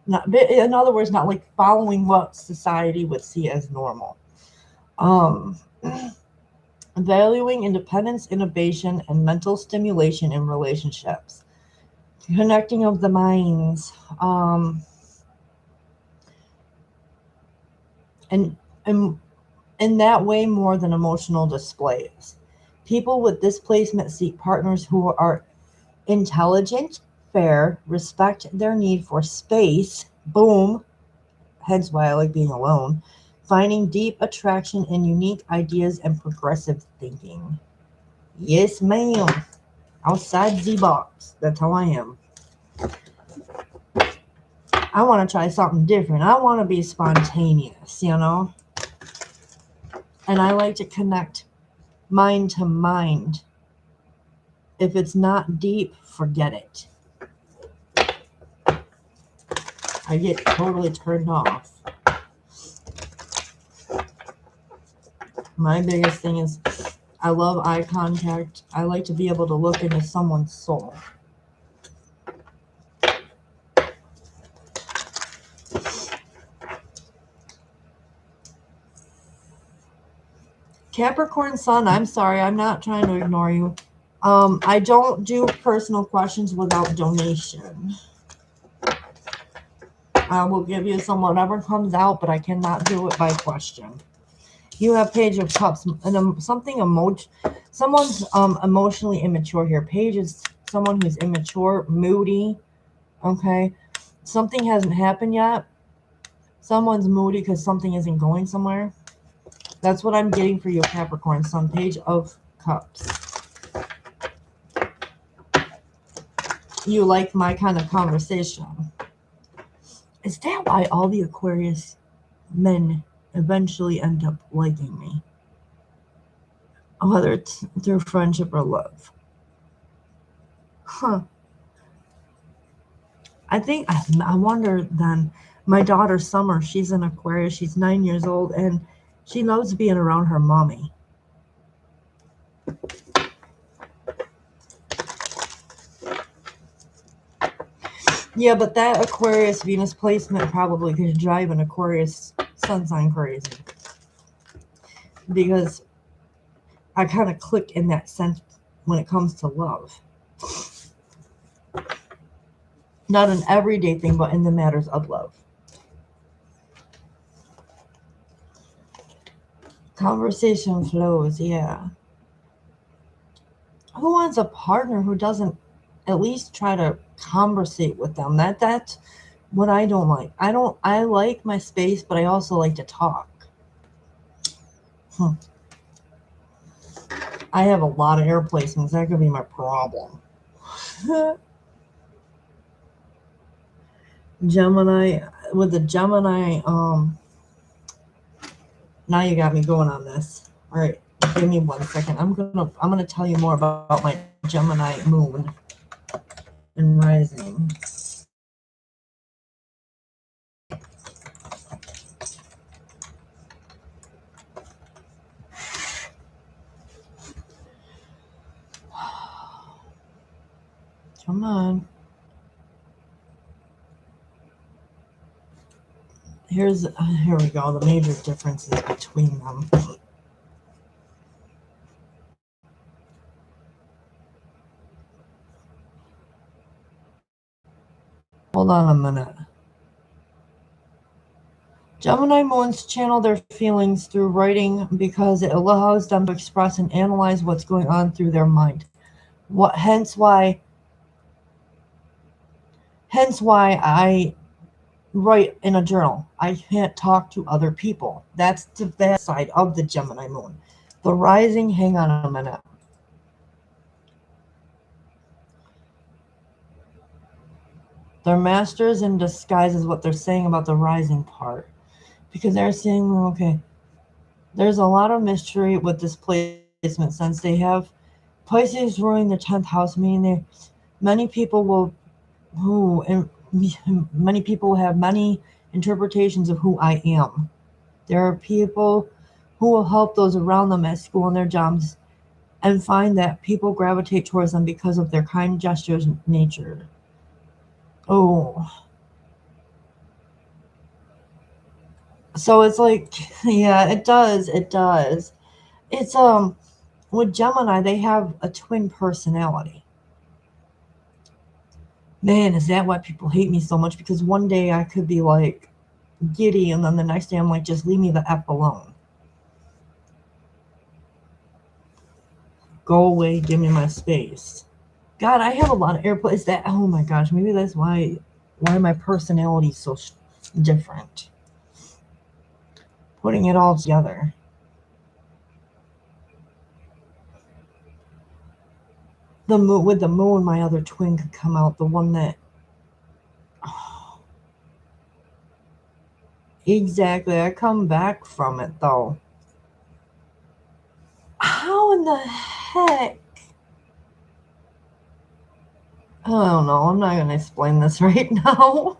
In other words, not like following what society would see as normal. Valuing independence, innovation, and mental stimulation in relationships. Connecting of the minds. And in that way more than emotional displays. People with this placement seek partners who are intelligent, fair, respect their need for space, boom, hence why I like being alone, finding deep attraction in unique ideas and progressive thinking. Yes, ma'am. Outside the box. That's how I am. I want to try something different. I want to be spontaneous, you know? And I like to connect mind to mind. If it's not deep, forget it. I get totally turned off. My biggest thing is I love eye contact. I like to be able to look into someone's soul. Capricorn Sun, I'm sorry, I'm not trying to ignore you. I don't do personal questions without donation. I will give you some whatever comes out, but I cannot do it by question. You have Page of Cups and someone's emotionally immature here. Page is someone who's immature, moody. Okay, something hasn't happened yet. Someone's moody because something isn't going somewhere. That's what I'm getting for you, Capricorn Sun. Page of Cups. You like my kind of conversation. Is that why all the Aquarius men eventually end up liking me? Whether it's through friendship or love. Huh. I wonder then, my daughter Summer, she's an Aquarius, she's 9 years old, and she loves being around her mommy. Yeah, but that Aquarius Venus placement probably could drive an Aquarius sun sign crazy. Because I kind of click in that sense when it comes to love. Not an everyday thing, but in the matters of love. Conversation flows, yeah. Who wants a partner who doesn't at least try to conversate with them? That's what I don't like. I like my space, but I also like to talk. I have a lot of air placements. That could be my problem. Gemini, with the Gemini, now you got me going on this. All right, give me 1 second. I'm gonna tell you more about my Gemini moon and rising. Come on. Here we go. The major differences between them. Hold on a minute. Gemini moons channel their feelings through writing because it allows them to express and analyze what's going on through their mind. Hence why I write in a journal. I can't talk to other people. That's the bad side of the Gemini moon. The rising, hang on a minute. They're masters in disguise is what they're saying about the rising part. Because they're saying, okay, there's a lot of mystery with this placement since they have Pisces ruling the 10th house, meaning many people have many interpretations of who I am. There are people who will help those around them at school and their jobs and find that people gravitate towards them because of their kind gestures and nature. Oh. So it's like, yeah, it does. It's, with Gemini, they have a twin personality. Man, is that why people hate me so much? Because one day I could be like giddy, and then the next day I'm like, just leave me the F alone. Go away, give me my space. God, I have a lot of airplanes that, oh my gosh, maybe that's why my personality is so different. Putting it all together. With the moon, my other twin could come out. The one that... Oh. Exactly. I come back from it, though. How in the heck? I don't know. I'm not going to explain this right now.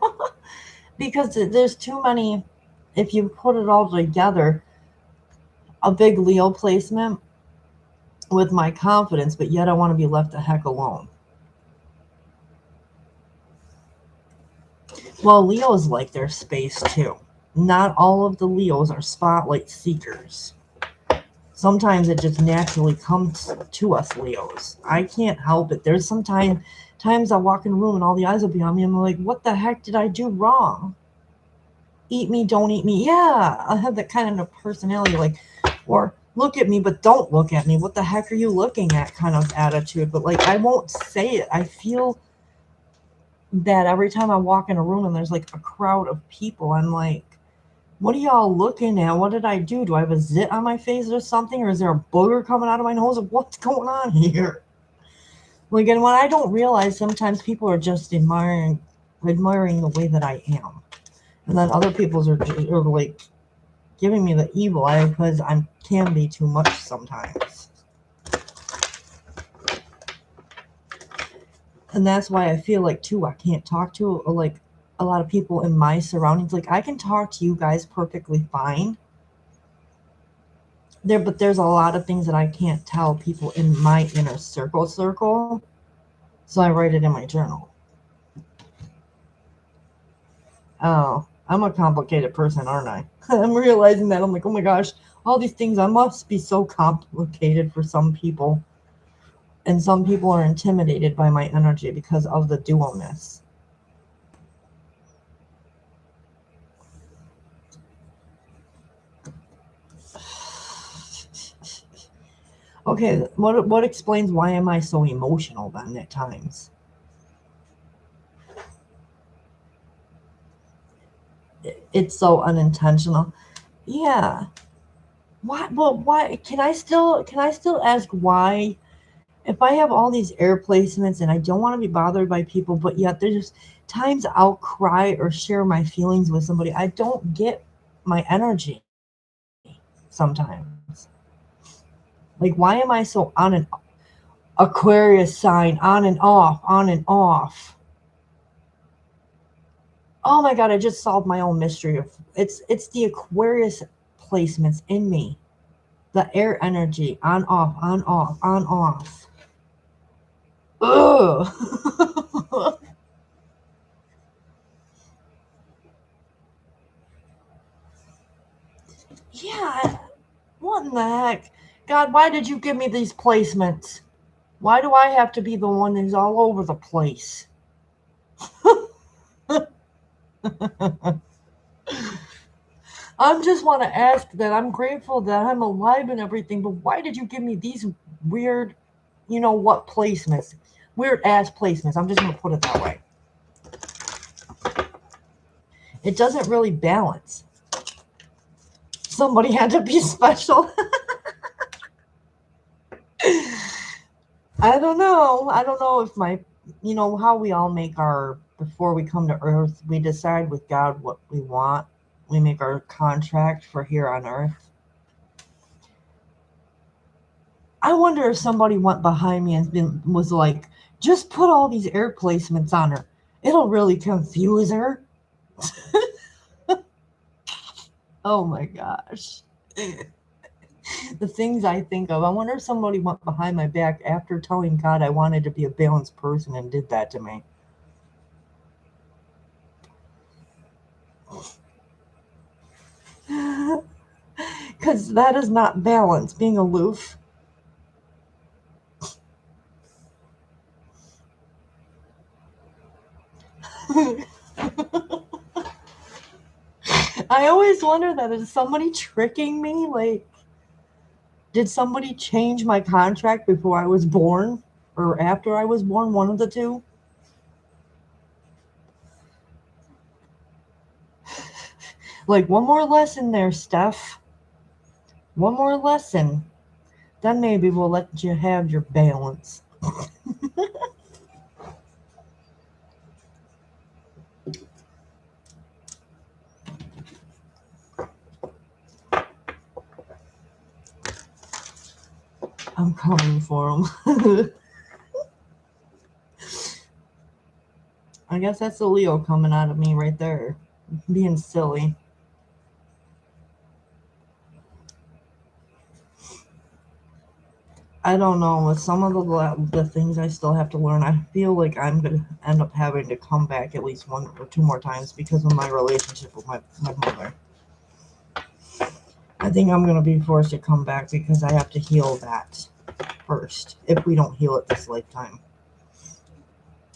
Because there's too many... If you put it all together, a big Leo placement with my confidence, but yet I want to be left the heck alone. Well, Leos like their space too. Not all of the Leos are spotlight seekers. Sometimes it just naturally comes to us Leos. I can't help it. There's times I walk in a room and all the eyes will be on me. I'm like, what the heck did I do wrong? Eat me, don't eat me. Yeah, I have that kind of personality, like, or look at me, but don't look at me. What the heck are you looking at kind of attitude? But like, I won't say it. I feel that every time I walk in a room and there's like a crowd of people, I'm like, what are y'all looking at? What did I do? Do I have a zit on my face or something? Or is there a booger coming out of my nose? What's going on here? Like, and when I don't realize, sometimes people are just admiring the way that I am. And then other people are like giving me the evil eye because I can be too much sometimes. And that's why I feel like, too, I can't talk to like a lot of people in my surroundings. Like, I can talk to you guys perfectly fine. But there's a lot of things that I can't tell people in my inner circle. So I write it in my journal. Oh, I'm a complicated person, aren't I? I'm realizing that. I'm like, oh my gosh, all these things, I must be so complicated for some people. And some people are intimidated by my energy because of the dualness. Okay, what explains why am I so emotional then at times? It's so unintentional. Yeah. Why? Well, why? Can I still ask why? If I have all these air placements and I don't want to be bothered by people, but yet there's times I'll cry or share my feelings with somebody, I don't get my energy sometimes. Like, why am I so on and Aquarius sign, on and off, on and off? Oh my God, I just solved my own mystery. It's the Aquarius placements in me. The air energy, on, off, on, off, on, off. Ugh. Yeah. What in the heck? God, why did you give me these placements? Why do I have to be the one who's all over the place? I just want to ask that I'm grateful that I'm alive and everything, but why did you give me these weird, what placements? Weird ass placements. I'm just going to put it that way. It doesn't really balance. Somebody had to be special. I don't know. I don't know if how we all make before we come to Earth, we decide with God what we want. We make our contract for here on Earth. I wonder if somebody went behind me and was like, just put all these air placements on her. It'll really confuse her. Oh my gosh. The things I think of. I wonder if somebody went behind my back after telling God I wanted to be a balanced person and did that to me. Because that is not balance, being aloof. I always wonder that, is somebody tricking me? Like, did somebody change my contract before I was born or after I was born? One of the two. Like, one more lesson there, Steph. One more lesson. Then maybe we'll let you have your balance. I'm coming for them. I guess that's the Leo coming out of me right there. Being silly. I don't know. With some of the things I still have to learn, I feel like I'm going to end up having to come back at least one or two more times because of my relationship with my mother. I think I'm going to be forced to come back because I have to heal that first, if we don't heal it this lifetime.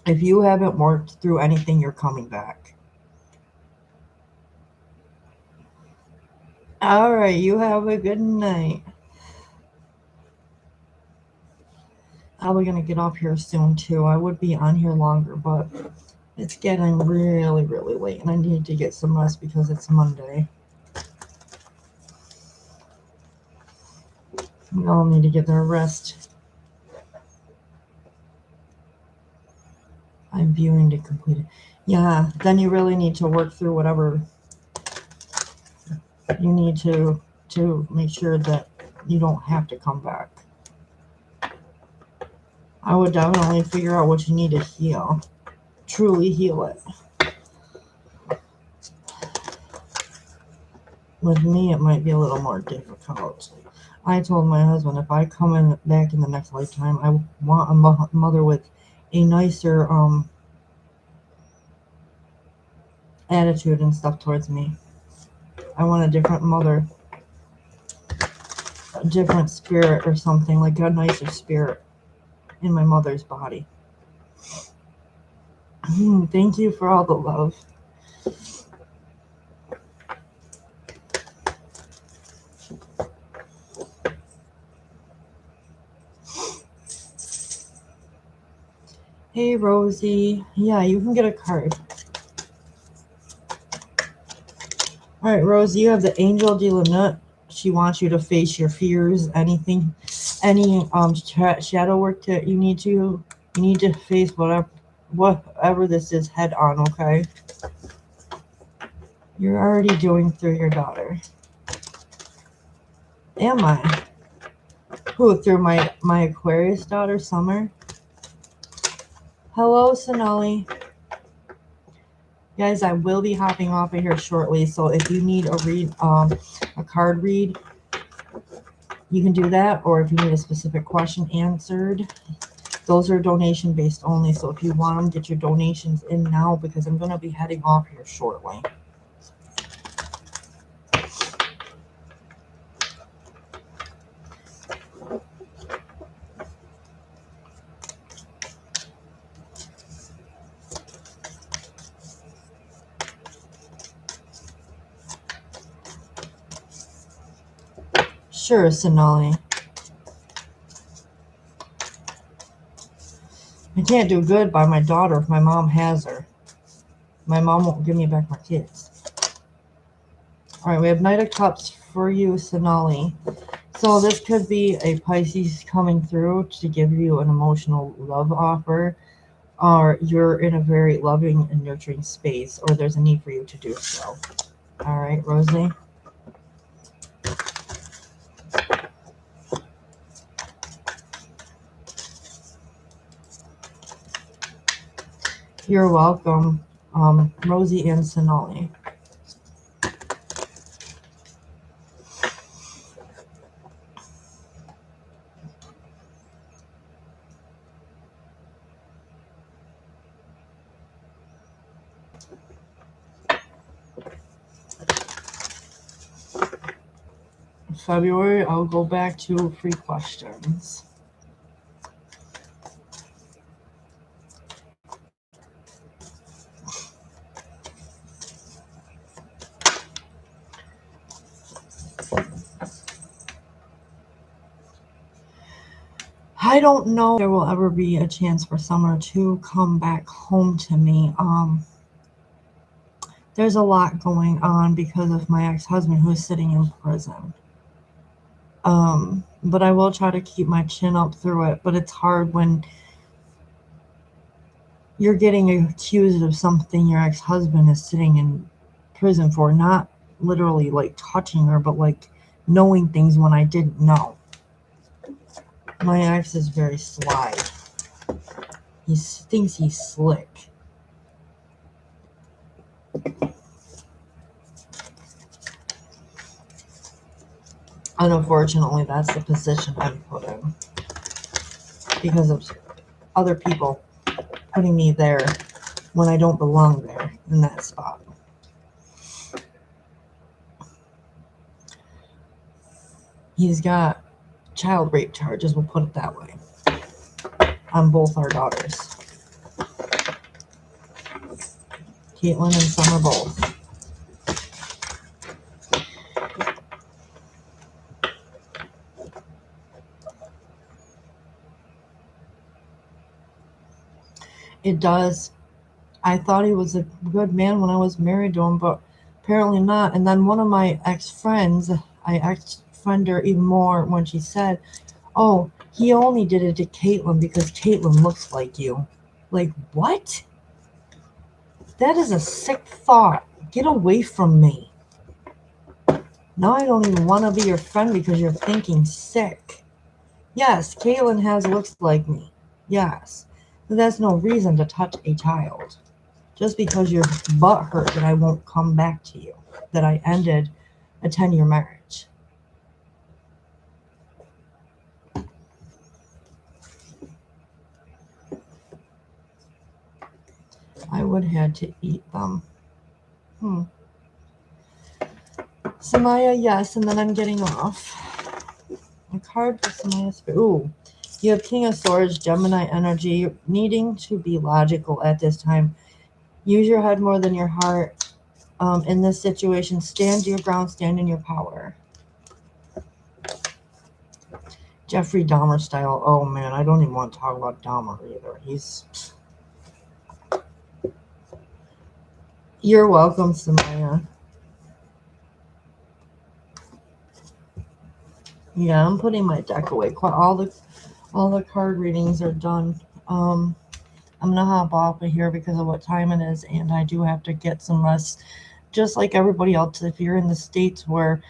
If you haven't worked through anything, you're coming back. All right, you have a good night. I'm going to get off here soon, too. I would be on here longer, but it's getting really, really late, and I need to get some rest because it's Monday. We all need to get their rest. I'm viewing to complete it. Yeah, then you really need to work through whatever you need to make sure that you don't have to come back. I would definitely figure out what you need to heal. Truly heal it. With me, it might be a little more difficult. I told my husband if I come back in the next lifetime, I want a mother with a nicer attitude and stuff towards me. I want a different mother, a different spirit or something, like a nicer spirit in my mother's body. Thank you for all the love. Hey, Rosie. Yeah, you can get a card. All right, Rosie, you have the Angel de la Nut. She wants you to face your fears, any shadow work that you need to face whatever this is head on, okay? You're already doing through your daughter. Am I? Who, through my Aquarius daughter, Summer? Hello, Sonali. Guys, I will be hopping off of here shortly, so if you need a card read, you can do that, or if you need a specific question answered, those are donation based only. So if you want them, get your donations in now because I'm going to be heading off here shortly. Sure, Sonali. I can't do good by my daughter if my mom has her. My mom won't give me back my kids. All right, we have Knight of Cups for you, Sonali. So this could be a Pisces coming through to give you an emotional love offer, or you're in a very loving and nurturing space, or there's a need for you to do so. All right, Rosie. You're welcome, Rosie and Sonali. February, I'll go back to free questions. I don't know if there will ever be a chance for Summer to come back home to me. There's a lot going on because of my ex-husband who's sitting in prison. But I will try to keep my chin up through it. But it's hard when you're getting accused of something your ex-husband is sitting in prison for. Not literally like touching her, but like knowing things when I didn't know. My ex is very sly. He thinks he's slick. And unfortunately, that's the position I'm put in because of other people putting me there when I don't belong there in that spot. He's got child rape charges, we'll put it that way, on both our daughters. Caitlin and Summer both. It does. I thought he was a good man when I was married to him, but apparently not. And then one of my ex-friends, I ex-friend her even more when she said, oh, he only did it to Caitlin because Caitlin looks like you. Like, what? That is a sick thought. Get away from me. Now I don't even want to be your friend because you're thinking sick. Yes, Caitlin looks like me. Yes. But that's no reason to touch a child. Just because you're butthurt that I won't come back to you. That I ended a 10-year marriage. I would have to eat them. Samaya, yes, and then I'm getting off. A card for Samaya. Ooh, you have King of Swords, Gemini energy. You're needing to be logical at this time. Use your head more than your heart. In this situation, stand your ground, stand in your power. Jeffrey Dahmer style. Oh man, I don't even want to talk about Dahmer either. You're welcome, Samaya. Yeah, I'm putting my deck away. All the card readings are done. I'm gonna hop off of here because of what time it is, and I do have to get some rest. Just like everybody else, if you're in the States where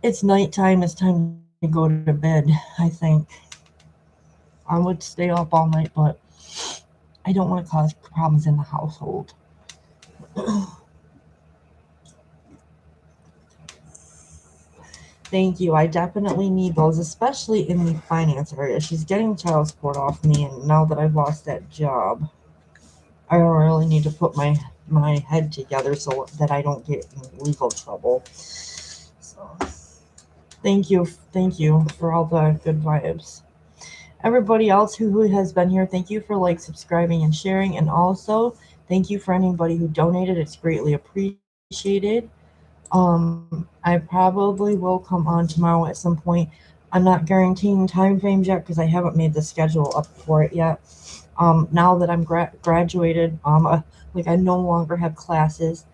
it's nighttime, it's time to go to bed, I think. I would stay up all night, but I don't want to cause problems in the household. Thank you. I definitely need those, especially in the finance area. She's getting child support off me, and now that I've lost that job, I really need to put my head together so that I don't get in legal trouble. So, thank you for all the good vibes. Everybody else who has been here, thank you for subscribing and sharing, and also thank you for anybody who donated. It's greatly appreciated. I probably will come on tomorrow at some point. I'm not guaranteeing time frames yet because I haven't made the schedule up for it yet. Now that I'm graduated, like I no longer have classes,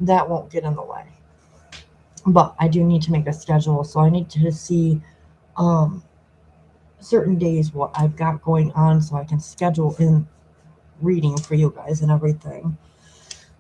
that won't get in the way. But I do need to make a schedule, so I need to see um, certain days what I've got going on so I can schedule in reading for you guys and everything.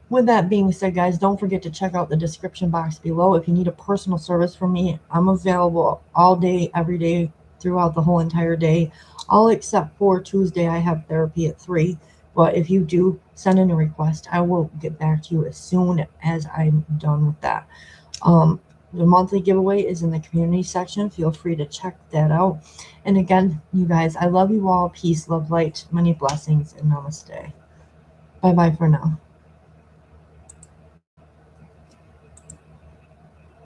With that being said, guys, don't forget to check out the description box below. If you need a personal service from me, I'm available all day, every day, throughout the whole entire day. All except for Tuesday, I have therapy at 3. But if you do send in a request, I will get back to you as soon as I'm done with that. The monthly giveaway is in the community section. Feel free to check that out. And again, you guys, I love you all. Peace, love, light, many blessings, and namaste. Bye-bye for now.